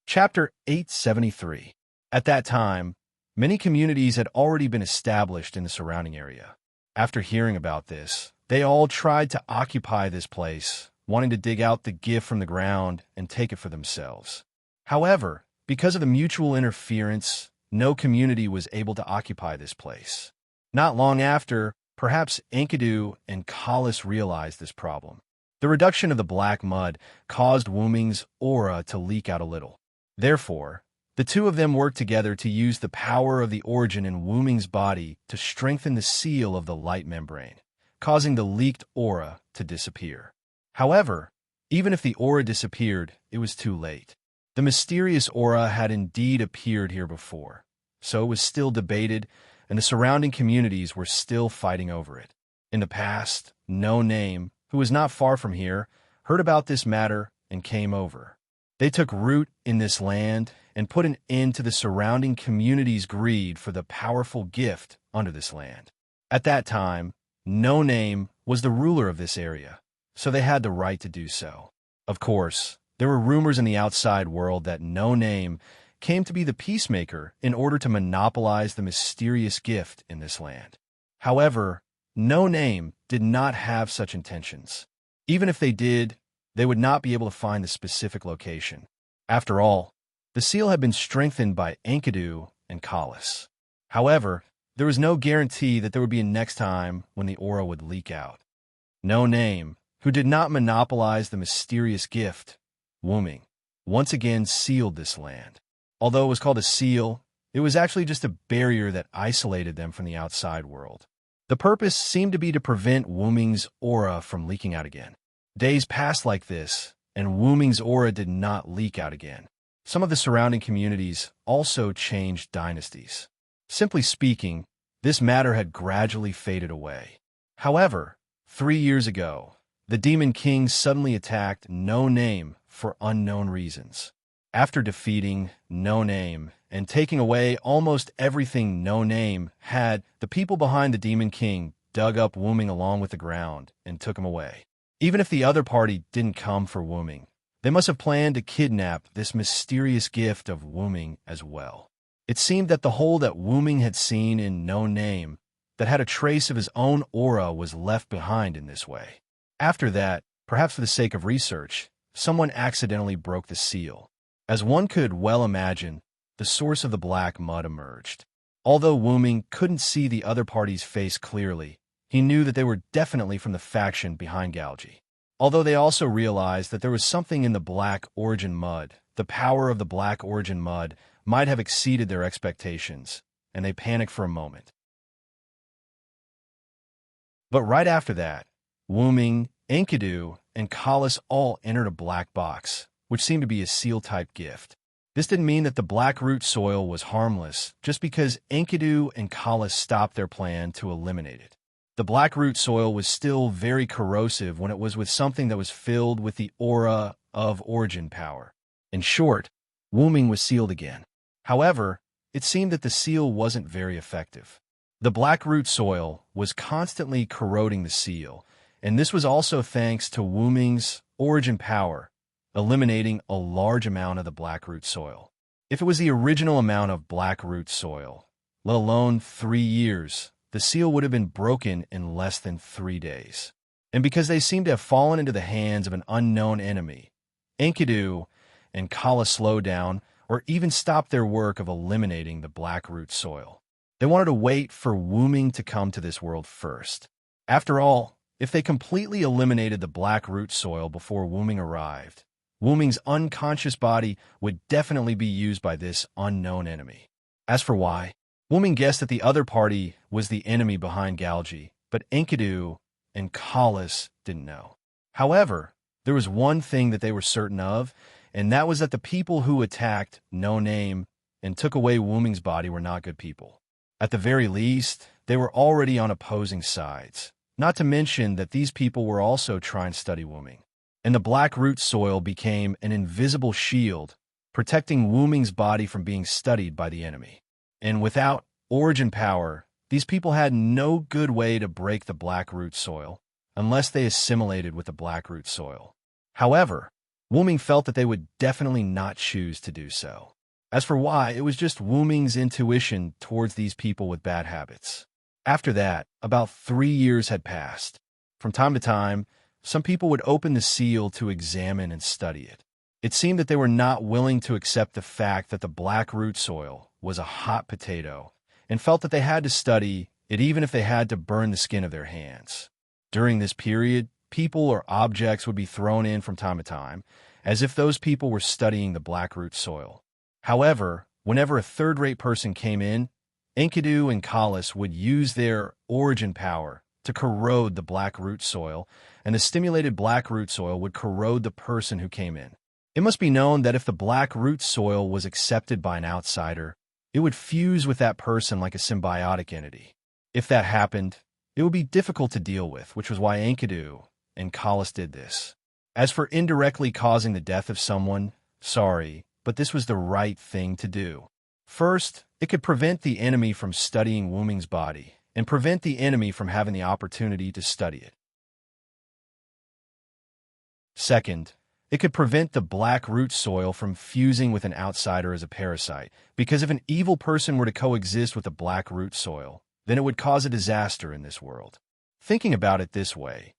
Chapter 873. At that time, many communities had already been established in the surrounding area. After hearing about this, they all tried to occupy this place, wanting to dig out the gift from the ground and take it for themselves. However, because of the mutual interference, no community was able to occupy this place. Not long after, perhaps Enkidu and Kalis realized this problem. The reduction of the black mud caused Wuming's aura to leak out a little. Therefore, the two of them worked together to use the power of the origin in Wuming's body to strengthen the seal of the light membrane, causing the leaked aura to disappear. However, even if the aura disappeared, it was too late. The mysterious aura had indeed appeared here before, so it was still debated, and the surrounding communities were still fighting over it. In the past, No Name, who was not far from here, heard about this matter and came over. They took root in this land and put an end to the surrounding community's greed for the powerful gift under this land. At that time, No Name was the ruler of this area, so they had the right to do so. Of course, there were rumors in the outside world that No Name came to be the peacemaker in order to monopolize the mysterious gift in this land. However, No Name did not have such intentions. Even if they did, they would not be able to find the specific location. After all, the seal had been strengthened by Enkidu and Kalis. However, there was no guarantee that there would be a next time when the aura would leak out. No Name, who did not monopolize the mysterious gift, Wuming, once again sealed this land. Although it was called a seal, it was actually just a barrier that isolated them from the outside world. The purpose seemed to be to prevent Wuming's aura from leaking out again. Days passed like this, and Wuming's aura did not leak out again. Some of the surrounding communities also changed dynasties. Simply speaking, this matter had gradually faded away. However, 3 years ago, the Demon King suddenly attacked No Name for unknown reasons. After defeating No Name and taking away almost everything No Name had, the people behind the Demon King dug up Wuming along with the ground and took him away. Even if the other party didn't come for Wuming, they must have planned to kidnap this mysterious gift of Wuming as well. It seemed that the hole that Wuming had seen in No Name that had a trace of his own aura was left behind in this way. After that, perhaps for the sake of research, someone accidentally broke the seal. As one could well imagine, the source of the black mud emerged. Although Wuming couldn't see the other party's face clearly, he knew that they were definitely from the faction behind Galgi. Although they also realized that there was something in the black origin mud, the power of the black origin mud might have exceeded their expectations, and they panicked for a moment. But right after that, Wuming, Enkidu, and Kalis all entered a black box, which seemed to be a seal-type gift. This didn't mean that the black root soil was harmless just because Enkidu and Kalis stopped their plan to eliminate it. The black root soil was still very corrosive when it was with something that was filled with the aura of origin power. In short, Wuming was sealed again. However, it seemed that the seal wasn't very effective. The black root soil was constantly corroding the seal, and this was also thanks to Wuming's origin power, eliminating a large amount of the black root soil. If it was the original amount of black root soil, let alone 3 years. The seal would have been broken in less than 3 days. And because they seemed to have fallen into the hands of an unknown enemy, Enkidu and Kala slowed down or even stopped their work of eliminating the black root soil. They wanted to wait for Wuming to come to this world first. After all, if they completely eliminated the black root soil before Wuming arrived, Wuming's unconscious body would definitely be used by this unknown enemy. As for why, Wuming guessed that the other party was the enemy behind Galgi, but Enkidu and Kalas didn't know. However, there was one thing that they were certain of, and that was that the people who attacked No Name and took away Wuming's body were not good people. At the very least, they were already on opposing sides. Not to mention that these people were also trying to study Wuming. And the black root soil became an invisible shield, protecting Wuming's body from being studied by the enemy. And without origin power, these people had no good way to break the black root soil, unless they assimilated with the black root soil. However, Wuming felt that they would definitely not choose to do so. As for why, it was just Wuming's intuition towards these people with bad habits. After that, about 3 years had passed. From time to time, some people would open the seal to examine and study it. It seemed that they were not willing to accept the fact that the black root soil was a hot potato and felt that they had to study it even if they had to burn the skin of their hands. During this period, people or objects would be thrown in from time to time, as if those people were studying the black root soil. However, whenever a third-rate person came in, Enkidu and Kalas would use their origin power to corrode the black root soil, and the stimulated black root soil would corrode the person who came in. It must be known that if the black root soil was accepted by an outsider, it would fuse with that person like a symbiotic entity. If that happened, it would be difficult to deal with, which was why Enkidu and Kalas did this. As for indirectly causing the death of someone, sorry, but this was the right thing to do. First, it could prevent the enemy from studying Wuming's body, and prevent the enemy from having the opportunity to study it. Second, it could prevent the black root soil from fusing with an outsider as a parasite, because if an evil person were to coexist with the black root soil, then it would cause a disaster in this world. Thinking about it this way,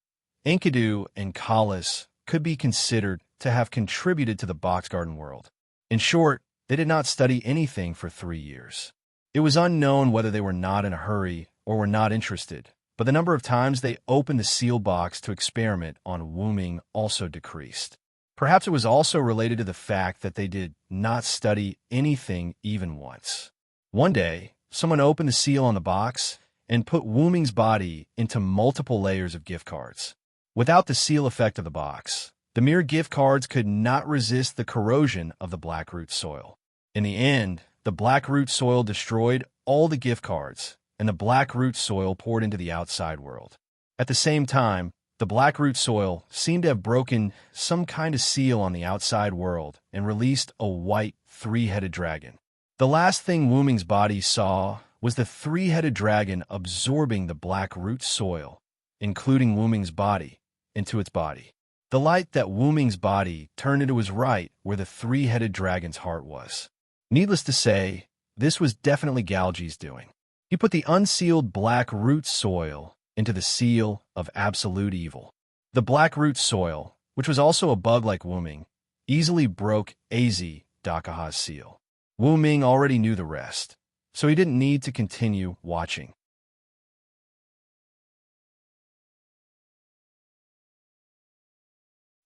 Enkidu and Kalas could be considered to have contributed to the box garden world. In short, they did not study anything for 3 years. It was unknown whether they were not in a hurry or were not interested, but the number of times they opened the seal box to experiment on Wuming also decreased. Perhaps it was also related to the fact that they did not study anything even once. One day, someone opened the seal on the box and put Wuming's body into multiple layers of gift cards. Without the seal effect of the box, the mere gift cards could not resist the corrosion of the black root soil. In the end, the black root soil destroyed all the gift cards, and the black root soil poured into the outside world. At the same time, the black root soil seemed to have broken some kind of seal on the outside world and released a white, 3-headed dragon. The last thing Wuming's body saw was the 3-headed dragon absorbing the black root soil, including Wuming's body, into its body. The light that Wuming's body turned into was right where the 3-headed dragon's heart was. Needless to say, this was definitely Galgi's doing. He put the unsealed black root soil into the seal of absolute evil. The black root soil, which was also a bug like Wuming, easily broke Az Dakaha's seal. Wuming already knew the rest, so he didn't need to continue watching.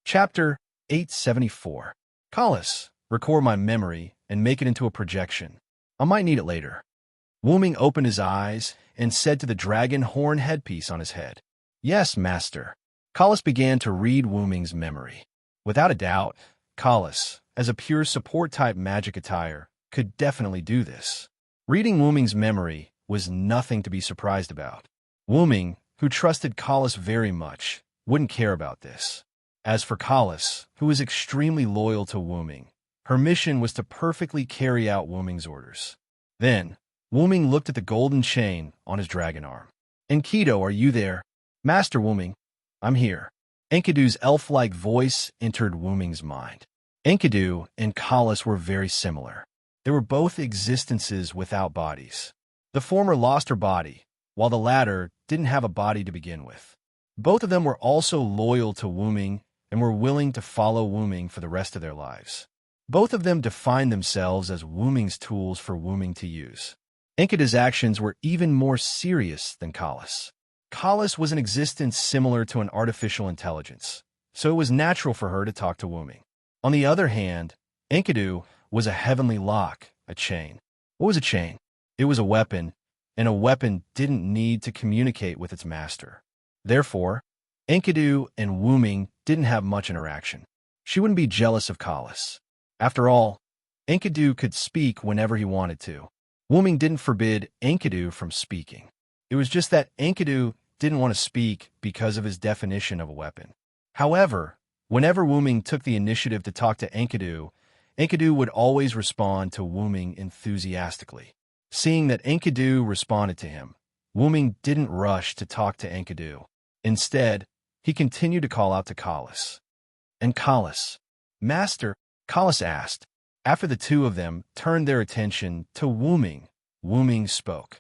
Chapter 874. Kalas, record my memory and make it into a projection. I might need it later. Wuming opened his eyes and said to the dragon horn headpiece on his head, "Yes, master." Kalas began to read Wuming's memory. Without a doubt, Kalas, as a pure support-type magic attire, could definitely do this. Reading Wuming's memory was nothing to be surprised about. Wuming, who trusted Kalas very much, wouldn't care about this. As for Kalas, who was extremely loyal to Wuming, her mission was to perfectly carry out Wuming's orders. Then, Wuming looked at the golden chain on his dragon arm. "Enkidu, are you there?" "Master Wuming, I'm here." Enkidu's elf-like voice entered Wuming's mind. Enkidu and Kalas were very similar. They were both existences without bodies. The former lost her body, while the latter didn't have a body to begin with. Both of them were also loyal to Wuming and were willing to follow Wuming for the rest of their lives. Both of them defined themselves as Wuming's tools for Wuming to use. Enkidu's actions were even more serious than Kala's. Kala's was an existence similar to an artificial intelligence, so it was natural for her to talk to Wuming. On the other hand, Enkidu was a heavenly lock, a chain. What was a chain? It was a weapon, and a weapon didn't need to communicate with its master. Therefore, Enkidu and Wuming didn't have much interaction. She wouldn't be jealous of Kala's. After all, Enkidu could speak whenever he wanted to. Wuming didn't forbid Enkidu from speaking. It was just that Enkidu didn't want to speak because of his definition of a weapon. However, whenever Wuming took the initiative to talk to Enkidu, Enkidu would always respond to Wuming enthusiastically. Seeing that Enkidu responded to him, Wuming didn't rush to talk to Enkidu. Instead, he continued to call out to Kala's. And Kala's, "Master," Kala's asked. After the two of them turned their attention to Wuming, Wuming spoke.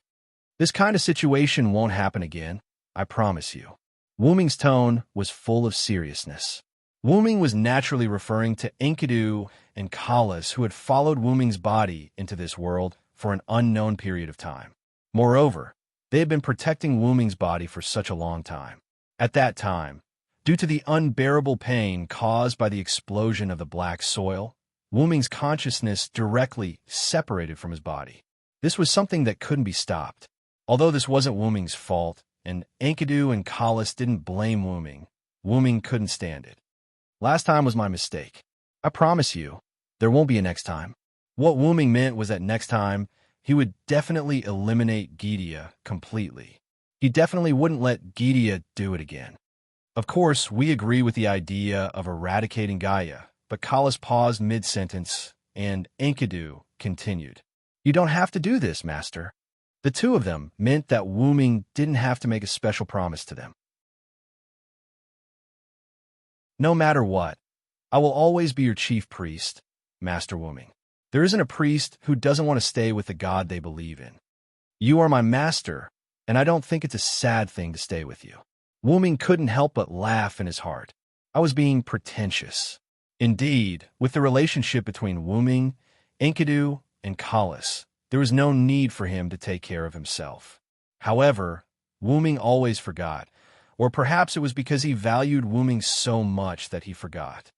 "This kind of situation won't happen again, I promise you." Wuming's tone was full of seriousness. Wuming was naturally referring to Enkidu and Kala's, who had followed Wuming's body into this world for an unknown period of time. Moreover, they had been protecting Wuming's body for such a long time. At that time, due to the unbearable pain caused by the explosion of the black soil, Wuming's consciousness directly separated from his body. This was something that couldn't be stopped. Although this wasn't Wuming's fault, and Enkidu and Kala's didn't blame Wuming, Wuming couldn't stand it. "Last time was my mistake. I promise you, there won't be a next time." What Wuming meant was that next time, he would definitely eliminate Gidia completely. He definitely wouldn't let Gidia do it again. Of course, we agree with the idea of eradicating Gaia, but Kala's paused mid-sentence, and Enkidu continued. "You don't have to do this, Master." The two of them meant that Wuming didn't have to make a special promise to them. "No matter what, I will always be your chief priest, Master Wuming. There isn't a priest who doesn't want to stay with the god they believe in. You are my master, and I don't think it's a sad thing to stay with you." Wuming couldn't help but laugh in his heart. I was being pretentious. Indeed, with the relationship between Wuming, Enkidu, and Kala's, there was no need for him to take care of himself. However, Wuming always forgot, or perhaps it was because he valued Wuming so much that he forgot.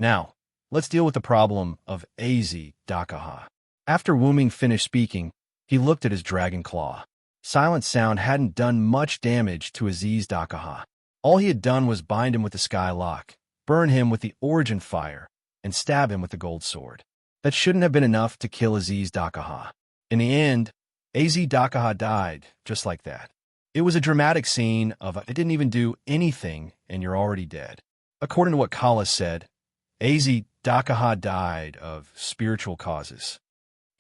Now, let's deal with the problem of Az Dakaha. After Wuming finished speaking, he looked at his dragon claw. Silent Sound hadn't done much damage to Aziz Dakaha. All he had done was bind him with the sky lock, burn him with the origin fire, and stab him with the gold sword. That shouldn't have been enough to kill Aziz Dakaha. In the end, Az Dakaha died just like that. It was a dramatic scene of, "I didn't even do anything, and you're already dead." According to what Kala said, Az Dakaha died of spiritual causes.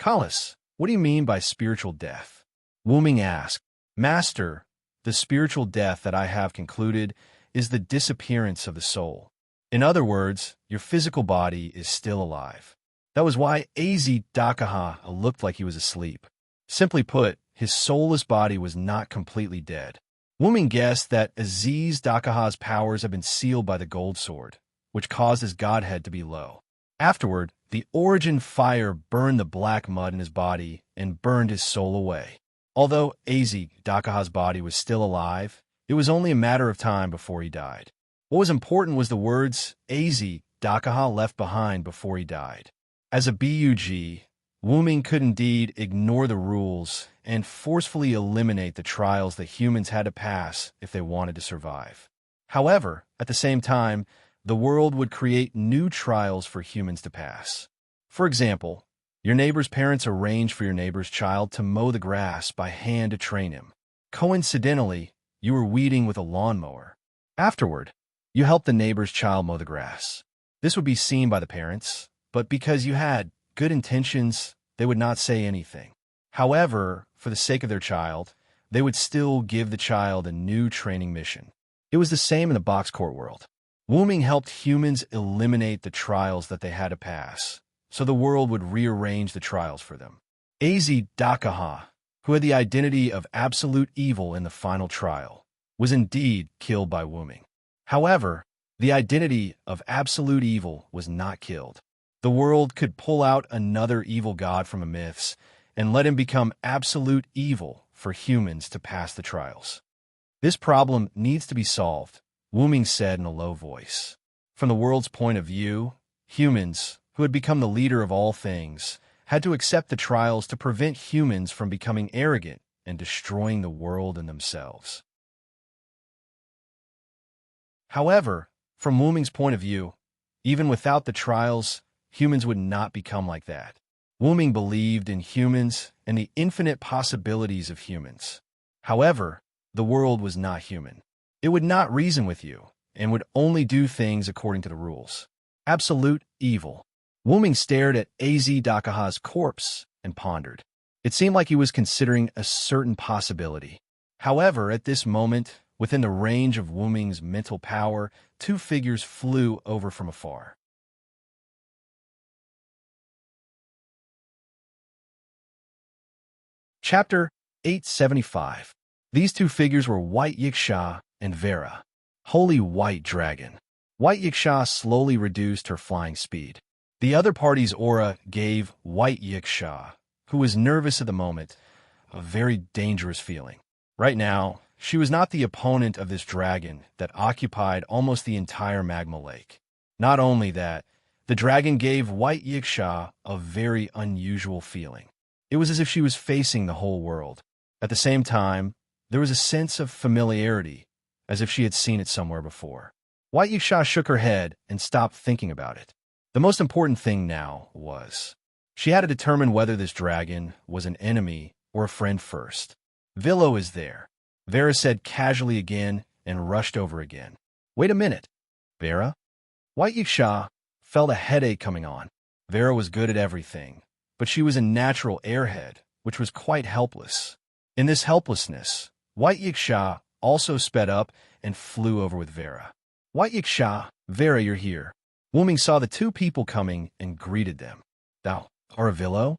"Kalas, what do you mean by spiritual death?" Wuming asked. "Master, the spiritual death that I have concluded is the disappearance of the soul. In other words, your physical body is still alive. That was why Az Dakaha looked like he was asleep. Simply put, his soulless body was not completely dead." Wuming guessed that Aziz Dakaha's powers had been sealed by the gold sword, which caused his godhead to be low. Afterward, the origin fire burned the black mud in his body and burned his soul away. Although Az Dakaha's body was still alive, it was only a matter of time before he died. What was important was the words Az Dakaha left behind before he died. As a BUG, Wuming could indeed ignore the rules and forcefully eliminate the trials that humans had to pass if they wanted to survive. However, at the same time, the world would create new trials for humans to pass. For example, your neighbor's parents arranged for your neighbor's child to mow the grass by hand to train him. Coincidentally, you were weeding with a lawnmower. Afterward, you helped the neighbor's child mow the grass. This would be seen by the parents, but because you had good intentions, they would not say anything. However, for the sake of their child, they would still give the child a new training mission. It was the same in the box court world. Wuming helped humans eliminate the trials that they had to pass, so the world would rearrange the trials for them. Az Dakaha, who had the identity of absolute evil in the final trial, was indeed killed by Wuming. However, the identity of absolute evil was not killed. The world could pull out another evil god from the myths and let him become absolute evil for humans to pass the trials. This problem needs to be solved, Wuming said in a low voice. From the world's point of view, humans, who had become the leader of all things, had to accept the trials to prevent humans from becoming arrogant and destroying the world and themselves. However, from Wuming's point of view, even without the trials, humans would not become like that. Wuming believed in humans and the infinite possibilities of humans. However, the world was not human. It would not reason with you and would only do things according to the rules. Absolute evil. Wuming stared at Az Dakaha's corpse and pondered. It seemed like he was considering a certain possibility. However, at this moment, within the range of Wuming's mental power, two figures flew over from afar. Chapter 875. These two figures were White Yiksha and Vera. Holy White Dragon. White Yiksha slowly reduced her flying speed. The other party's aura gave White Yiksha, who was nervous at the moment, a very dangerous feeling. Right now, she was not the opponent of this dragon that occupied almost the entire magma lake. Not only that, the dragon gave White Yiksha a very unusual feeling. It was as if she was facing the whole world. At the same time, there was a sense of familiarity, as if she had seen it somewhere before. White Yiksha shook her head and stopped thinking about it. The most important thing now was, she had to determine whether this dragon was an enemy or a friend first. Villo is there, Vera said casually again and rushed over again. Wait a minute, Vera? White Yiksha felt a headache coming on. Vera was good at everything, but she was a natural airhead, which was quite helpless. In this helplessness, White Yiksha also sped up and flew over with Vera. White Yiksha, Vera, you're here. Wuming saw the two people coming and greeted them. Thou are a Villo?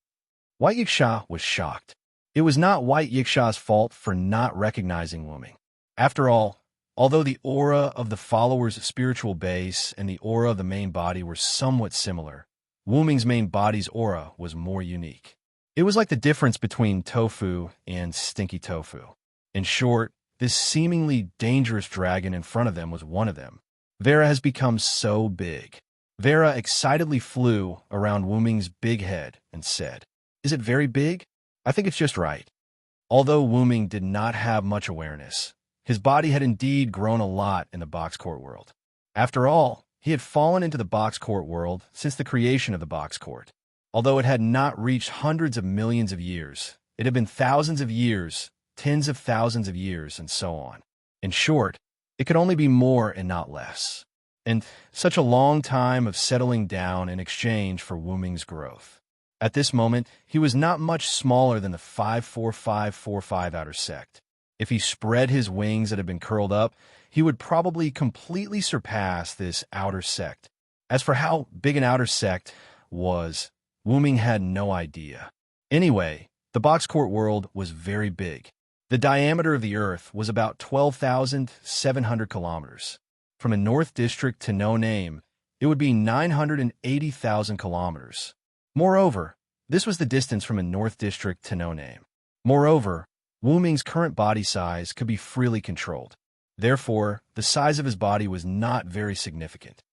White Yiksha was shocked. It was not White Yiksha's fault for not recognizing Wuming. After all, although the aura of the follower's spiritual base and the aura of the main body were somewhat similar, Wuming's main body's aura was more unique. It was like the difference between tofu and stinky tofu. In short, this seemingly dangerous dragon in front of them was one of them. Vera has become so big. Vera excitedly flew around Wuming's big head and said, Is it very big? I think it's just right. Although Wuming did not have much awareness, his body had indeed grown a lot in the box court world. After all, he had fallen into the box court world since the creation of the box court. Although it had not reached hundreds of millions of years, it had been thousands of years, tens of thousands of years, and so on. In short, it could only be more and not less. And such a long time of settling down in exchange for Wuming's growth. At this moment, he was not much smaller than the 54545 outer sect. If he spread his wings that had been curled up, he would probably completely surpass this outer sect. As for how big an outer sect was, Wuming had no idea. Anyway, the box court world was very big. The diameter of the Earth was about 12,700 kilometers. From a north district to no name, it would be 980,000 kilometers. Moreover, this was the distance from a north district to no name. Moreover, Wuming's current body size could be freely controlled. Therefore, the size of his body was not very significant.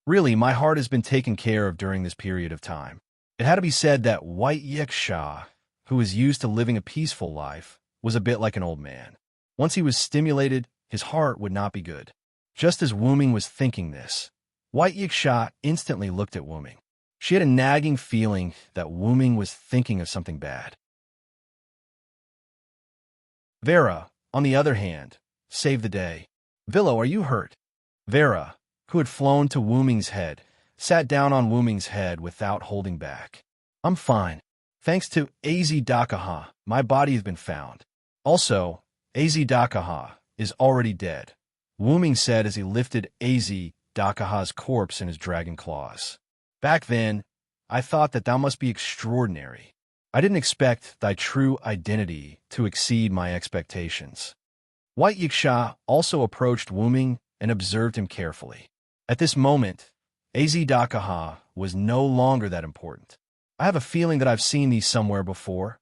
Really, my heart has been taken care of during this period of time. It had to be said that White Yiksha, who was used to living a peaceful life, was a bit like an old man. Once he was stimulated, his heart would not be good. Just as Wuming was thinking this, White Yiksha instantly looked at Wuming. She had a nagging feeling that Wuming was thinking of something bad. Vera, on the other hand, saved the day. Villo, are you hurt? Vera, who had flown to Wuming's head, sat down on Wuming's head without holding back. I'm fine. Thanks to Az Dakaha, my body has been found. Also, Az Dakaha is already dead, Wuming said as he lifted Az Dakaha's corpse in his dragon claws. Back then, I thought that thou must be extraordinary. I didn't expect thy true identity to exceed my expectations. White Yiksha also approached Wu Ming and observed him carefully. At this moment, Azedakaha was no longer that important. I have a feeling that I've seen these somewhere before.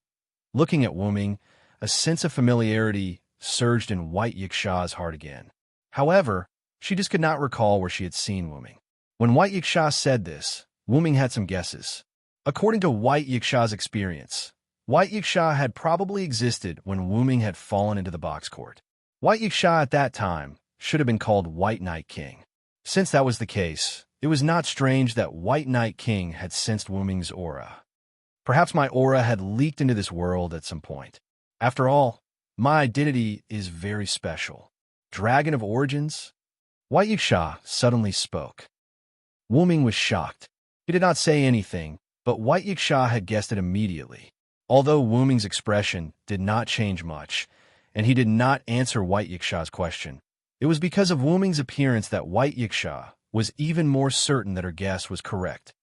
Looking at Wu Ming, a sense of familiarity surged in White Yiksha's heart again. However, she just could not recall where she had seen Wu Ming. When White Yiksha said this, Wu Ming had some guesses. According to White Yiksha's experience, White Yiksha had probably existed when Wu Ming had fallen into the box court. White Yiksha at that time should have been called White Night King. Since that was the case, it was not strange that White Night King had sensed Wu Ming's aura. Perhaps my aura had leaked into this world at some point. After all, my identity is very special. Dragon of Origins? White Yiksha suddenly spoke. Wu Ming was shocked. He did not say anything, but White Yiksha had guessed it immediately. Although Wu Ming's expression did not change much, and he did not answer White Yiksha's question, it was because of Wu Ming's appearance that White Yiksha was even more certain that her guess was correct.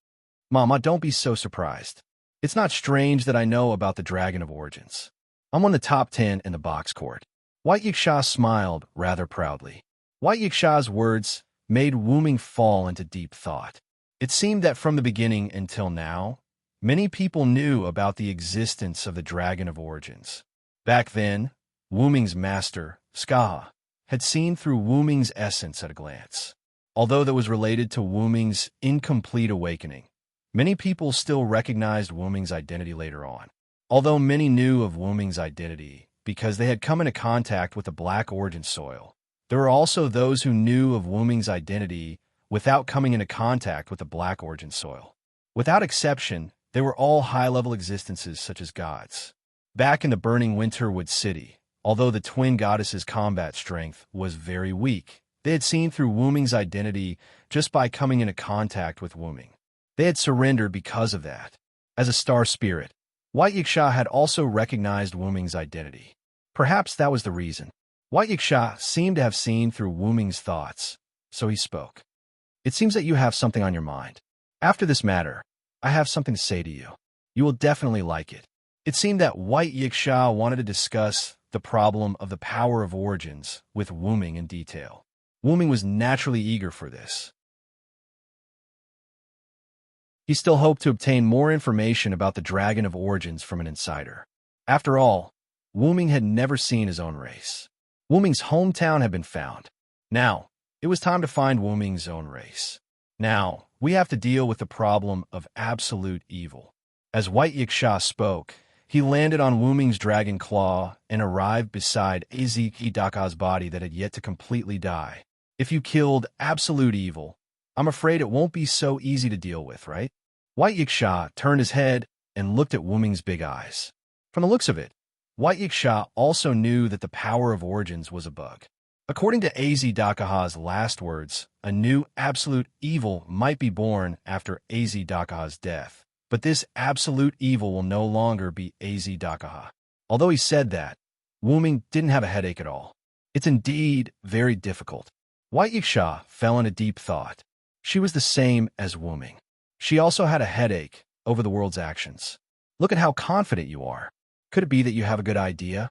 Mama, don't be so surprised. It's not strange that I know about the Dragon of Origins. I'm one of the top 10 in the box court. White Yiksha smiled rather proudly. White Yiksha's words made Wu Ming fall into deep thought. It seemed that from the beginning until now, many people knew about the existence of the Dragon of Origins. Back then, Wu Ming's master, Skaha, had seen through Wu Ming's essence at a glance. Although that was related to Wu Ming's incomplete awakening, many people still recognized Wu Ming's identity later on. Although many knew of Wu Ming's identity because they had come into contact with the Black Origin soil, there were also those who knew of Wu Ming's identity without coming into contact with the Black Origin soil. Without exception, they were all high-level existences such as gods. Back in the burning Winterwood City, although the twin goddesses' combat strength was very weak, they had seen through Wu Ming's identity just by coming into contact with Wu Ming. They had surrendered because of that. As a star spirit, White Yiksha had also recognized Wu Ming's identity. Perhaps that was the reason. White Yiksha seemed to have seen through Wu Ming's thoughts, so he spoke. It seems that you have something on your mind. After this matter, I have something to say to you. You will definitely like it. It seemed that White Yiksha wanted to discuss the problem of the power of origins with Wu Ming in detail. Wu Ming was naturally eager for this. He still hoped to obtain more information about the Dragon of Origins from an insider. After all, Wu Ming had never seen his own race. Wu Ming's hometown had been found. Now, it was time to find Wu Ming's own race. Now, we have to deal with the problem of absolute evil. As White Yiksha spoke, he landed on Wu Ming's dragon claw and arrived beside Azedaka's body that had yet to completely die. If you killed absolute evil, I'm afraid it won't be so easy to deal with, right? White Yiksha turned his head and looked at Wu Ming's big eyes. From the looks of it, White Yiksha also knew that the power of origins was a bug. According to Azedaka's last words, a new absolute evil might be born after Azedaka's death. But this absolute evil will no longer be Azedaka. Although he said that, Wu Ming didn't have a headache at all. It's indeed very difficult. White Yiksha fell into deep thought. She was the same as Wu Ming. She also had a headache over the world's actions. Look at how confident you are. Could it be that you have a good idea?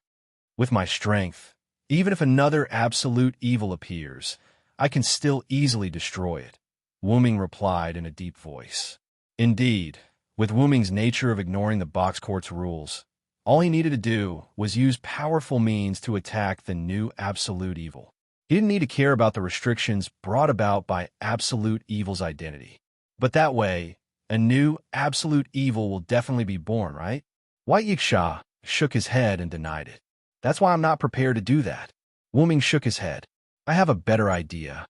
With my strength, even if another absolute evil appears, I can still easily destroy it, Wu Ming replied in a deep voice. Indeed, with Wu Ming's nature of ignoring the box court's rules, all he needed to do was use powerful means to attack the new absolute evil. He didn't need to care about the restrictions brought about by absolute evil's identity. But that way, a new absolute evil will definitely be born, right? White Yiksha shook his head and denied it. That's why I'm not prepared to do that. Wu Ming shook his head. I have a better idea.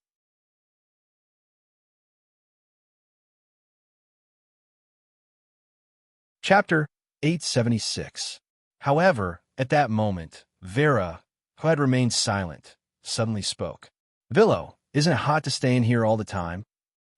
Chapter 876. However, at that moment, Vera, who had remained silent, suddenly spoke. Villo, isn't it hot to stay in here all the time?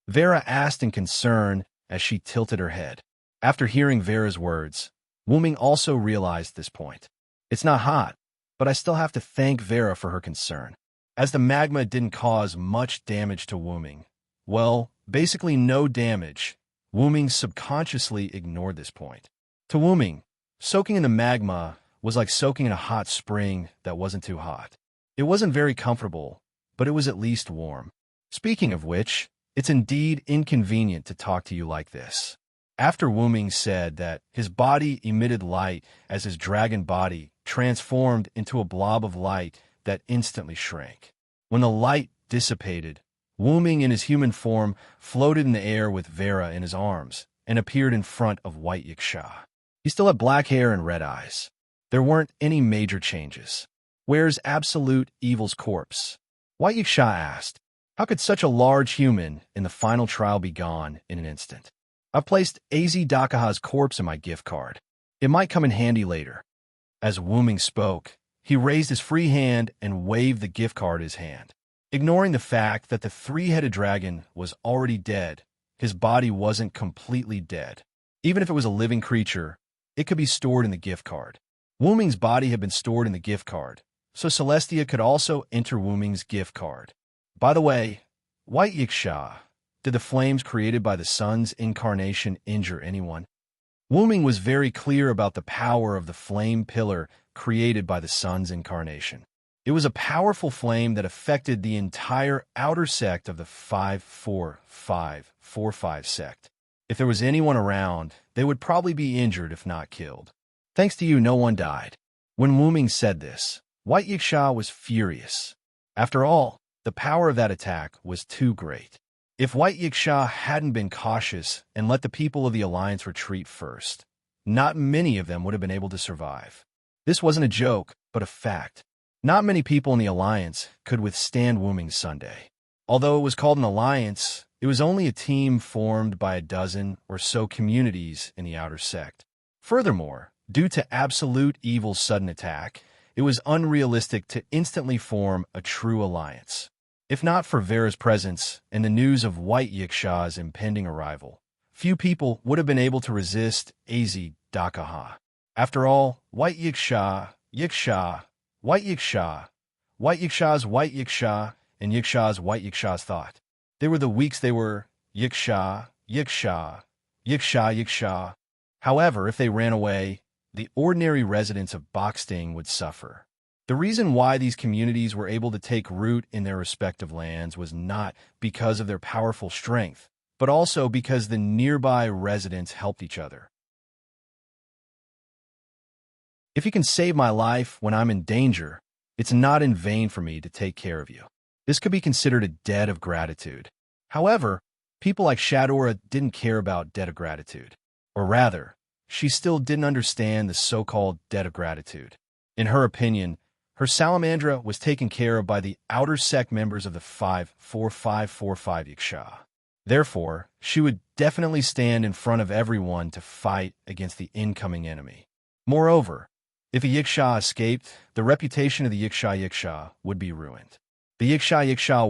Vera asked in concern as she tilted her head. After hearing Vera's words, Wu Ming also realized this point. It's not hot, but I still have to thank Vera for her concern. As the magma didn't cause much damage to Wu Ming, well, basically no damage, Wu Ming subconsciously ignored this point. To Wu Ming, Soaking in the magma was like soaking in a hot spring that wasn't too hot. It wasn't very comfortable, but it was at least warm. Speaking of which, it's indeed inconvenient to talk to you like this. After Wu Ming said that his body emitted light as his dragon body transformed into a blob of light that instantly shrank. When the light dissipated, Wu Ming in his human form floated in the air with Vera in his arms and appeared in front of White Yiksha. He still had black hair and red eyes. There weren't any major changes. "Where's Absolute Evil's corpse?" White Yiksha asked. How could such a large human in the final trial be gone in an instant? I've placed AZ Dakaha's corpse in my gift card. It might come in handy later. As Wu Ming spoke, he raised his free hand and waved the gift card in his hand. Ignoring the fact that the three-headed dragon was already dead, his body wasn't completely dead. Even if it was a living creature, it could be stored in the gift card. Wu Ming's body had been stored in the gift card, so Celestia could also enter Wu Ming's gift card. By the way, White Yiksha, did the flames created by the sun's incarnation injure anyone? Wu Ming was very clear about the power of the flame pillar created by the sun's incarnation. It was a powerful flame that affected the entire outer sect of the 5-4-5-4-5 sect. If there was anyone around, they would probably be injured if not killed. Thanks to you, no one died. When Wu Ming said this, White Yiksha was furious. After all, the power of that attack was too great. If White Yiksha hadn't been cautious and let the people of the Alliance retreat first, not many of them would have been able to survive. This wasn't a joke, but a fact. Not many people in the Alliance could withstand Wu Ming's Sunday. Although it was called an alliance, it was only a team formed by a dozen or so communities in the outer sect. Furthermore, due to Absolute Evil's sudden attack, it was unrealistic to instantly form a true alliance. If not for Vera's presence and the news of White Yiksha's impending arrival, few people would have been able to resist AZ Dakaha. After all, White Yiksha, White Yiksha's White Yiksha, and Yiksha's White Yiksha's thought. They were the weaks they were Yiksha. However, if they ran away, the ordinary residents of Boxting would suffer. The reason why these communities were able to take root in their respective lands was not because of their powerful strength, but also because the nearby residents helped each other. If you can save my life when I'm in danger, it's not in vain for me to take care of you. This could be considered a debt of gratitude. However, people like Shadora didn't care about debt of gratitude. Or rather, she still didn't understand the so-called debt of gratitude. In her opinion, her salamandra was taken care of by the outer sect members of the 5-4-5-4-5 Yiksha. Therefore, she would definitely stand in front of everyone to fight against the incoming enemy. Moreover, if a Yiksha escaped, the reputation of the Yiksha would be ruined. The Yiksha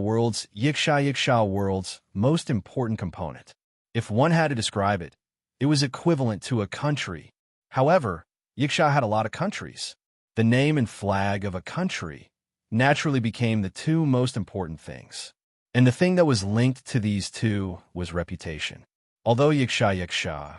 world's most important component. If one had to describe it, it was equivalent to a country. However, Yiksha had a lot of countries. The name and flag of a country naturally became the two most important things. And the thing that was linked to these two was reputation. Although Yiksha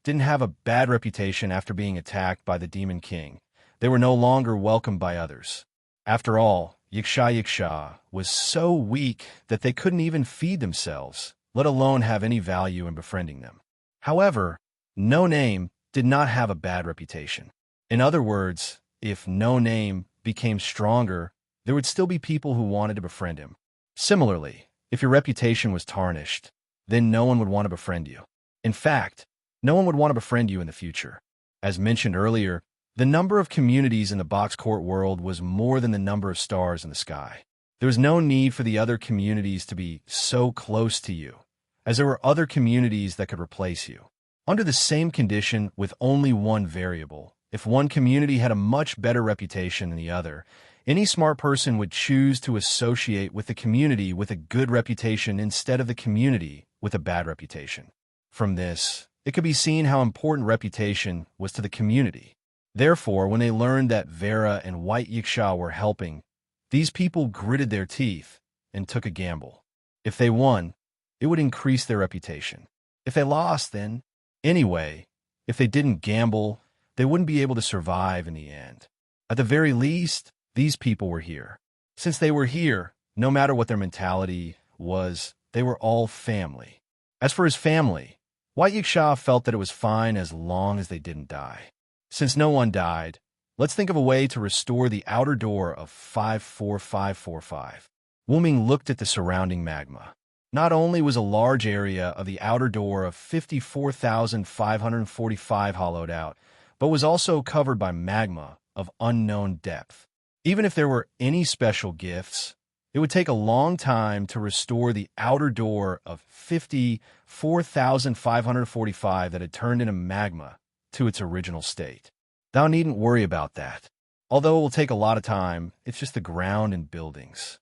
didn't have a bad reputation after being attacked by the Demon King, they were no longer welcomed by others. After all, Yiksha was so weak that they couldn't even feed themselves, let alone have any value in befriending them. However, No Name did not have a bad reputation. In other words, if No Name became stronger, there would still be people who wanted to befriend him. Similarly, if your reputation was tarnished, then no one would want to befriend you. In fact, no one would want to befriend you in the future. As mentioned earlier, the number of communities in the box court world was more than the number of stars in the sky. There was no need for the other communities to be so close to you, as there were other communities that could replace you. Under the same condition with only one variable, if one community had a much better reputation than the other, any smart person would choose to associate with the community with a good reputation instead of the community with a bad reputation. From this, it could be seen how important reputation was to the community. Therefore, when they learned that Vera and White Yiksha were helping, these people gritted their teeth and took a gamble. If they won, it would increase their reputation. If they lost, then... Anyway, If they didn't gamble, they wouldn't be able to survive in the end. At the very least, these people were here. Since they were here, no matter what their mentality was, they were all family. As for his family, White Yiksha felt that it was fine as long as they didn't die. Since no one died, let's think of a way to restore the outer door of 54545. Wu Ming looked at the surrounding magma. Not only was a large area of the outer door of 54,545 hollowed out, but was also covered by magma of unknown depth. Even if there were any special gifts, it would take a long time to restore the outer door of 54,545 that had turned into magma to its original state. Thou needn't worry about that. Although it will take a lot of time, it's just the ground and buildings.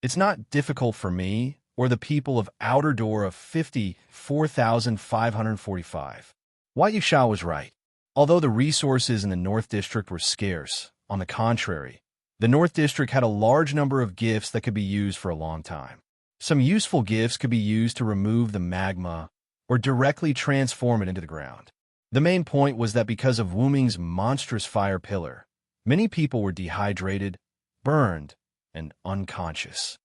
It's not difficult for me or the people of outer door of 54,545. White Yiksha was right. Although the resources in the North District were scarce, on the contrary, the North District had a large number of gifts that could be used for a long time. Some useful gifts could be used to remove the magma or directly transform it into the ground. The main point was that because of Wu Ming's monstrous fire pillar, many people were dehydrated, burned, and unconscious.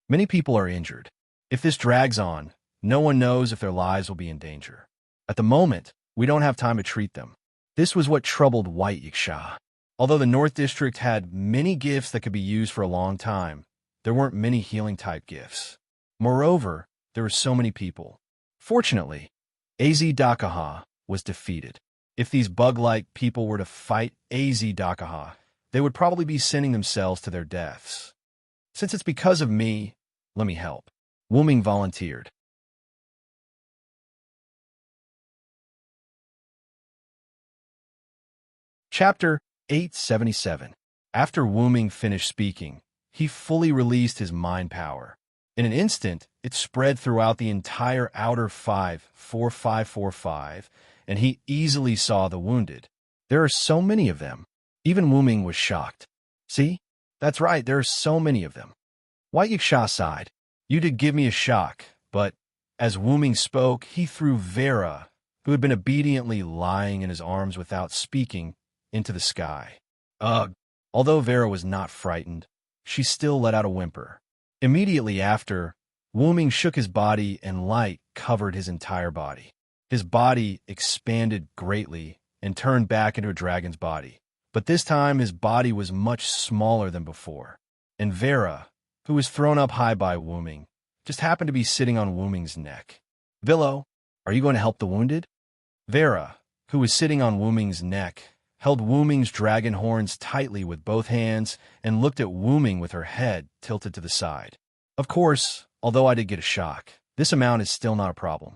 Many people are injured. If this drags on, no one knows if their lives will be in danger. At the moment, we don't have time to treat them. This was what troubled White Yiksha. Although the North District had many gifts that could be used for a long time, there weren't many healing-type gifts. Moreover, there were so many people. Fortunately, Az Dakaha was defeated. If these bug-like people were to fight Az Dakaha, they would probably be sending themselves to their deaths. Since it's because of me, let me help. Wu Ming volunteered. Chapter 877. After Wu Ming finished speaking, he fully released his mind power. In an instant, it spread throughout the entire outer 54545, and he easily saw the wounded. There are so many of them. Even Wu Ming was shocked. See? That's right, there are so many of them. White Yiksha sighed. You did give me a shock, but as Wu Ming spoke, he threw Vera, who had been obediently lying in his arms without speaking, into the sky. Ugh! Although Vera was not frightened, she still let out a whimper. Immediately after, Wu Ming shook his body and light covered his entire body. His body expanded greatly and turned back into a dragon's body. But this time his body was much smaller than before. And Vera, who was thrown up high by Wu Ming, just happened to be sitting on Wu Ming's neck. Billo, are you going to help the wounded? Vera, who was sitting on Wu Ming's neck, held Wu Ming's dragon horns tightly with both hands and looked at Wu Ming with her head tilted to the side. Of course, although I did get a shock, this amount is still not a problem.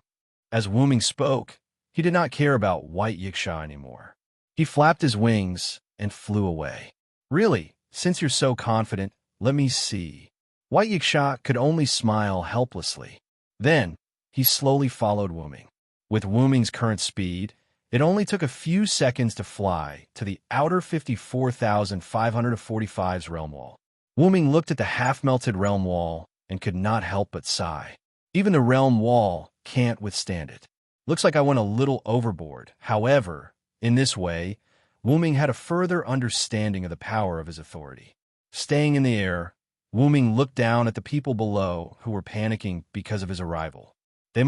As Wu Ming spoke, he did not care about White Yiksha anymore. He flapped his wings and flew away. Really, since you're so confident, let me see. White Yiksha could only smile helplessly. Then, he slowly followed Wu Ming. With Wu Ming's current speed, it only took a few seconds to fly to the outer 54,545's realm wall. Wu Ming looked at the half-melted realm wall and could not help but sigh. Even the realm wall can't withstand it. Looks like I went a little overboard. However, in this way, Wu Ming had a further understanding of the power of his authority. Staying in the air, Wu Ming looked down at the people below who were panicking because of his arrival. They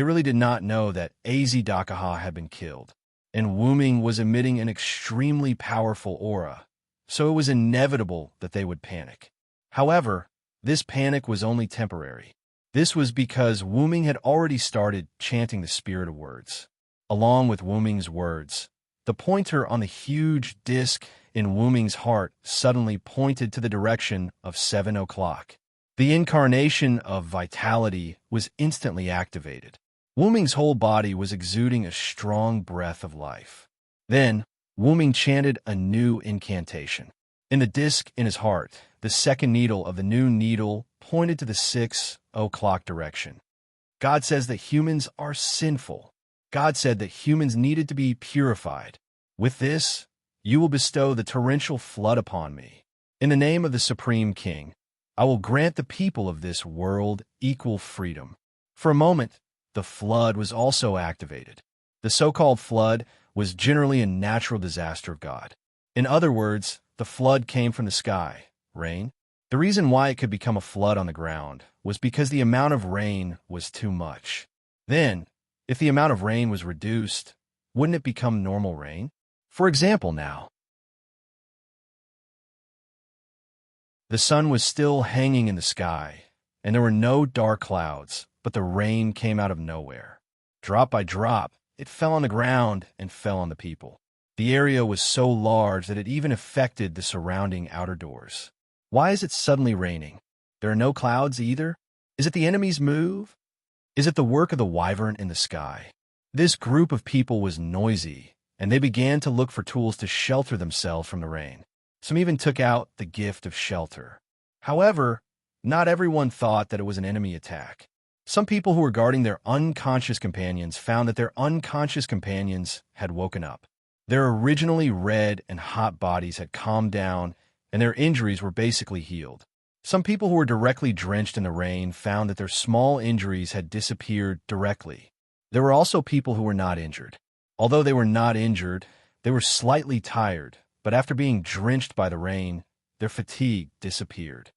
really did not know that Az Dakaha had been killed, and Wu Ming was emitting an extremely powerful aura, so it was inevitable that they would panic. However, this panic was only temporary. This was because Wu Ming had already started chanting the spirit of words. Along with Wu Ming's words, the pointer on the huge disc in Wu Ming's heart suddenly pointed to the direction of 7 o'clock. The incarnation of vitality was instantly activated. Wu Ming's whole body was exuding a strong breath of life. Then, Wu Ming chanted a new incantation. In the disc in his heart, the second needle of the new needle pointed to the 6 o'clock direction. God says that humans are sinful. God said that humans needed to be purified. With this, you will bestow the torrential flood upon me. In the name of the Supreme King, I will grant the people of this world equal freedom. For a moment, the flood was also activated. The so-called flood was generally a natural disaster of God. In other words, the flood came from the sky, rain. The reason why it could become a flood on the ground was because the amount of rain was too much. Then, if the amount of rain was reduced, wouldn't it become normal rain? For example now, the sun was still hanging in the sky, and there were no dark clouds, but the rain came out of nowhere. Drop by drop, it fell on the ground and fell on the people. The area was so large that it even affected the surrounding outer doors. Why is it suddenly raining? There are no clouds either? Is it the enemy's move? Is it the work of the wyvern in the sky? This group of people was noisy, and they began to look for tools to shelter themselves from the rain. Some even took out the gift of shelter. However, not everyone thought that it was an enemy attack. Some people who were guarding their unconscious companions found that their unconscious companions had woken up. Their originally red and hot bodies had calmed down, and their injuries were basically healed. Some people who were directly drenched in the rain found that their small injuries had disappeared directly. There were also people who were not injured. Although they were not injured, they were slightly tired, but after being drenched by the rain, their fatigue disappeared.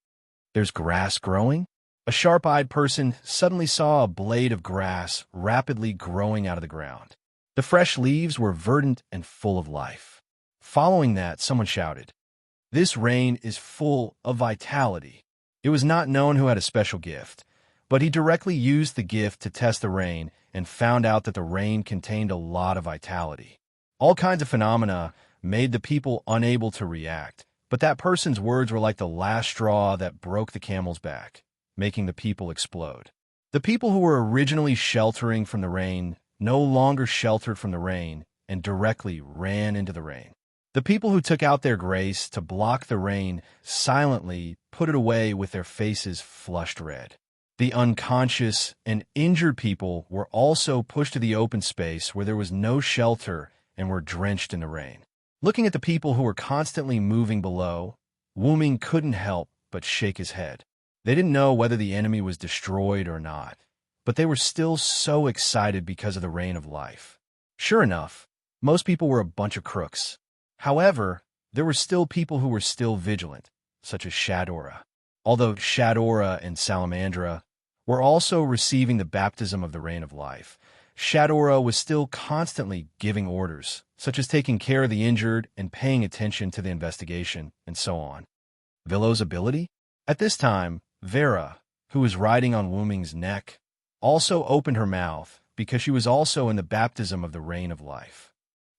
There's grass growing? A sharp-eyed person suddenly saw a blade of grass rapidly growing out of the ground. The fresh leaves were verdant and full of life. Following that, someone shouted, "This rain is full of vitality." It was not known who had a special gift, but he directly used the gift to test the rain and found out that the rain contained a lot of vitality. All kinds of phenomena made the people unable to react, but that person's words were like the last straw that broke the camel's back, making the people explode. The people who were originally sheltering from the rain no longer sheltered from the rain and directly ran into the rain. The people who took out their grace to block the rain silently put it away with their faces flushed red. The unconscious and injured people were also pushed to the open space where there was no shelter and were drenched in the rain. Looking at the people who were constantly moving below, Wu Ming couldn't help but shake his head. They didn't know whether the enemy was destroyed or not, but they were still so excited because of the rain of life. Sure enough, most people were a bunch of crooks. However, there were still people who were still vigilant, such as Shadora. Although Shadora and Salamandra were also receiving the baptism of the rain of life, Shadora was still constantly giving orders, such as taking care of the injured and paying attention to the investigation, and so on. Villo's ability? At this time, Vera, who was riding on Wu Ming's neck, also opened her mouth because she was also in the baptism of the rain of life.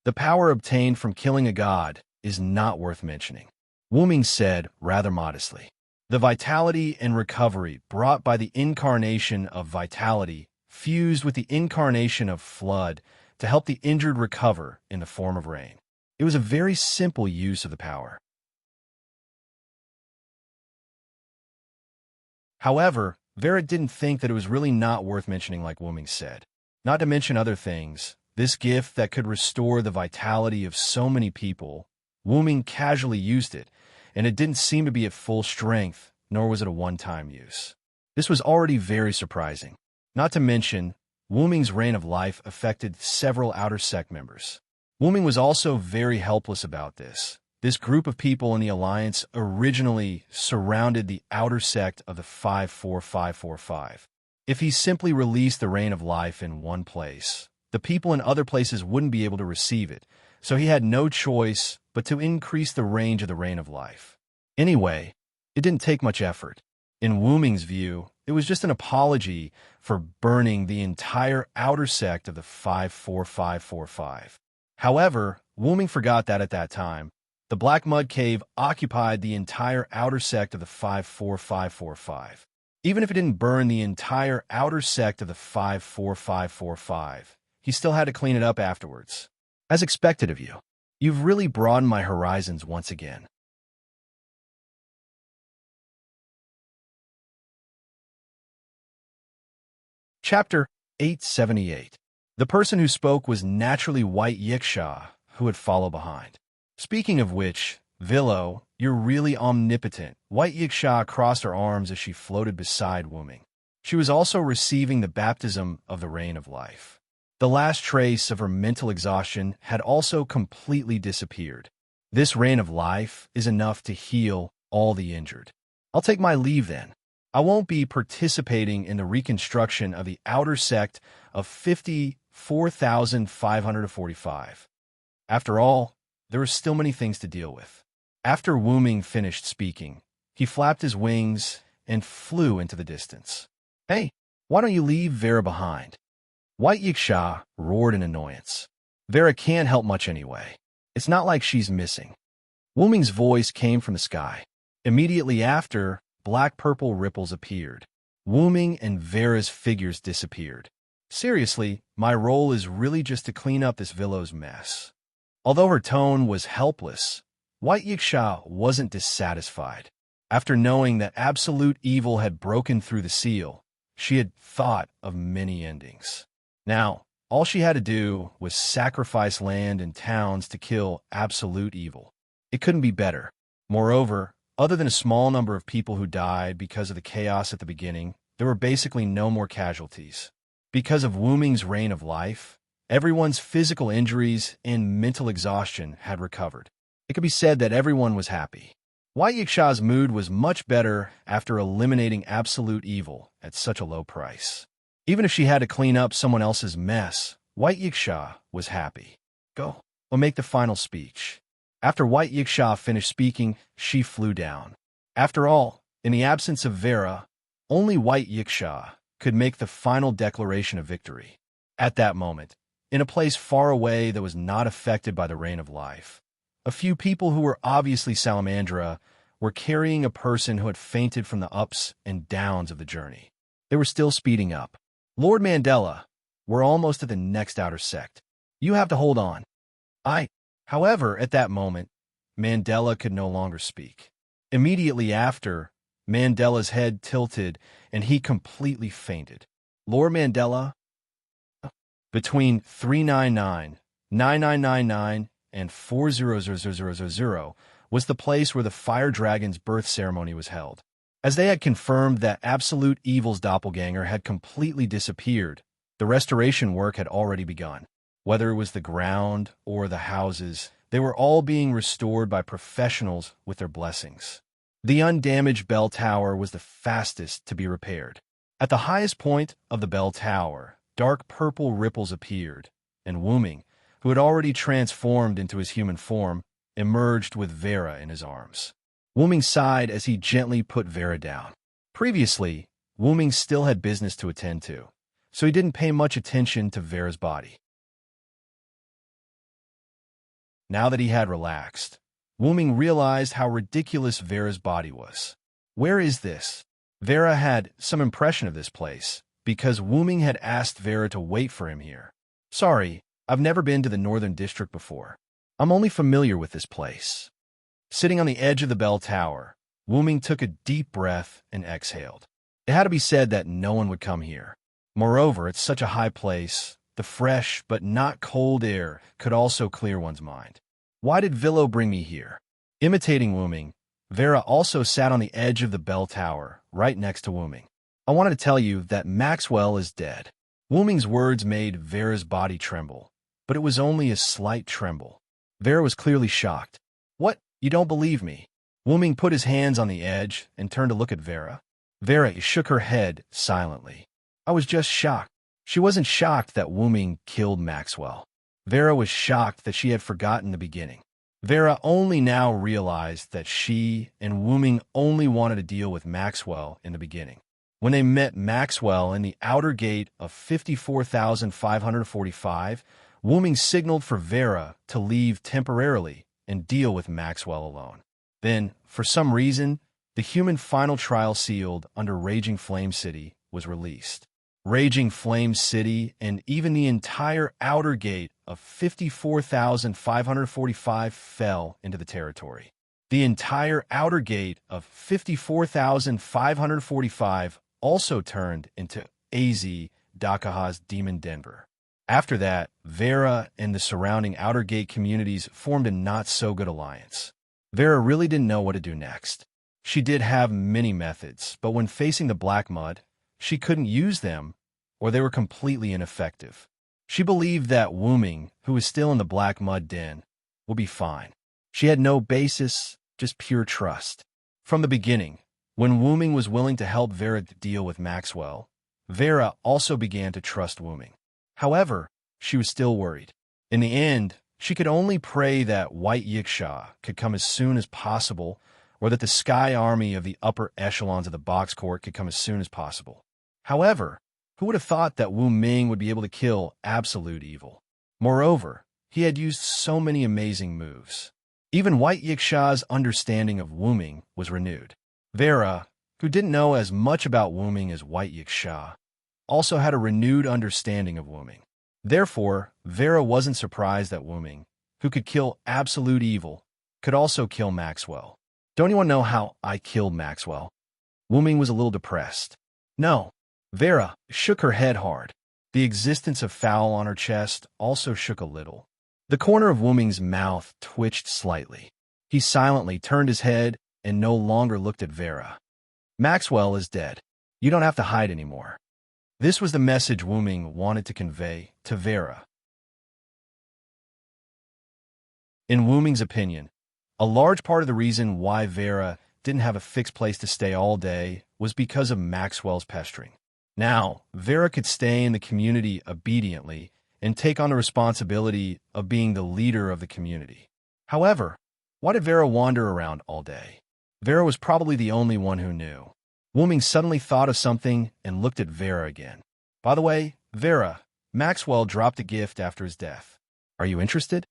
The power obtained from killing a god is not worth mentioning. Wu Ming said rather modestly, "The vitality and recovery brought by the incarnation of vitality fused with the incarnation of flood to help the injured recover in the form of rain." It was a very simple use of the power. However, Vera didn't think that it was really not worth mentioning like Wu Ming said. Not to mention other things, this gift that could restore the vitality of so many people, Wu Ming casually used it, and it didn't seem to be at full strength, nor was it a one-time use. This was already very surprising. Not to mention, Wu Ming's reign of life affected several outer sect members. Wu Ming was also very helpless about this. This group of people in the Alliance originally surrounded the outer sect of the 54545. If he simply released the Rain of Life in one place, the people in other places wouldn't be able to receive it, so he had no choice but to increase the range of the Rain of Life. Anyway, it didn't take much effort. In Wu Ming's view, it was just an apology for burning the entire outer sect of the 54545. However, Wu Ming forgot that at that time, the Black Mud Cave occupied the entire outer sect of the 54545. Even if it didn't burn the entire outer sect of the 54545, he still had to clean it up afterwards. As expected of you, you've really broadened my horizons once again. Chapter 878. The person who spoke was naturally White Yiksha, who would follow behind. Speaking of which, Villo, you're really omnipotent. White Yiksha crossed her arms as she floated beside Wu Ming. She was also receiving the baptism of the rain of life. The last trace of her mental exhaustion had also completely disappeared. This rain of life is enough to heal all the injured. I'll take my leave then. I won't be participating in the reconstruction of the outer sect of 54,545. After all, there are still many things to deal with. After Wu Ming finished speaking, he flapped his wings and flew into the distance. Hey, why don't you leave Vera behind? White Yiksha roared in annoyance. Vera can't help much anyway. It's not like she's missing. Wu Ming's voice came from the sky. Immediately after, black-purple ripples appeared. Wu Ming and Vera's figures disappeared. Seriously, my role is really just to clean up this Villow's mess. Although her tone was helpless, White Yiksha wasn't dissatisfied. After knowing that absolute evil had broken through the seal, she had thought of many endings. Now, all she had to do was sacrifice land and towns to kill absolute evil. It couldn't be better. Moreover, other than a small number of people who died because of the chaos at the beginning, there were basically no more casualties. Because of Wu Ming's reign of life, everyone's physical injuries and mental exhaustion had recovered. It could be said that everyone was happy. White Yiksha's mood was much better after eliminating absolute evil at such a low price. Even if she had to clean up someone else's mess, White Yiksha was happy. Go, or make the final speech. After White Yiksha finished speaking, she flew down. After all, in the absence of Vera, only White Yiksha could make the final declaration of victory. At that moment, in a place far away that was not affected by the rain of life, a few people who were obviously Salamandra were carrying a person who had fainted from the ups and downs of the journey. They were still speeding up. Lord Mandela, we're almost at the next outer sect. You have to hold on. However, at that moment, Mandela could no longer speak. Immediately after, Mandela's head tilted and he completely fainted. Lord Mandela, between 399, 9999, and 400000 was the place where the Fire Dragon's birth ceremony was held. As they had confirmed that absolute evil's doppelganger had completely disappeared, the restoration work had already begun. Whether it was the ground or the houses, they were all being restored by professionals with their blessings. The undamaged bell tower was the fastest to be repaired. At the highest point of the bell tower, dark purple ripples appeared, and Wu Ming, who had already transformed into his human form, emerged with Vera in his arms. Wu Ming sighed as he gently put Vera down. Previously, Wu Ming still had business to attend to, so he didn't pay much attention to Vera's body. Now that he had relaxed, Wu Ming realized how ridiculous Vera's body was. Where is this? Vera had some impression of this place, because Wu Ming had asked Vera to wait for him here. Sorry, I've never been to the Northern District before. I'm only familiar with this place. Sitting on the edge of the bell tower, Wu Ming took a deep breath and exhaled. It had to be said that no one would come here. Moreover, it's such a high place. The fresh but not cold air could also clear one's mind. Why did Villo bring me here? Imitating Wu Ming, Vera also sat on the edge of the bell tower, right next to Wu Ming. I wanted to tell you that Maxwell is dead. Wu Ming's words made Vera's body tremble, but it was only a slight tremble. Vera was clearly shocked. What? You don't believe me? Wu Ming put his hands on the edge and turned to look at Vera. Vera shook her head silently. I was just shocked. She wasn't shocked that Wu Ming killed Maxwell. Vera was shocked that she had forgotten the beginning. Vera only now realized that she and Wu Ming only wanted to deal with Maxwell in the beginning. When they met Maxwell in the outer gate of 54,545, Wu Ming signaled for Vera to leave temporarily and deal with Maxwell alone. Then, for some reason, the human final trial sealed under Raging Flame City was released. Raging Flame City and even the entire outer gate of 54,545 fell into the territory. The entire outer gate of 54,545 also turned into AZ Dakaha's Demon Denver. After that, Vera and the surrounding outer gate communities formed a not-so-good alliance. Vera really didn't know what to do next. She did have many methods, but when facing the Black Mud, she couldn't use them, or they were completely ineffective. She believed that Wuming, who was still in the black mud den, would be fine. She had no basis, just pure trust. From the beginning, when Wuming was willing to help Vera deal with Maxwell, Vera also began to trust Wuming. However, she was still worried. In the end, she could only pray that White Yiksha could come as soon as possible, or that the Sky Army of the upper echelons of the box court could come as soon as possible. However, who would have thought that Wu Ming would be able to kill absolute evil? Moreover, he had used so many amazing moves. Even White Yiksha's understanding of Wu Ming was renewed. Vera, who didn't know as much about Wu Ming as White Yiksha, also had a renewed understanding of Wu Ming. Therefore, Vera wasn't surprised that Wu Ming, who could kill absolute evil, could also kill Maxwell. Don't anyone know how I killed Maxwell? Wu Ming was a little depressed. No. Vera shook her head hard. The existence of foul on her chest also shook a little. The corner of Wu Ming's mouth twitched slightly. He silently turned his head and no longer looked at Vera. Maxwell is dead. You don't have to hide anymore. This was the message Wu Ming wanted to convey to Vera. In Wu Ming's opinion, a large part of the reason why Vera didn't have a fixed place to stay all day was because of Maxwell's pestering. Now, Vera could stay in the community obediently and take on the responsibility of being the leader of the community. However, why did Vera wander around all day? Vera was probably the only one who knew. Wu Ming suddenly thought of something and looked at Vera again. By the way, Vera, Maxwell dropped a gift after his death. Are you interested?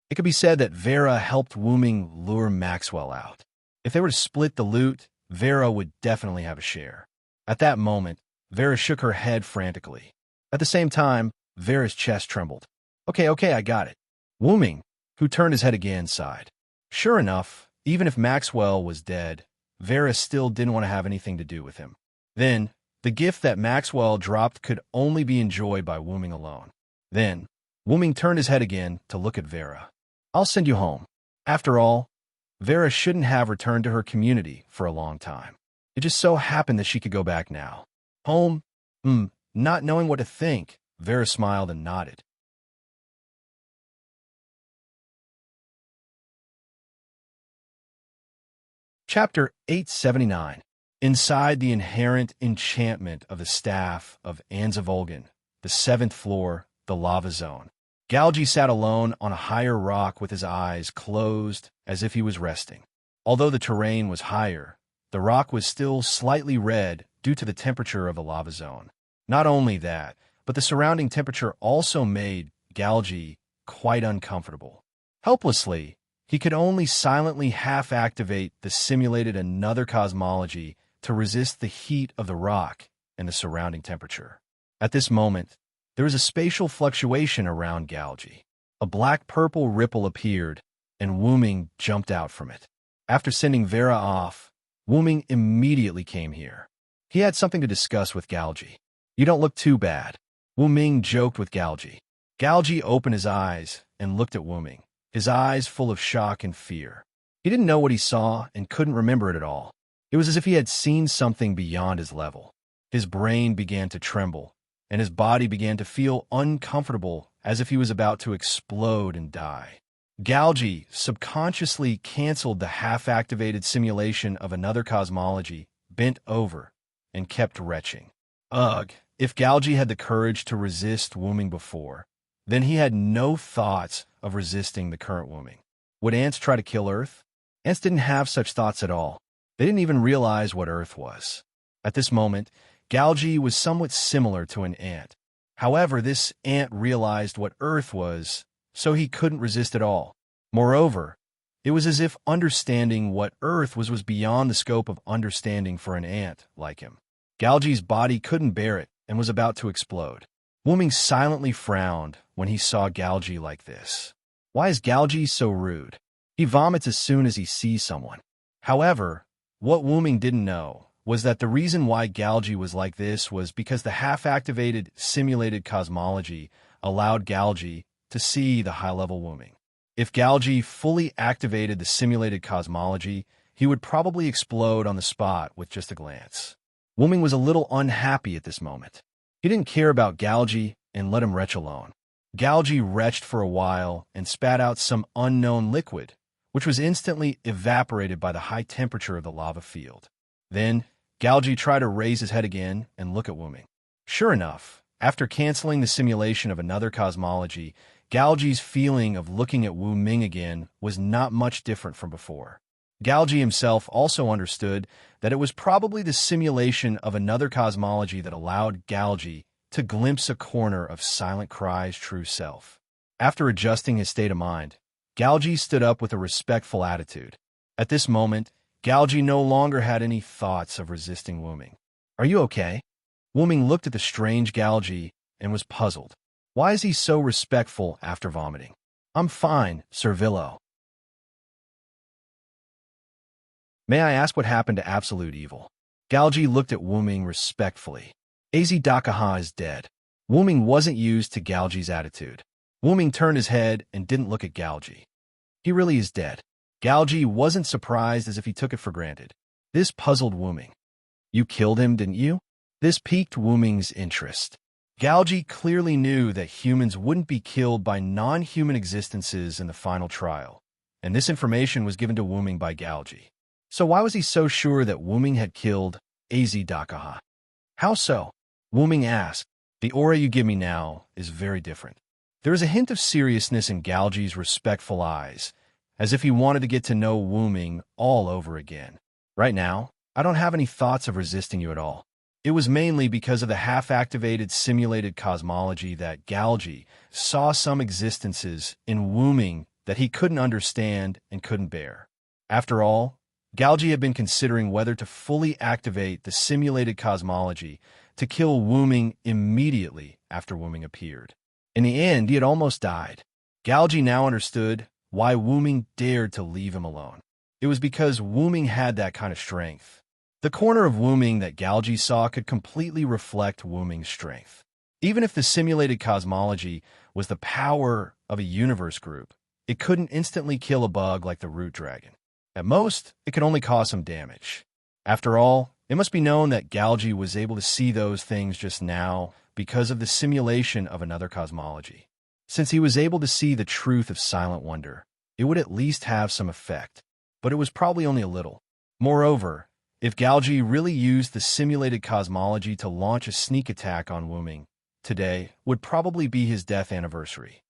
It could be said that Vera helped Wu Ming lure Maxwell out. If they were to split the loot, Vera would definitely have a share. At that moment, Vera shook her head frantically. At the same time, Vera's chest trembled. Okay, I got it. Wu Ming, who turned his head again, sighed. Sure enough, even if Maxwell was dead, Vera still didn't want to have anything to do with him. Then, the gift that Maxwell dropped could only be enjoyed by Wu Ming alone. Then, Wu Ming turned his head again to look at Vera. I'll send you home. After all, Vera shouldn't have returned to her community for a long time. It just so happened that she could go back now. Home? Not knowing what to think, Vera smiled and nodded. Chapter 879. Inside the inherent enchantment of the staff of Anzavolgan, the 7th floor, the lava zone. Galgi sat alone on a higher rock with his eyes closed as if he was resting. Although the terrain was higher, the rock was still slightly red due to the temperature of the lava zone. Not only that, but the surrounding temperature also made Galgi quite uncomfortable. Helplessly, he could only silently half-activate the simulated another cosmology to resist the heat of the rock and the surrounding temperature. At this moment, there was a spatial fluctuation around Galgi. A black-purple ripple appeared, and Wu Ming jumped out from it. After sending Vera off, Wu Ming immediately came here. He had something to discuss with Galgi. You don't look too bad. Wu Ming joked with Galgi. Galgi opened his eyes and looked at Wu Ming, his eyes full of shock and fear. He didn't know what he saw and couldn't remember it at all. It was as if he had seen something beyond his level. His brain began to tremble, and his body began to feel uncomfortable as if he was about to explode and die. Galgi subconsciously canceled the half-activated simulation of another cosmology, bent over, and kept retching. Ugh, if Galgi had the courage to resist Wu Ming before, then he had no thoughts of resisting the current Wu Ming. Would ants try to kill Earth? Ants didn't have such thoughts at all. They didn't even realize what Earth was. At this moment, Galgi was somewhat similar to an ant. However, this ant realized what Earth was, so he couldn't resist at all. Moreover, it was as if understanding what Earth was beyond the scope of understanding for an ant like him. Galgi's body couldn't bear it and was about to explode. Wu Ming silently frowned when he saw Galgi like this. Why is Galgi so rude? He vomits as soon as he sees someone. However, what Wu Ming didn't know was that the reason why Galgi was like this was because the half-activated simulated cosmology allowed Galgi to see the high-level Wu Ming. If Galgi fully activated the simulated cosmology, he would probably explode on the spot with just a glance. Wuming was a little unhappy at this moment. He didn't care about Galji and let him retch alone. Galji retched for a while and spat out some unknown liquid, which was instantly evaporated by the high temperature of the lava field. Then, Galji tried to raise his head again and look at Wuming. Sure enough, after canceling the simulation of another cosmology, Galji's feeling of looking at Wu Ming again was not much different from before. Galji himself also understood that it was probably the simulation of another cosmology that allowed Galji to glimpse a corner of Silent Cry's true self. After adjusting his state of mind, Galji stood up with a respectful attitude. At this moment, Galji no longer had any thoughts of resisting Wuming. "Are you okay?" Wuming looked at the strange Galji and was puzzled. Why is he so respectful after vomiting? "I'm fine, Sir Villo." "May I ask what happened to Absolute Evil?" Galji looked at Wuming respectfully. "Az Dakaha is dead." Wuming wasn't used to Galji's attitude. Wuming turned his head and didn't look at Galji. "He really is dead." Galji wasn't surprised, as if he took it for granted. This puzzled Wuming. "You killed him, didn't you?" This piqued Wuming's interest. Galji clearly knew that humans wouldn't be killed by non-human existences in the final trial, and this information was given to Wuming by Galji. So why was he so sure that Wuming had killed Az Dakaha? "How so?" Wuming asked. "The aura you give me now is very different." There is a hint of seriousness in Galji's respectful eyes, as if he wanted to get to know Wuming all over again. "Right now, I don't have any thoughts of resisting you at all." It was mainly because of the half-activated simulated cosmology that Galji saw some existences in Wuming that he couldn't understand and couldn't bear. After all, Galji had been considering whether to fully activate the simulated cosmology to kill Wuming immediately after Wuming appeared. In the end, he had almost died. Galji now understood why Wuming dared to leave him alone. It was because Wuming had that kind of strength. The corner of Wuming that Galji saw could completely reflect Wuming's strength. Even if the simulated cosmology was the power of a universe group, it couldn't instantly kill a bug like the root dragon. At most, it could only cause some damage. After all, it must be known that Galji was able to see those things just now because of the simulation of another cosmology. Since he was able to see the truth of Silent Wonder, it would at least have some effect, but it was probably only a little. Moreover, if Galji really used the simulated cosmology to launch a sneak attack on Wuming, today would probably be his death anniversary.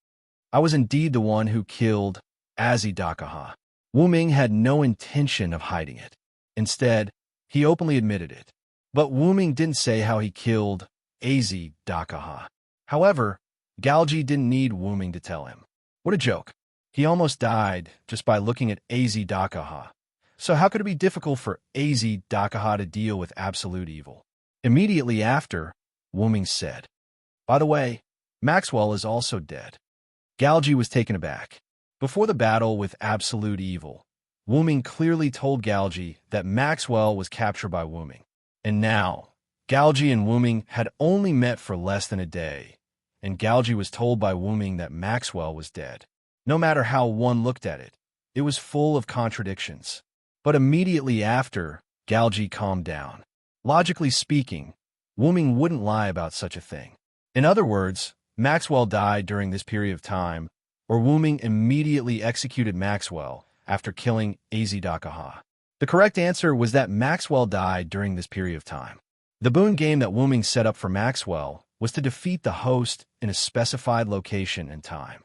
"I was indeed the one who killed Az Dakaha." Wuming had no intention of hiding it. Instead, he openly admitted it. But Wuming didn't say how he killed Az Dakaha. However, Galji didn't need Wuming to tell him. What a joke. He almost died just by looking at Az Dakaha. So how could it be difficult for Az Dakaha to deal with absolute evil? Immediately after, Wuming said, "By the way, Maxwell is also dead." Galji was taken aback. Before the battle with absolute evil, Wuming clearly told Galji that Maxwell was captured by Wuming. And now, Galji and Wuming had only met for less than a day, and Galji was told by Wuming that Maxwell was dead. No matter how one looked at it, it was full of contradictions. But immediately after, Galji calmed down. Logically speaking, Wuming wouldn't lie about such a thing. In other words, Maxwell died during this period of time, or Wuming immediately executed Maxwell after killing Az Dakaha. The correct answer was that Maxwell died during this period of time. The boon game that Wuming set up for Maxwell was to defeat the host in a specified location and time.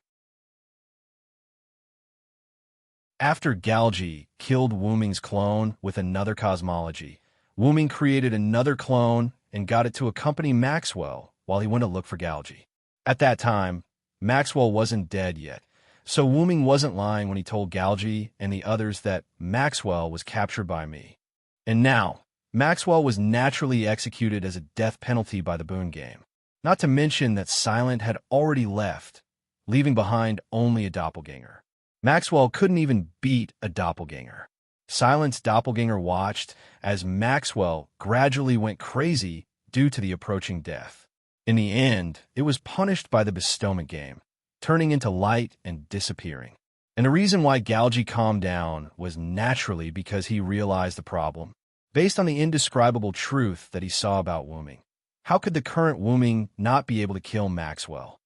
After Galji killed Wuming's clone with another cosmology, Wuming created another clone and got it to accompany Maxwell while he went to look for Galji. At that time, Maxwell wasn't dead yet, so Wuming wasn't lying when he told Galji and the others that Maxwell was captured by me. And now, Maxwell was naturally executed as a death penalty by the boon game. Not to mention that Silent had already left, leaving behind only a doppelganger. Maxwell couldn't even beat a doppelganger. Silent's doppelganger watched as Maxwell gradually went crazy due to the approaching death. In the end, it was punished by the bestowment game, turning into light and disappearing. And the reason why Galji calmed down was naturally because he realized the problem. Based on the indescribable truth that he saw about Wooming, how could the current Wooming not be able to kill Maxwell?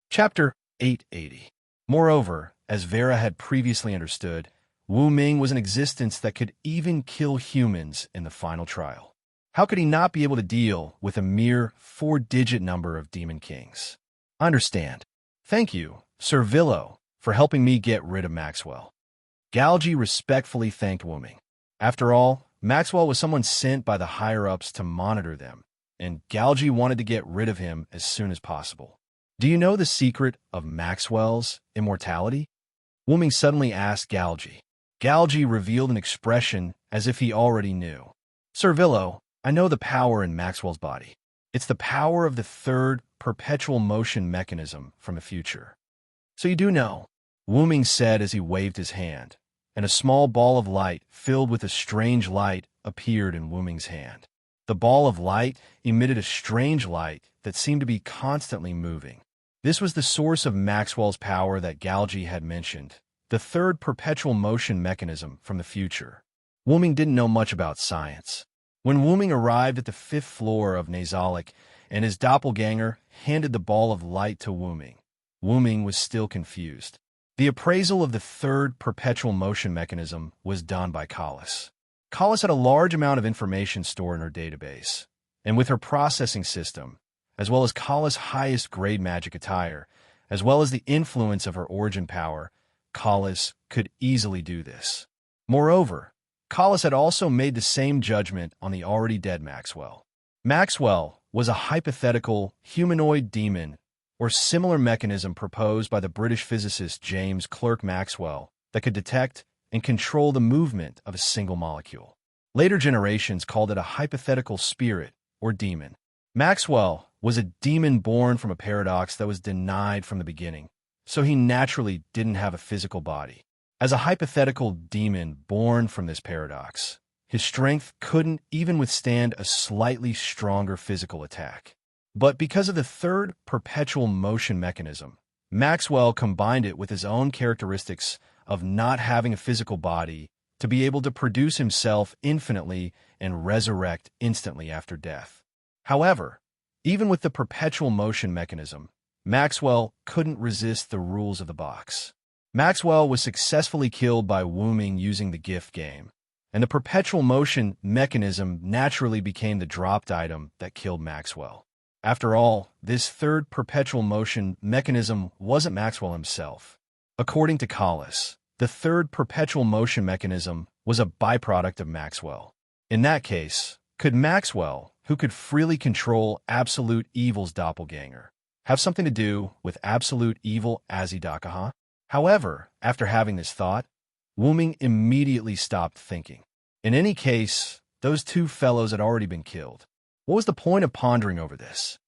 Chapter 880. Moreover, as Vera had previously understood, Wu Ming was an existence that could even kill humans in the final trial. How could he not be able to deal with a mere 4-digit number of Demon Kings? I understand. Thank you, Sir Villo, for helping me get rid of Maxwell. Galgi respectfully thanked Wu Ming. After all, Maxwell was someone sent by the higher-ups to monitor them, and Galgi wanted to get rid of him as soon as possible. Do you know the secret of Maxwell's immortality? Wu Ming suddenly asked Galgi. Galgi revealed an expression as if he already knew. Sir Villo, I know the power in Maxwell's body. It's the power of the third perpetual motion mechanism from the future. So you do know, Wu Ming said as he waved his hand, and a small ball of light filled with a strange light appeared in Wu Ming's hand. The ball of light emitted a strange light that seemed to be constantly moving. This was the source of Maxwell's power that Galgi had mentioned, the third perpetual motion mechanism from the future. Wu Ming didn't know much about science. When Wu Ming arrived at the 5th floor of Nazalik and his doppelganger handed the ball of light to Wu Ming was still confused. The appraisal of the third perpetual motion mechanism was done by Collis. Collis had a large amount of information stored in her database, and with her processing system, as well as Collis' highest grade magic attire, as well as the influence of her origin power, Collis could easily do this. Moreover, Collis had also made the same judgment on the already dead Maxwell. Maxwell was a hypothetical humanoid demon or similar mechanism proposed by the British physicist James Clerk Maxwell that could detect and control the movement of a single molecule. Later generations called it a hypothetical spirit or demon. Maxwell was a demon born from a paradox that was denied from the beginning, so he naturally didn't have a physical body. As a hypothetical demon born from this paradox, his strength couldn't even withstand a slightly stronger physical attack. But because of the third perpetual motion mechanism, Maxwell combined it with his own characteristics of not having a physical body to be able to produce himself infinitely and resurrect instantly after death. However, even with the perpetual motion mechanism, Maxwell couldn't resist the rules of the box. Maxwell was successfully killed by Wu Ming using the gift game, and the perpetual motion mechanism naturally became the dropped item that killed Maxwell. After all, this third perpetual motion mechanism wasn't Maxwell himself. According to Collis, the third perpetual motion mechanism was a byproduct of Maxwell. In that case, could Maxwell, who could freely control Absolute Evil's doppelganger, have something to do with Absolute Evil Azidakaha? However, after having this thought, Wu Ming immediately stopped thinking. In any case, those two fellows had already been killed. What was the point of pondering over this?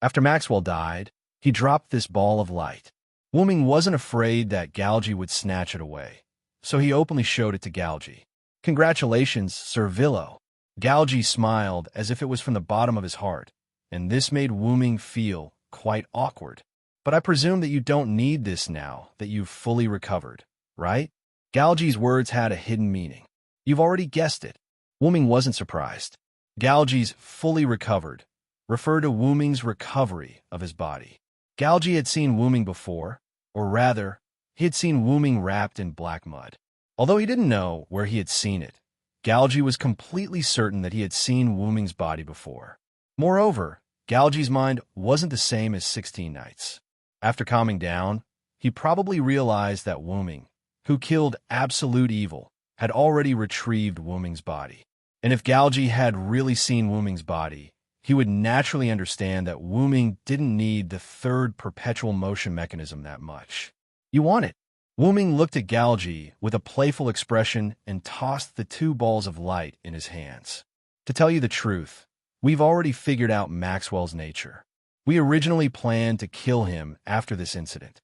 After Maxwell died, he dropped this ball of light. Wu Ming wasn't afraid that Galgi would snatch it away, so he openly showed it to Galgi. Congratulations, Sir Villo. Galgi smiled as if it was from the bottom of his heart, and this made Wu Ming feel quite awkward. But I presume that you don't need this now that you've fully recovered, right? Galgi's words had a hidden meaning. You've already guessed it. Wu Ming wasn't surprised. Galgi's fully recovered referred to Wu Ming's recovery of his body. Galgi had seen Wu Ming before, or rather, he had seen Wu Ming wrapped in black mud. Although he didn't know where he had seen it, Galgi was completely certain that he had seen Wu Ming's body before. Moreover, Galgi's mind wasn't the same as 16 Nights. After calming down, he probably realized that Wu Ming, who killed Absolute Evil, had already retrieved Wu Ming's body. And if Galgi had really seen Wu Ming's body, he would naturally understand that Wu Ming didn't need the third perpetual motion mechanism that much. You want it? Wu Ming looked at Galgi with a playful expression and tossed the two balls of light in his hands. To tell you the truth, we've already figured out Maxwell's nature. We originally planned to kill him after this incident.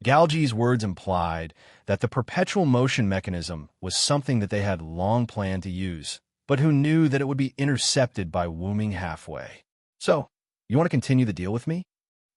Galgi's words implied that the perpetual motion mechanism was something that they had long planned to use, but who knew that it would be intercepted by Wu Ming halfway. So, you want to continue the deal with me?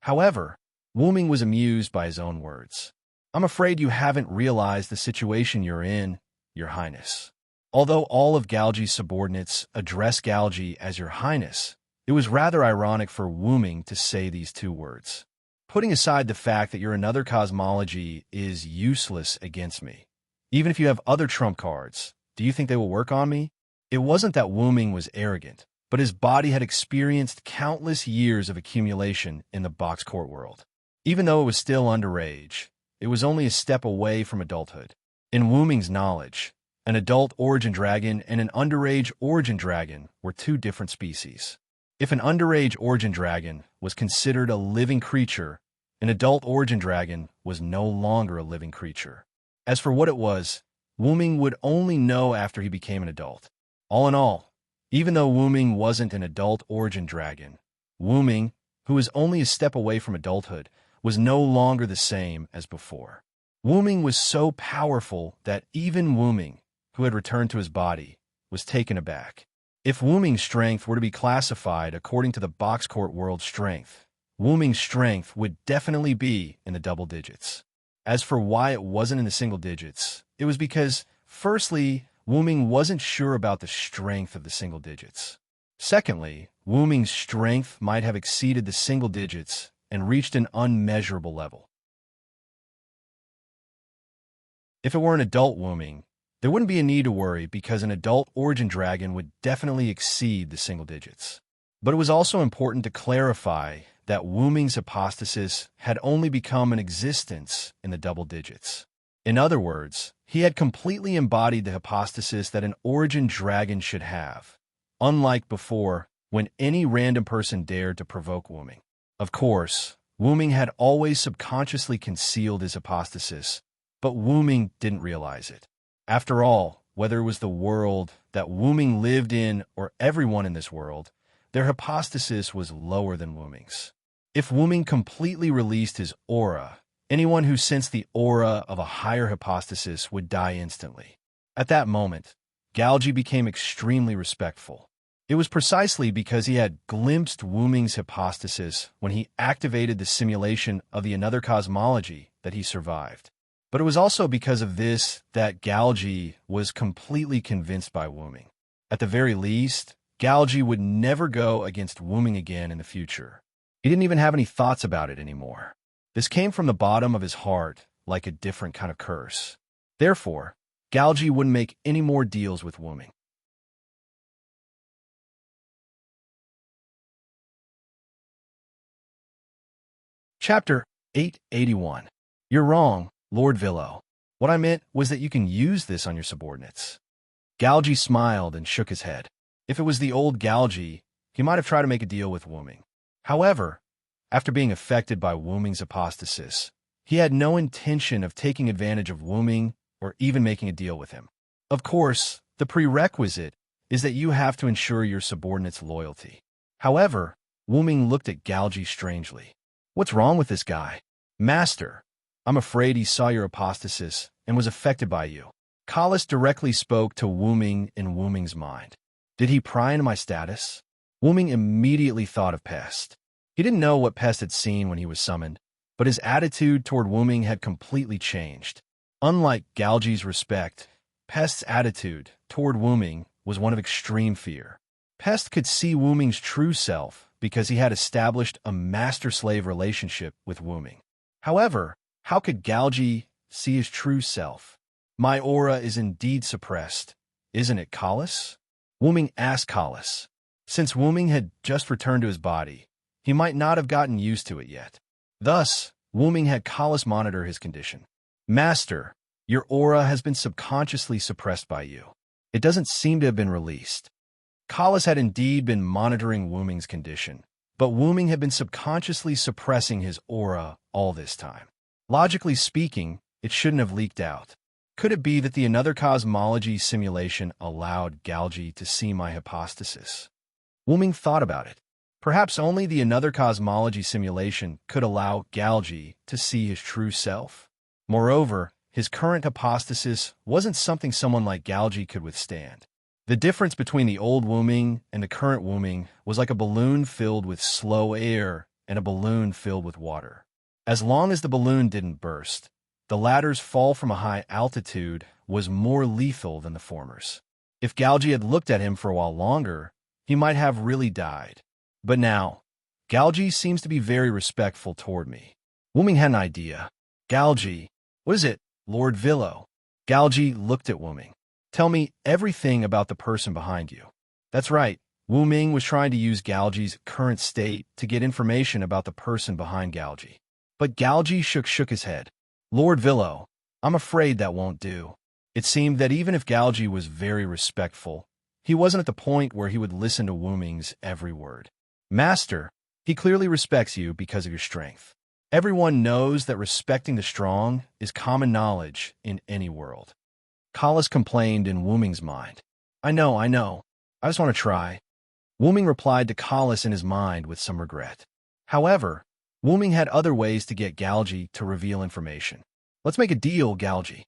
However, Wuming was amused by his own words. "I'm afraid you haven't realized the situation you're in, Your Highness." Although all of Galji's subordinates address Galji as Your Highness, it was rather ironic for Wuming to say these two words. Putting aside the fact that your another cosmology is useless against me, even if you have other trump cards, do you think they will work on me? It wasn't that Wuming was arrogant, but his body had experienced countless years of accumulation in the box court world. Even though it was still underage, it was only a step away from adulthood. In Wuming's knowledge, an adult origin dragon and an underage origin dragon were two different species. If an underage origin dragon was considered a living creature, an adult origin dragon was no longer a living creature. As for what it was, Wuming would only know after he became an adult. All in all, even though Wuming wasn't an adult origin dragon, Wuming, who was only a step away from adulthood, was no longer the same as before. Wuming was so powerful that even Wuming, who had returned to his body, was taken aback. If Wuming's strength were to be classified according to the box court world strength, Wuming's strength would definitely be in the double digits. As for why it wasn't in the single digits, it was because, firstly, Wuming wasn't sure about the strength of the single digits. Secondly, Wuming's strength might have exceeded the single digits and reached an unmeasurable level. If it were an adult Wuming, there wouldn't be a need to worry because an adult origin dragon would definitely exceed the single digits. But it was also important to clarify that Wuming's hypostasis had only become an existence in the double digits. In other words, he had completely embodied the hypostasis that an origin dragon should have, unlike before when any random person dared to provoke Wuming. Of course, Wuming had always subconsciously concealed his hypostasis, but Wuming didn't realize it. After all, whether it was the world that Wuming lived in or everyone in this world, their hypostasis was lower than Wuming's. If Wuming completely released his aura, anyone who sensed the aura of a higher hypostasis would die instantly. At that moment, Galji became extremely respectful. It was precisely because he had glimpsed Wuming's hypostasis when he activated the simulation of the another cosmology that he survived. But it was also because of this that Galji was completely convinced by Wuming. At the very least, Galji would never go against Wuming again in the future. He didn't even have any thoughts about it anymore. This came from the bottom of his heart, like a different kind of curse. Therefore, Galji wouldn't make any more deals with Wuming. Chapter 881. You're wrong, Lord Villo. What I meant was that you can use this on your subordinates. Galji smiled and shook his head. If it was the old Galji, he might have tried to make a deal with Wuming. However, after being affected by Wuming's apostasis, he had no intention of taking advantage of Wuming or even making a deal with him. Of course, the prerequisite is that you have to ensure your subordinates' loyalty. However, Wuming looked at Galji strangely. What's wrong with this guy? Master, I'm afraid he saw your apostasis and was affected by you. Kalis directly spoke to Wuming in Wuming's mind. Did he pry into my status? Wuming immediately thought of Pest. He didn't know what Pest had seen when he was summoned, but his attitude toward Wuming had completely changed. Unlike Galji's respect, Pest's attitude toward Wuming was one of extreme fear. Pest could see Wuming's true self because he had established a master-slave relationship with Wuming. However, how could Galji see his true self? My aura is indeed suppressed, isn't it, Kalis? Wuming asked Kalis. Since Wuming had just returned to his body, he might not have gotten used to it yet. Thus, Wuming had Kalis monitor his condition. Master, your aura has been subconsciously suppressed by you. It doesn't seem to have been released. Kalis had indeed been monitoring Wuming's condition, but Wuming had been subconsciously suppressing his aura all this time. Logically speaking, it shouldn't have leaked out. Could it be that the another cosmology simulation allowed Galji to see my hypostasis? Wuming thought about it. Perhaps only the another cosmology simulation could allow Galji to see his true self. Moreover, his current hypostasis wasn't something someone like Galji could withstand. The difference between the old Wuming and the current Wuming was like a balloon filled with slow air and a balloon filled with water. As long as the balloon didn't burst, the latter's fall from a high altitude was more lethal than the former's. If Galgi had looked at him for a while longer, he might have really died. But now, Galgi seems to be very respectful toward me. Wuming had an idea. Galgi, what is it, Lord Villo? Galgi looked at Wuming. Tell me everything about the person behind you. That's right. Wuming was trying to use Galgi's current state to get information about the person behind Galgi. But Galgi shook his head. Lord Villo, I'm afraid that won't do. It seemed that even if Galgi was very respectful, he wasn't at the point where he would listen to Wuming's every word. Master, he clearly respects you because of your strength. Everyone knows that respecting the strong is common knowledge in any world. Kalas complained in Wuming's mind. I know. I just want to try. Wuming replied to Kalas in his mind with some regret. However, Wuming had other ways to get Galgi to reveal information. Let's make a deal, Galgi.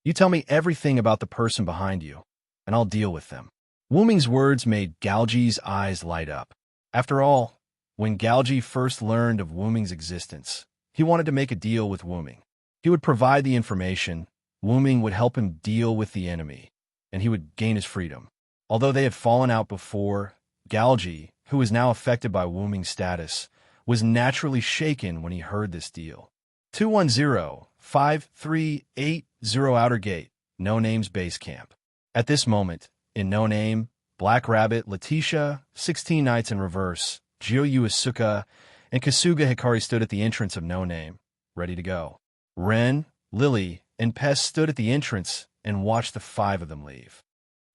You tell me everything about the person behind you, and I'll deal with them. Wuming's words made Galgi's eyes light up. After all, when Galgi first learned of Wuming's existence, he wanted to make a deal with Wuming. He would provide the information, Wuming would help him deal with the enemy, and he would gain his freedom. Although they had fallen out before, Galgi, who was now affected by Wuming's status, was naturally shaken when he heard this deal. 210-5380 Outer Gate, No Name's base camp. At this moment, in No Name, Black Rabbit, Letitia, 16 Knights in Reverse, Jioyu Asuka, and Kasuga Hikari stood at the entrance of No Name, ready to go. Ren, Lily, and Pest stood at the entrance and watched the 5 of them leave.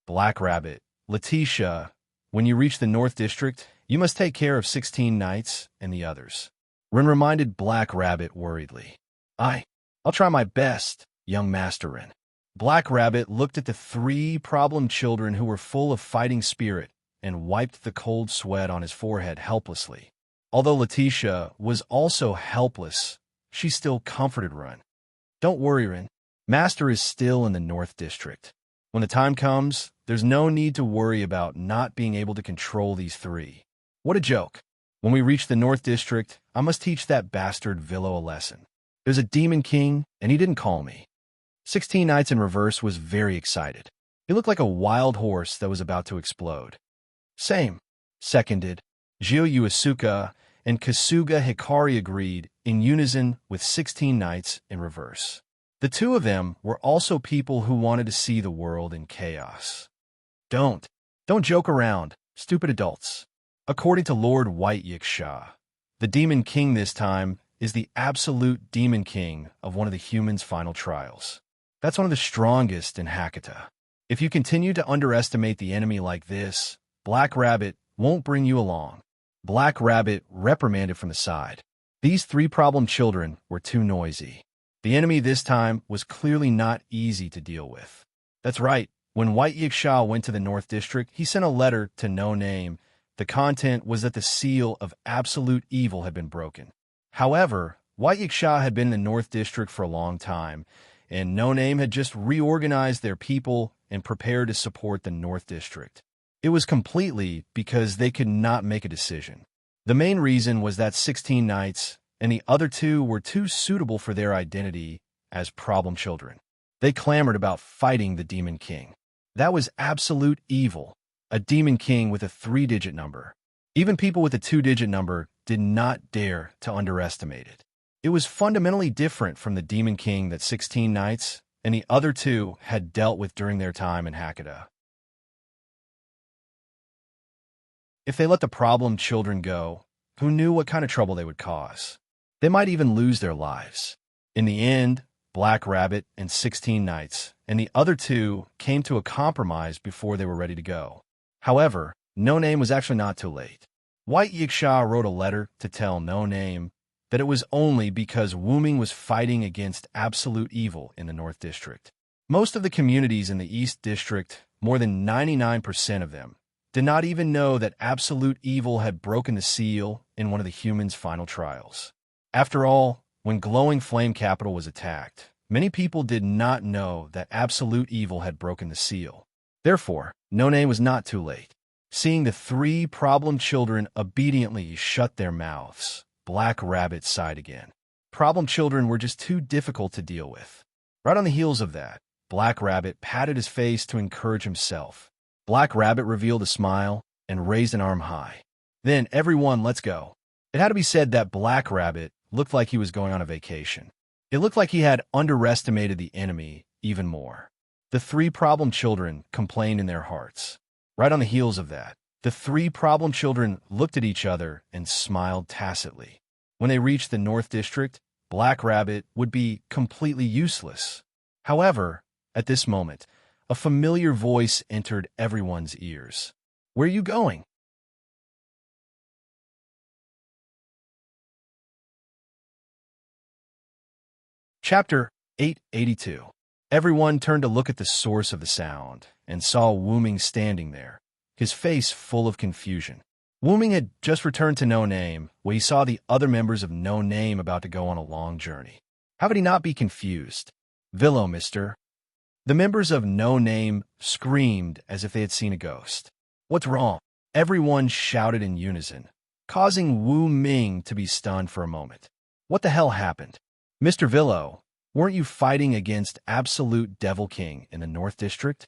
Black Rabbit, Letitia, when you reach the North District, you must take care of 16 Knights and the others. Ren reminded Black Rabbit worriedly. I'll try my best, young Master Ren. Black Rabbit looked at the 3 problem children who were full of fighting spirit and wiped the cold sweat on his forehead helplessly. Although Letitia was also helpless, she still comforted Ren. Don't worry, Ren. Master is still in the North District. When the time comes, there's no need to worry about not being able to control these 3. What a joke. When we reach the North District, I must teach that bastard Villo a lesson. There's a Demon King, and he didn't call me. 16 Knights in Reverse was very excited. He looked like a wild horse that was about to explode. Same, seconded. Jioyu Asuka and Kasuga Hikari agreed in unison with 16 Knights in Reverse. The 2 of them were also people who wanted to see the world in chaos. Don't joke around, stupid adults. According to Lord White Yiksha, the Demon King this time is the absolute Demon King of one of the humans' final trials. That's one of the strongest in Hakata. If you continue to underestimate the enemy like this, Black Rabbit won't bring you along. Black Rabbit reprimanded from the side. These 3 problem children were too noisy. The enemy this time was clearly not easy to deal with. That's right. When White Yiksha went to the North District, he sent a letter to No Name. The content was that the seal of absolute evil had been broken. However, White Yiksha had been in the North District for a long time, and No Name had just reorganized their people and prepared to support the North District. It was completely because they could not make a decision. The main reason was that 16 Knights and the other 2 were too suitable for their identity as problem children. They clamored about fighting the Demon King. That was absolute evil, a Demon King with a 3-digit number. Even people with a 2-digit number did not dare to underestimate it. It was fundamentally different from the Demon King that 16 Knights and the other 2 had dealt with during their time in Hakata. If they let the problem children go, who knew what kind of trouble they would cause? They might even lose their lives. In the end, Black Rabbit and 16 Knights and the other 2 came to a compromise before they were ready to go. However, No Name was actually not too late. White Yiksha wrote a letter to tell No Name that it was only because Wuming was fighting against absolute evil in the North District. Most of the communities in the East District, more than 99% of them, did not even know that absolute evil had broken the seal in one of the humans' final trials. After all, when Glowing Flame Capital was attacked, many people did not know that absolute evil had broken the seal. Therefore, No Name was not too late. Seeing the three problem children obediently shut their mouths, Black Rabbit sighed again. Problem children were just too difficult to deal with. Right on the heels of that, Black Rabbit patted his face to encourage himself. Black Rabbit revealed a smile and raised an arm high. Then, everyone, let's go. It had to be said that Black Rabbit looked like he was going on a vacation. It looked like he had underestimated the enemy even more. The three problem children complained in their hearts. Right on the heels of that, the three problem children looked at each other and smiled tacitly. When they reached the North District, Black Rabbit would be completely useless. However, at this moment, a familiar voice entered everyone's ears. Where are you going? Chapter 882. Everyone turned to look at the source of the sound and saw Wooming standing there, his face full of confusion. Wooming had just returned to No Name when he saw the other members of No Name about to go on a long journey. How could he not be confused? Villo, mister. The members of No Name screamed as if they had seen a ghost. What's wrong? Everyone shouted in unison, causing Wu Ming to be stunned for a moment. What the hell happened? Mr. Villo, weren't you fighting against Absolute Devil King in the North District?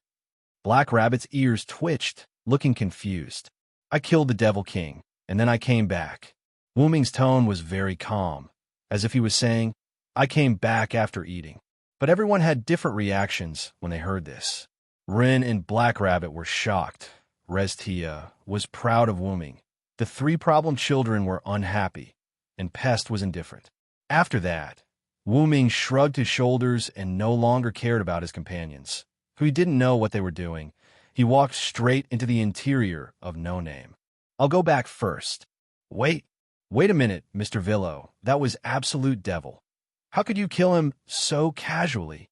Black Rabbit's ears twitched, looking confused. I killed the Devil King, and then I came back. Wu Ming's tone was very calm, as if he was saying, I came back after eating. But everyone had different reactions when they heard this. Rin and Black Rabbit were shocked. Restia was proud of Wu Ming. The three problem children were unhappy, and Pest was indifferent. After that, Wu Ming shrugged his shoulders and no longer cared about his companions, who he didn't know what they were doing. He walked straight into the interior of No Name. I'll go back first. Wait a minute, Mr. Villo. That was Absolute Devil. How could you kill him so casually?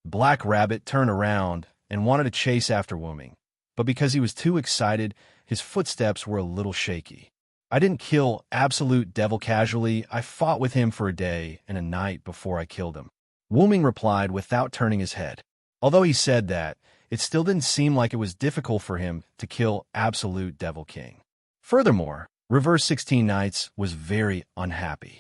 Black Rabbit turned around and wanted to chase after Wu Ming, but because he was too excited, his footsteps were a little shaky. I didn't kill Absolute Devil casually. I fought with him for a day and a night before I killed him. Wu Ming replied without turning his head. Although he said that, it still didn't seem like it was difficult for him to kill Absolute Devil King. Furthermore, Reverse 16 Knights was very unhappy.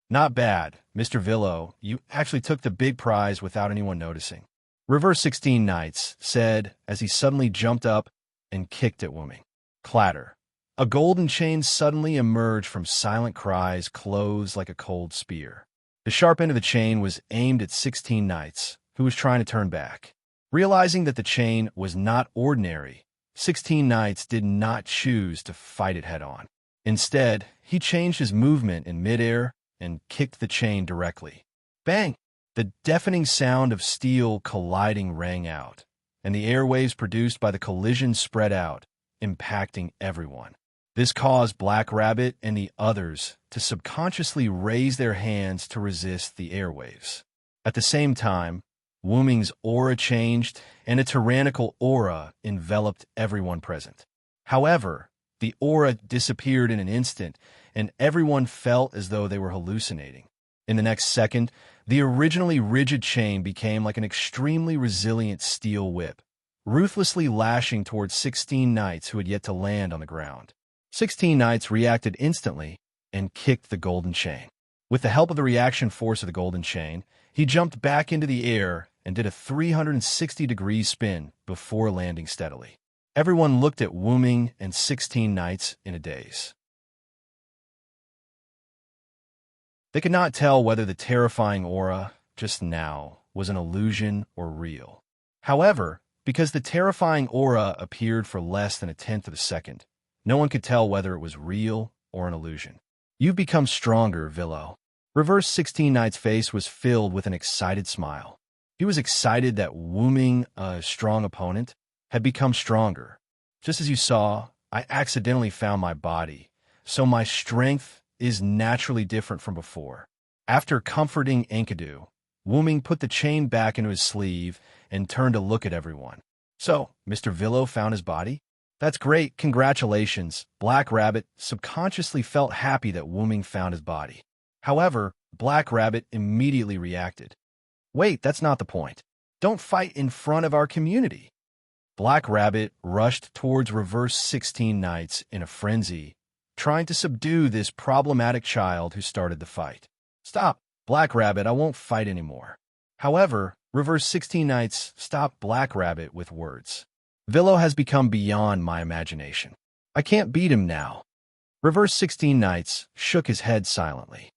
Not bad, Mr. Villo. You actually took the big prize without anyone noticing. Reverse 16 Knights said as he suddenly jumped up and kicked at Wu Ming. Clatter. A golden chain suddenly emerged from silent cries closed like a cold spear. The sharp end of the chain was aimed at 16 Knights, who was trying to turn back. Realizing that the chain was not ordinary, 16 Knights did not choose to fight it head-on. Instead, he changed his movement in midair and kicked the chain directly. Bang! The deafening sound of steel colliding rang out, and the airwaves produced by the collision spread out, impacting everyone. This caused Black Rabbit and the others to subconsciously raise their hands to resist the airwaves. At the same time, Wu Ming's aura changed, and a tyrannical aura enveloped everyone present. However, the aura disappeared in an instant, and everyone felt as though they were hallucinating. In the next second, the originally rigid chain became like an extremely resilient steel whip, ruthlessly lashing towards 16 Knights who had yet to land on the ground. 16 Knights reacted instantly and kicked the golden chain. With the help of the reaction force of the golden chain, he jumped back into the air and did a 360-degree spin before landing steadily. Everyone looked at Wu Ming and 16 Knights in a daze. They could not tell whether the terrifying aura, just now, was an illusion or real. However, because the terrifying aura appeared for less than a tenth of a second, no one could tell whether it was real or an illusion. You've become stronger, Villo. Reverse 16 Knight's face was filled with an excited smile. He was excited that Wu Ming, a strong opponent, had become stronger. Just as you saw, I accidentally found my body, so my strength is naturally different from before. After comforting Enkidu, Wu Ming put the chain back into his sleeve and turned to look at everyone. So, Mr. Villo found his body? That's great, congratulations. Black Rabbit subconsciously felt happy that Wu Ming found his body. However, Black Rabbit immediately reacted. Wait, that's not the point. Don't fight in front of our community. Black Rabbit rushed towards reverse 16 knights in a frenzy, trying to subdue this problematic child who started the fight. Stop, Black Rabbit, I won't fight anymore. However, reverse 16 knights stopped Black Rabbit with words. Villo has become beyond my imagination. I can't beat him now. Reverse 16 knights shook his head silently.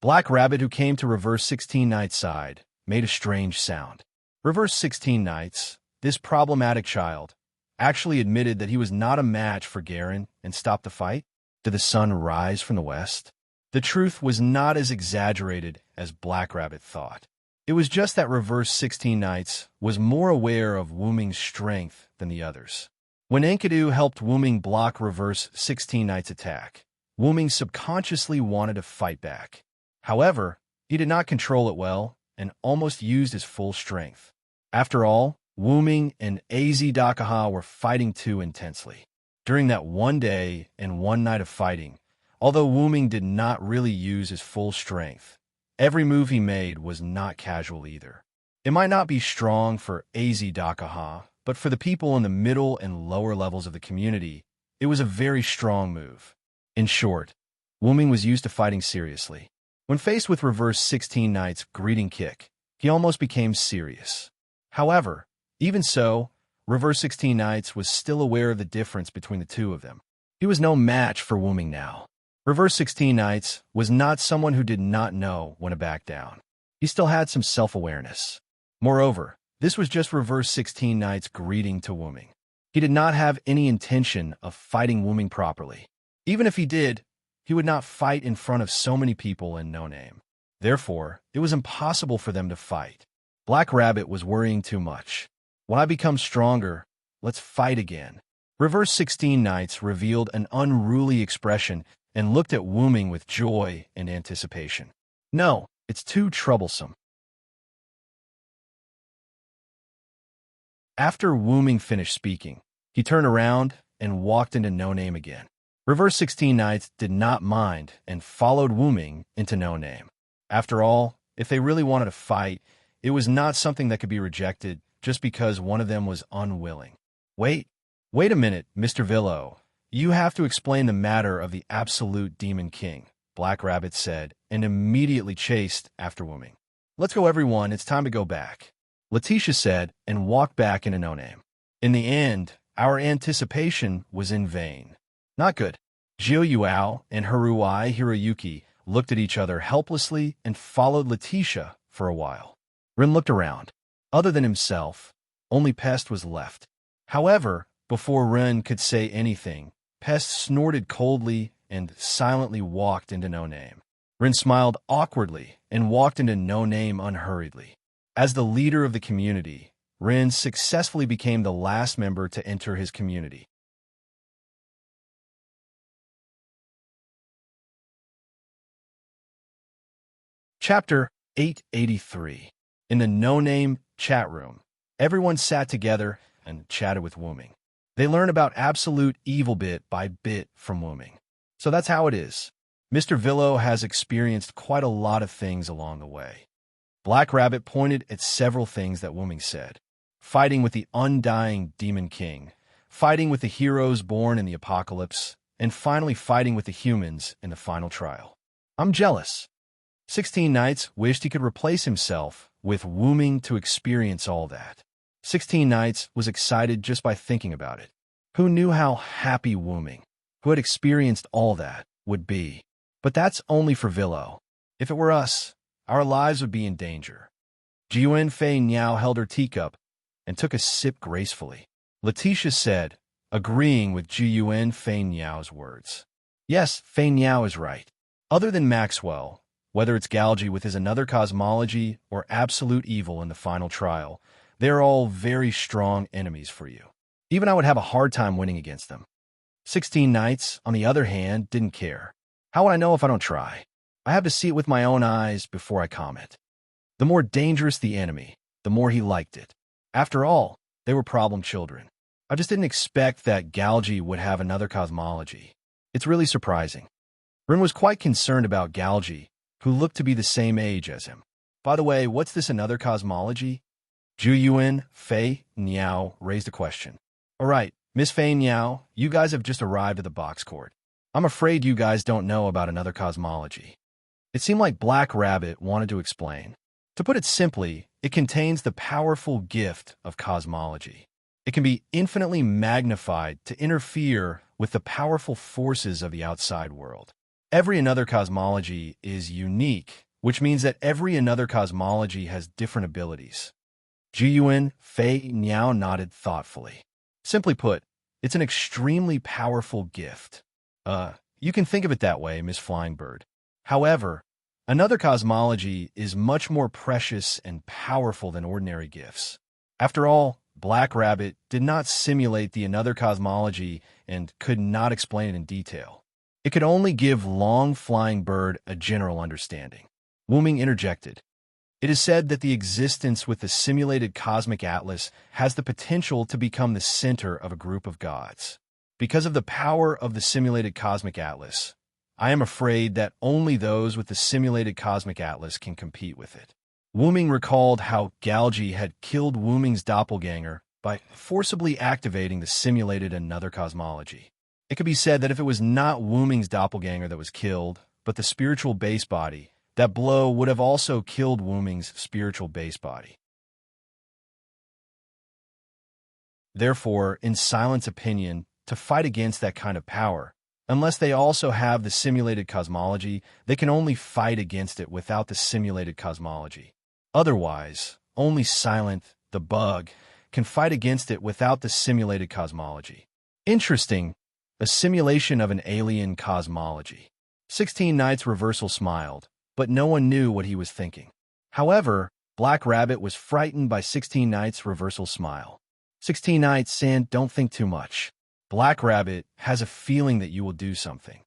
Black Rabbit, who came to reverse 16 knights' side, made a strange sound. Reverse 16 knights, this problematic child, actually admitted that he was not a match for Garen and stopped the fight. Did the sun rise from the west? The truth was not as exaggerated as Black Rabbit thought. It was just that reverse 16 knights was more aware of Wuming's strength than the others. When Enkidu helped Wuming block reverse 16 knights' attack, Wuming subconsciously wanted to fight back. However, he did not control it well and almost used his full strength. After all, Wuming and Az Dakaha were fighting too intensely. During that one day and one night of fighting, although Wuming did not really use his full strength, every move he made was not casual either. It might not be strong for Az Dakaha, but for the people in the middle and lower levels of the community, it was a very strong move. In short, Wuming was used to fighting seriously. When faced with reverse 16 knights' greeting kick, he almost became serious. However, even so, reverse 16 knights was still aware of the difference between the two of them. He was no match for Wuming now. Reverse 16 knights was not someone who did not know when to back down. He still had some self-awareness. Moreover, this was just reverse 16 knights' greeting to Wuming. He did not have any intention of fighting Wuming properly. Even if he did, he would not fight in front of so many people and no name. Therefore, it was impossible for them to fight. Black Rabbit was worrying too much. When I become stronger, let's fight again. Reverse 16 knights revealed an unruly expression and looked at Wuming with joy and anticipation. No, it's too troublesome. After Wuming finished speaking, he turned around and walked into No Name again. Reverse 16 knights did not mind and followed Wuming into No Name. After all, if they really wanted to fight, it was not something that could be rejected just because one of them was unwilling. Wait a minute, Mr. Villo. You have to explain the matter of the absolute Demon King, Black Rabbit said, and immediately chased after Wuming. Let's go, everyone. It's time to go back, Letitia said, and walked back into No Name. In the end, our anticipation was in vain. Not good. Jiu Yuao and Haruai Hiroyuki looked at each other helplessly and followed Letitia for a while. Rin looked around. Other than himself, only Pest was left. However, before Rin could say anything, Pest snorted coldly and silently walked into No Name. Rin smiled awkwardly and walked into No Name unhurriedly. As the leader of the community, Rin successfully became the last member to enter his community. Chapter 883. In the No Name chat room, everyone sat together and chatted with Wuming. They learned about absolute evil bit by bit from Wuming. So that's how it is. Mr. Villo has experienced quite a lot of things along the way. Black Rabbit pointed at several things that Wuming said. Fighting with the undying Demon King, fighting with the heroes born in the apocalypse, and finally fighting with the humans in the final trial. I'm jealous. 16 Knights wished he could replace himself with Wuming to experience all that. 16 Knights was excited just by thinking about it. Who knew how happy Wuming, who had experienced all that, would be? But that's only for Villo. If it were us, our lives would be in danger. Jiwen Fei Niao held her teacup and took a sip gracefully. Letitia said, agreeing with Jiwen Fei Niao's words. Yes, Fei Niao is right. Other than Maxwell, whether it's Galgi with his another cosmology or absolute evil in the final trial, they're all very strong enemies for you. Even I would have a hard time winning against them. 16 Knights, on the other hand, didn't care. How would I know if I don't try? I have to see it with my own eyes before I comment. The more dangerous the enemy, the more he liked it. After all, they were problem children. I just didn't expect that Galgi would have another cosmology. It's really surprising. Rin was quite concerned about Galgi, who looked to be the same age as him. By the way, what's this another cosmology? Zhu Yuan, Fei Niao raised a question. All right, Miss Fei Niao, you guys have just arrived at the box court. I'm afraid you guys don't know about another cosmology. It seemed like Black Rabbit wanted to explain. To put it simply, it contains the powerful gift of cosmology. It can be infinitely magnified to interfere with the powerful forces of the outside world. Every another cosmology is unique, which means that every another cosmology has different abilities. Jiyuan Fei Niao nodded thoughtfully. Simply put, it's an extremely powerful gift. You can think of it that way, Miss Flying Bird. However, another cosmology is much more precious and powerful than ordinary gifts. After all, Black Rabbit did not simulate the another cosmology and could not explain it in detail. It could only give Long Flying Bird a general understanding. Wuming interjected. It is said that the existence with the simulated cosmic atlas has the potential to become the center of a group of gods. Because of the power of the simulated cosmic atlas, I am afraid that only those with the simulated cosmic atlas can compete with it. Wuming recalled how Galgi had killed Wuming's doppelganger by forcibly activating the simulated another cosmology. It could be said that if it was not Wuming's doppelganger that was killed, but the spiritual base body, that blow would have also killed Wuming's spiritual base body. Therefore, in Silent's opinion, to fight against that kind of power, unless they also have the simulated cosmology, they can only fight against it without the simulated cosmology. Otherwise, only Silent, the bug, can fight against it without the simulated cosmology. Interesting, a simulation of an alien cosmology. 16 Knights Reversal smiled, but no one knew what he was thinking. However, Black Rabbit was frightened by 16 Knights Reversal smile. 16 Knights, San, don't think too much. Black Rabbit has a feeling that you will do something.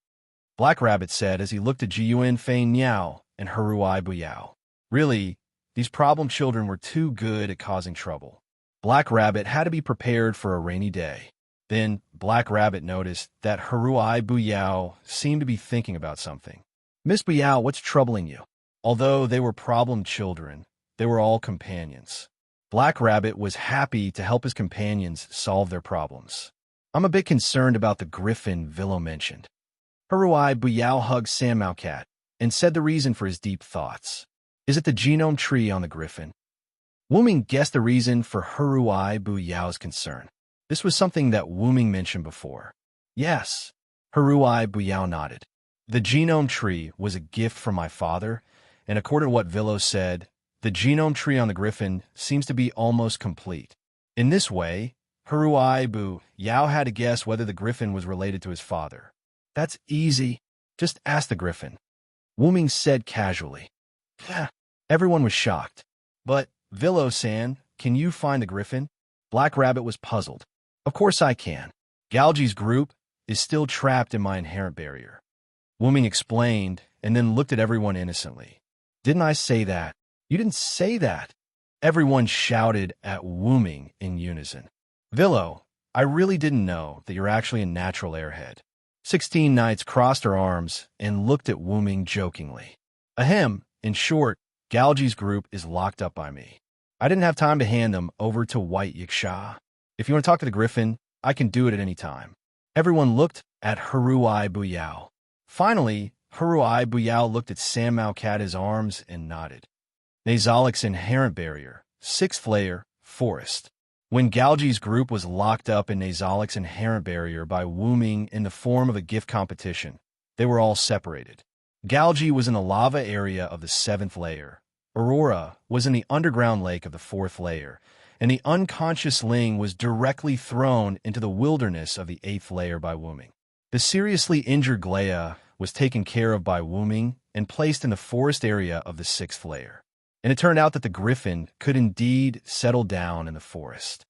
Black Rabbit said as he looked at Jiyuan Fei Niao and Heruai Buyao. Really, these problem children were too good at causing trouble. Black Rabbit had to be prepared for a rainy day. Then, Black Rabbit noticed that Heruai Buyao seemed to be thinking about something. Miss Buyao, what's troubling you? Although they were problem children, they were all companions. Black Rabbit was happy to help his companions solve their problems. I'm a bit concerned about the griffin Villo mentioned. Heruai Buyao hugged Sam Maucat and said the reason for his deep thoughts. Is it the genome tree on the griffin? Wuming guessed the reason for Heruai Buyao's concern. This was something that Wuming mentioned before. Yes, Heruai Buyao nodded. The genome tree was a gift from my father, and according to what Villo said, the genome tree on the griffin seems to be almost complete. In this way, Heruai Buyao had to guess whether the griffin was related to his father. That's easy. Just ask the griffin. Wuming said casually. Everyone was shocked. But, Villo-san, can you find the griffin? Black Rabbit was puzzled. Of course I can. Galgi's group is still trapped in my inherent barrier. Wuming explained and then looked at everyone innocently. Didn't I say that? You didn't say that. Everyone shouted at Wuming in unison. Villo, I really didn't know that you're actually a natural airhead. 16 Knights crossed their arms and looked at Wuming jokingly. Ahem, in short, Galgi's group is locked up by me. I didn't have time to hand them over to White Yiksha. If you want to talk to the griffin, I can do it at any time. Everyone looked at Heruai Buyao. Finally, Heruai Buyao looked at Sam Maucata's arms and nodded. Nazalik's inherent barrier, 6th layer, forest. When Galgi's group was locked up in Nazalik's inherent barrier by Wuming in the form of a gift competition, they were all separated. Galgi was in the lava area of the 7th layer. Aurora was in the underground lake of the 4th layer, and the unconscious Ling was directly thrown into the wilderness of the 8th layer by Wuming. The seriously injured Glea was taken care of by Wuming and placed in the forest area of the 6th layer. And it turned out that the griffin could indeed settle down in the forest.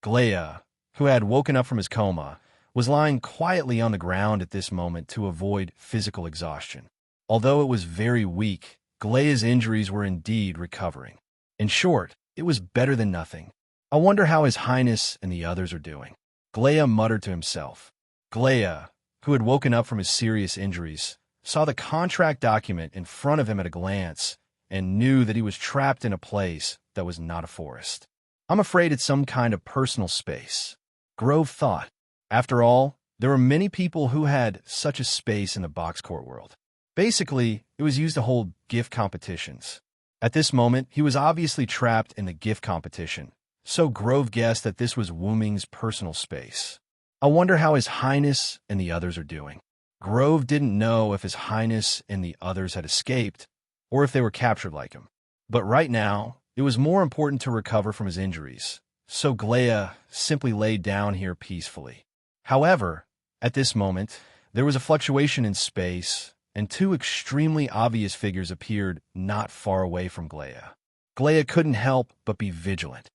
Glea, who had woken up from his coma, was lying quietly on the ground at this moment to avoid physical exhaustion. Although it was very weak, Glea's injuries were indeed recovering. In short, it was better than nothing. I wonder how His Highness and the others are doing. Glea muttered to himself. Glea, who had woken up from his serious injuries, saw the contract document in front of him at a glance and knew that he was trapped in a place that was not a forest. I'm afraid it's some kind of personal space, Grove thought. After all, there were many people who had such a space in the box court world. Basically, it was used to hold gift competitions. At this moment, he was obviously trapped in the gift competition, so Grove guessed that this was Wu Ming's personal space. I wonder how His Highness and the others are doing. Grove didn't know if His Highness and the others had escaped, or if they were captured like him. But right now, it was more important to recover from his injuries, so Glea simply laid down here peacefully. However, at this moment, there was a fluctuation in space, and two extremely obvious figures appeared not far away from Glea. Glea couldn't help but be vigilant.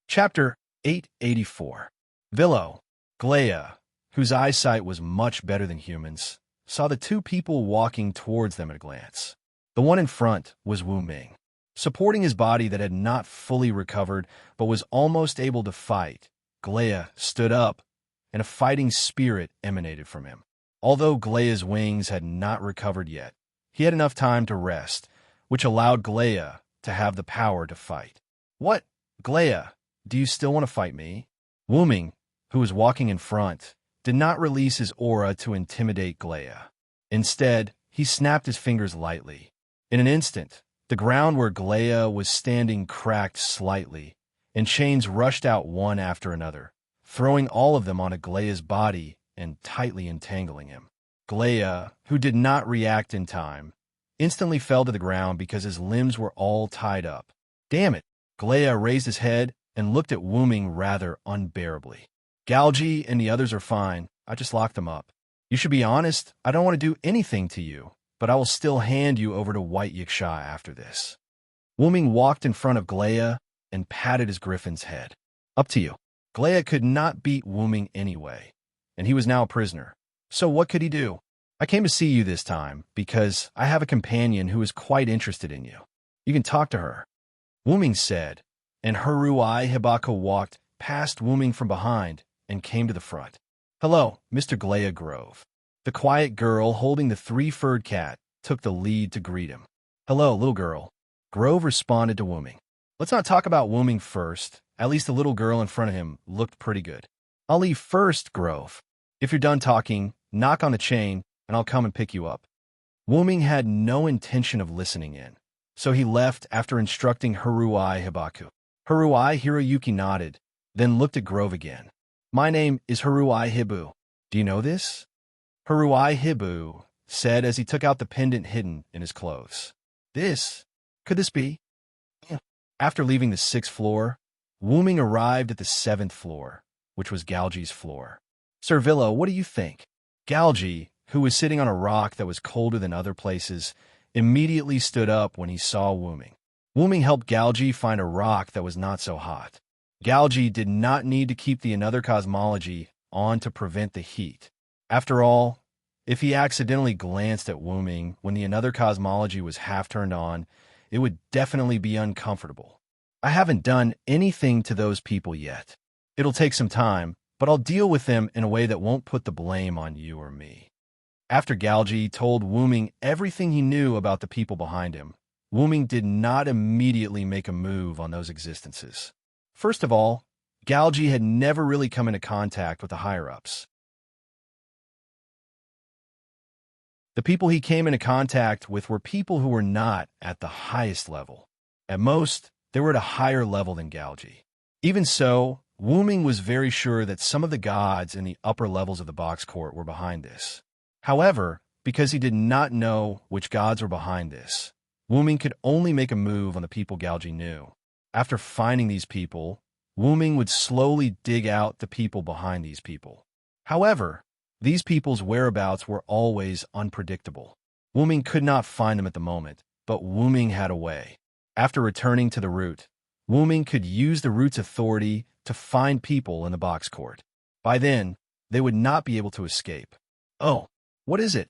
Chapter 884. Villo. Glea, whose eyesight was much better than humans, saw the two people walking towards them at a glance. The one in front was Wu Ming. Supporting his body that had not fully recovered but was almost able to fight, Glea stood up, and a fighting spirit emanated from him. Although Glea's wings had not recovered yet, he had enough time to rest, which allowed Glea to have the power to fight. What, Glea? Do you still want to fight me? Wu Ming, who was walking in front, did not release his aura to intimidate Glea. Instead, he snapped his fingers lightly. In an instant, the ground where Glea was standing cracked slightly, and chains rushed out one after another, throwing all of them onto Glea's body and tightly entangling him. Glea, who did not react in time, instantly fell to the ground because his limbs were all tied up. Damn it! Glea raised his head and looked at Wu Ming rather unbearably. Galji and the others are fine. I just locked them up. You should be honest, I don't want to do anything to you, but I will still hand you over to White Yiksha after this. Wu Ming walked in front of Glea and patted his griffin's head. Up to you. Glea could not beat Wu Ming anyway, and he was now a prisoner. So what could he do? I came to see you this time because I have a companion who is quite interested in you. You can talk to her. Wu Ming said, and Haruai Hibako walked past Wu Ming from behind and came to the front. Hello, Mr. Glea Grove. The quiet girl holding the three-furred cat took the lead to greet him. Hello, little girl. Grove responded to Wu Ming. Let's not talk about Wu Ming first. At least the little girl in front of him looked pretty good. I'll leave first, Grove. If you're done talking, knock on the chain and I'll come and pick you up. Wu Ming had no intention of listening in, so he left after instructing Haruai Hibako. Haruai Hiroyuki nodded, then looked at Grove again. My name is Haruai Hibu. Do you know this? Haruai Hibu said as he took out the pendant hidden in his clothes. Could this be? After leaving the 6th floor, Wu Ming arrived at the 7th floor, which was Galji's floor. Sir Villo, what do you think? Galji, who was sitting on a rock that was colder than other places, immediately stood up when he saw Wu Ming. Wu Ming helped Galji find a rock that was not so hot. Galji did not need to keep the another cosmology on to prevent the heat. After all, if he accidentally glanced at Wu Ming when the another cosmology was half turned on, it would definitely be uncomfortable. I haven't done anything to those people yet. It'll take some time, but I'll deal with them in a way that won't put the blame on you or me. After Galji told Wu Ming everything he knew about the people behind him, Wu Ming did not immediately make a move on those existences. First of all, Galji had never really come into contact with the higher-ups. The people he came into contact with were people who were not at the highest level. At most, they were at a higher level than Galji. Even so, Wu Ming was very sure that some of the gods in the upper levels of the box court were behind this. However, because he did not know which gods were behind this, Wu Ming could only make a move on the people Galji knew. After finding these people, Wu Ming would slowly dig out the people behind these people. However, these people's whereabouts were always unpredictable. Wu Ming could not find them at the moment, but Wu Ming had a way. After returning to the root, Wu Ming could use the root's authority to find people in the box court. By then, they would not be able to escape. Oh, what is it?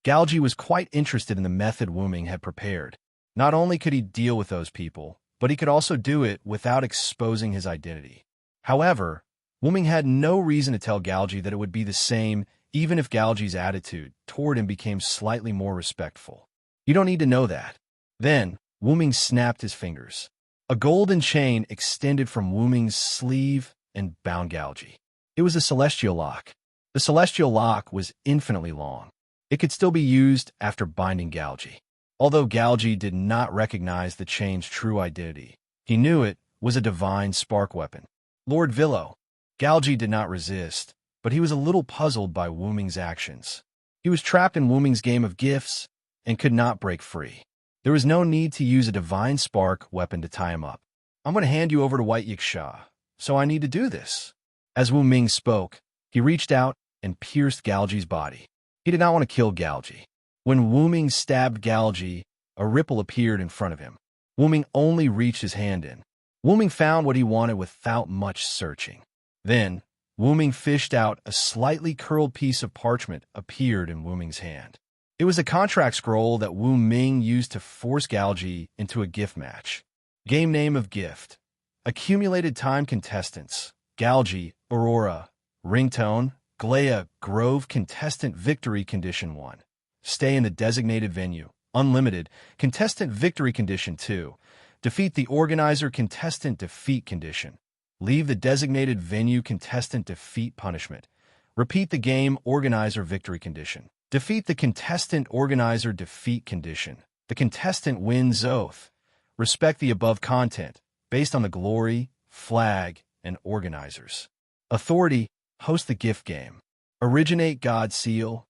Galji was quite interested in the method Wu Ming had prepared. Not only could he deal with those people, but he could also do it without exposing his identity. However, Wuming had no reason to tell Galji that it would be the same, even if Galji's attitude toward him became slightly more respectful. You don't need to know that. Then, Wuming snapped his fingers. A golden chain extended from Wuming's sleeve and bound Galji. It was a celestial lock. The celestial lock was infinitely long. It could still be used after binding Galji. Although Galji did not recognize the chain's true identity, he knew it was a divine spark weapon. Lord Villo. Galji did not resist, but he was a little puzzled by Wuming's actions. He was trapped in Wuming's game of gifts and could not break free. There was no need to use a divine spark weapon to tie him up. I'm going to hand you over to White Yiksha, so I need to do this. As Wuming spoke, he reached out and pierced Galji's body. He did not want to kill Galji. When Wuming stabbed Galji, a ripple appeared in front of him. Wuming only reached his hand in. Wuming found what he wanted without much searching. Then, Wuming fished out a slightly curled piece of parchment appeared in Wuming's hand. It was a contract scroll that Wuming used to force Galji into a gift match. Game name of gift. Accumulated time contestants. Galji, Aurora. Ringtone, Glea, Grove contestant victory condition 1. Stay in the designated venue. Unlimited. Contestant victory condition 2. Defeat the organizer contestant defeat condition. Leave the designated venue contestant defeat punishment. Repeat the game organizer victory condition. Defeat the contestant organizer defeat condition. The contestant wins oath. Respect the above content, based on the glory, flag, and organizers. Authority, host the gift game. Originate God seal.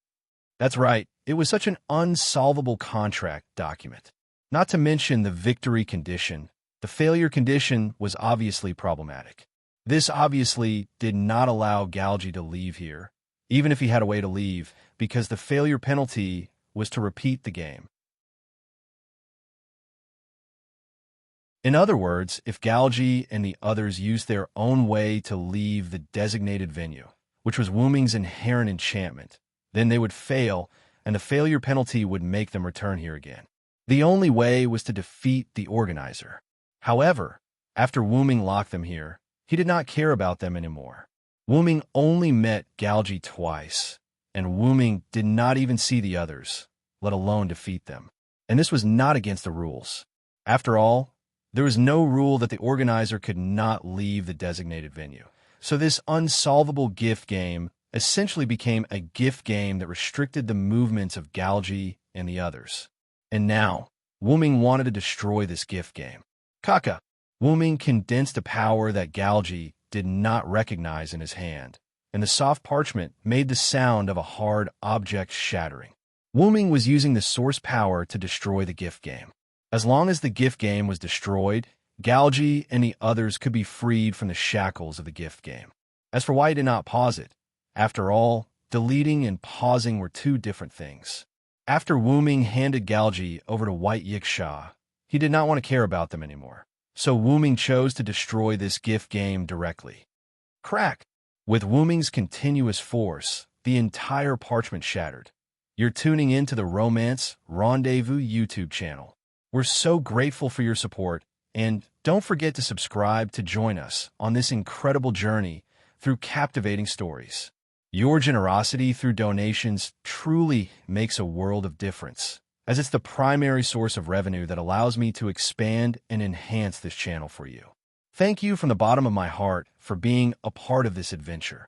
That's right, it was such an unsolvable contract document. Not to mention the victory condition. The failure condition was obviously problematic. This obviously did not allow Galji to leave here, even if he had a way to leave, because the failure penalty was to repeat the game. In other words, if Galji and the others used their own way to leave the designated venue, which was Wuming's inherent enchantment, then they would fail, and the failure penalty would make them return here again. The only way was to defeat the organizer. However, after Wuming locked them here, he did not care about them anymore. Wuming only met Galji twice, and Wuming did not even see the others, let alone defeat them. And this was not against the rules. After all, there was no rule that the organizer could not leave the designated venue. So this unsolvable gift game essentially became a gift game that restricted the movements of Galji and the others. And now, Wuming wanted to destroy this gift game. Kaka. Wuming condensed a power that Galji did not recognize in his hand, and the soft parchment made the sound of a hard object shattering. Wuming was using the source power to destroy the gift game. As long as the gift game was destroyed, Galji and the others could be freed from the shackles of the gift game. As for why he did not pause it, after all, deleting and pausing were two different things. After Wuming handed Galji over to White Yiksha, he did not want to care about them anymore. So Wuming chose to destroy this gift game directly. Crack! With Wuming's continuous force, the entire parchment shattered. You're tuning in to the Romance Rendezvous YouTube channel. We're so grateful for your support, and don't forget to subscribe to join us on this incredible journey through captivating stories. Your generosity through donations truly makes a world of difference, as it's the primary source of revenue that allows me to expand and enhance this channel for you. Thank you from the bottom of my heart for being a part of this adventure.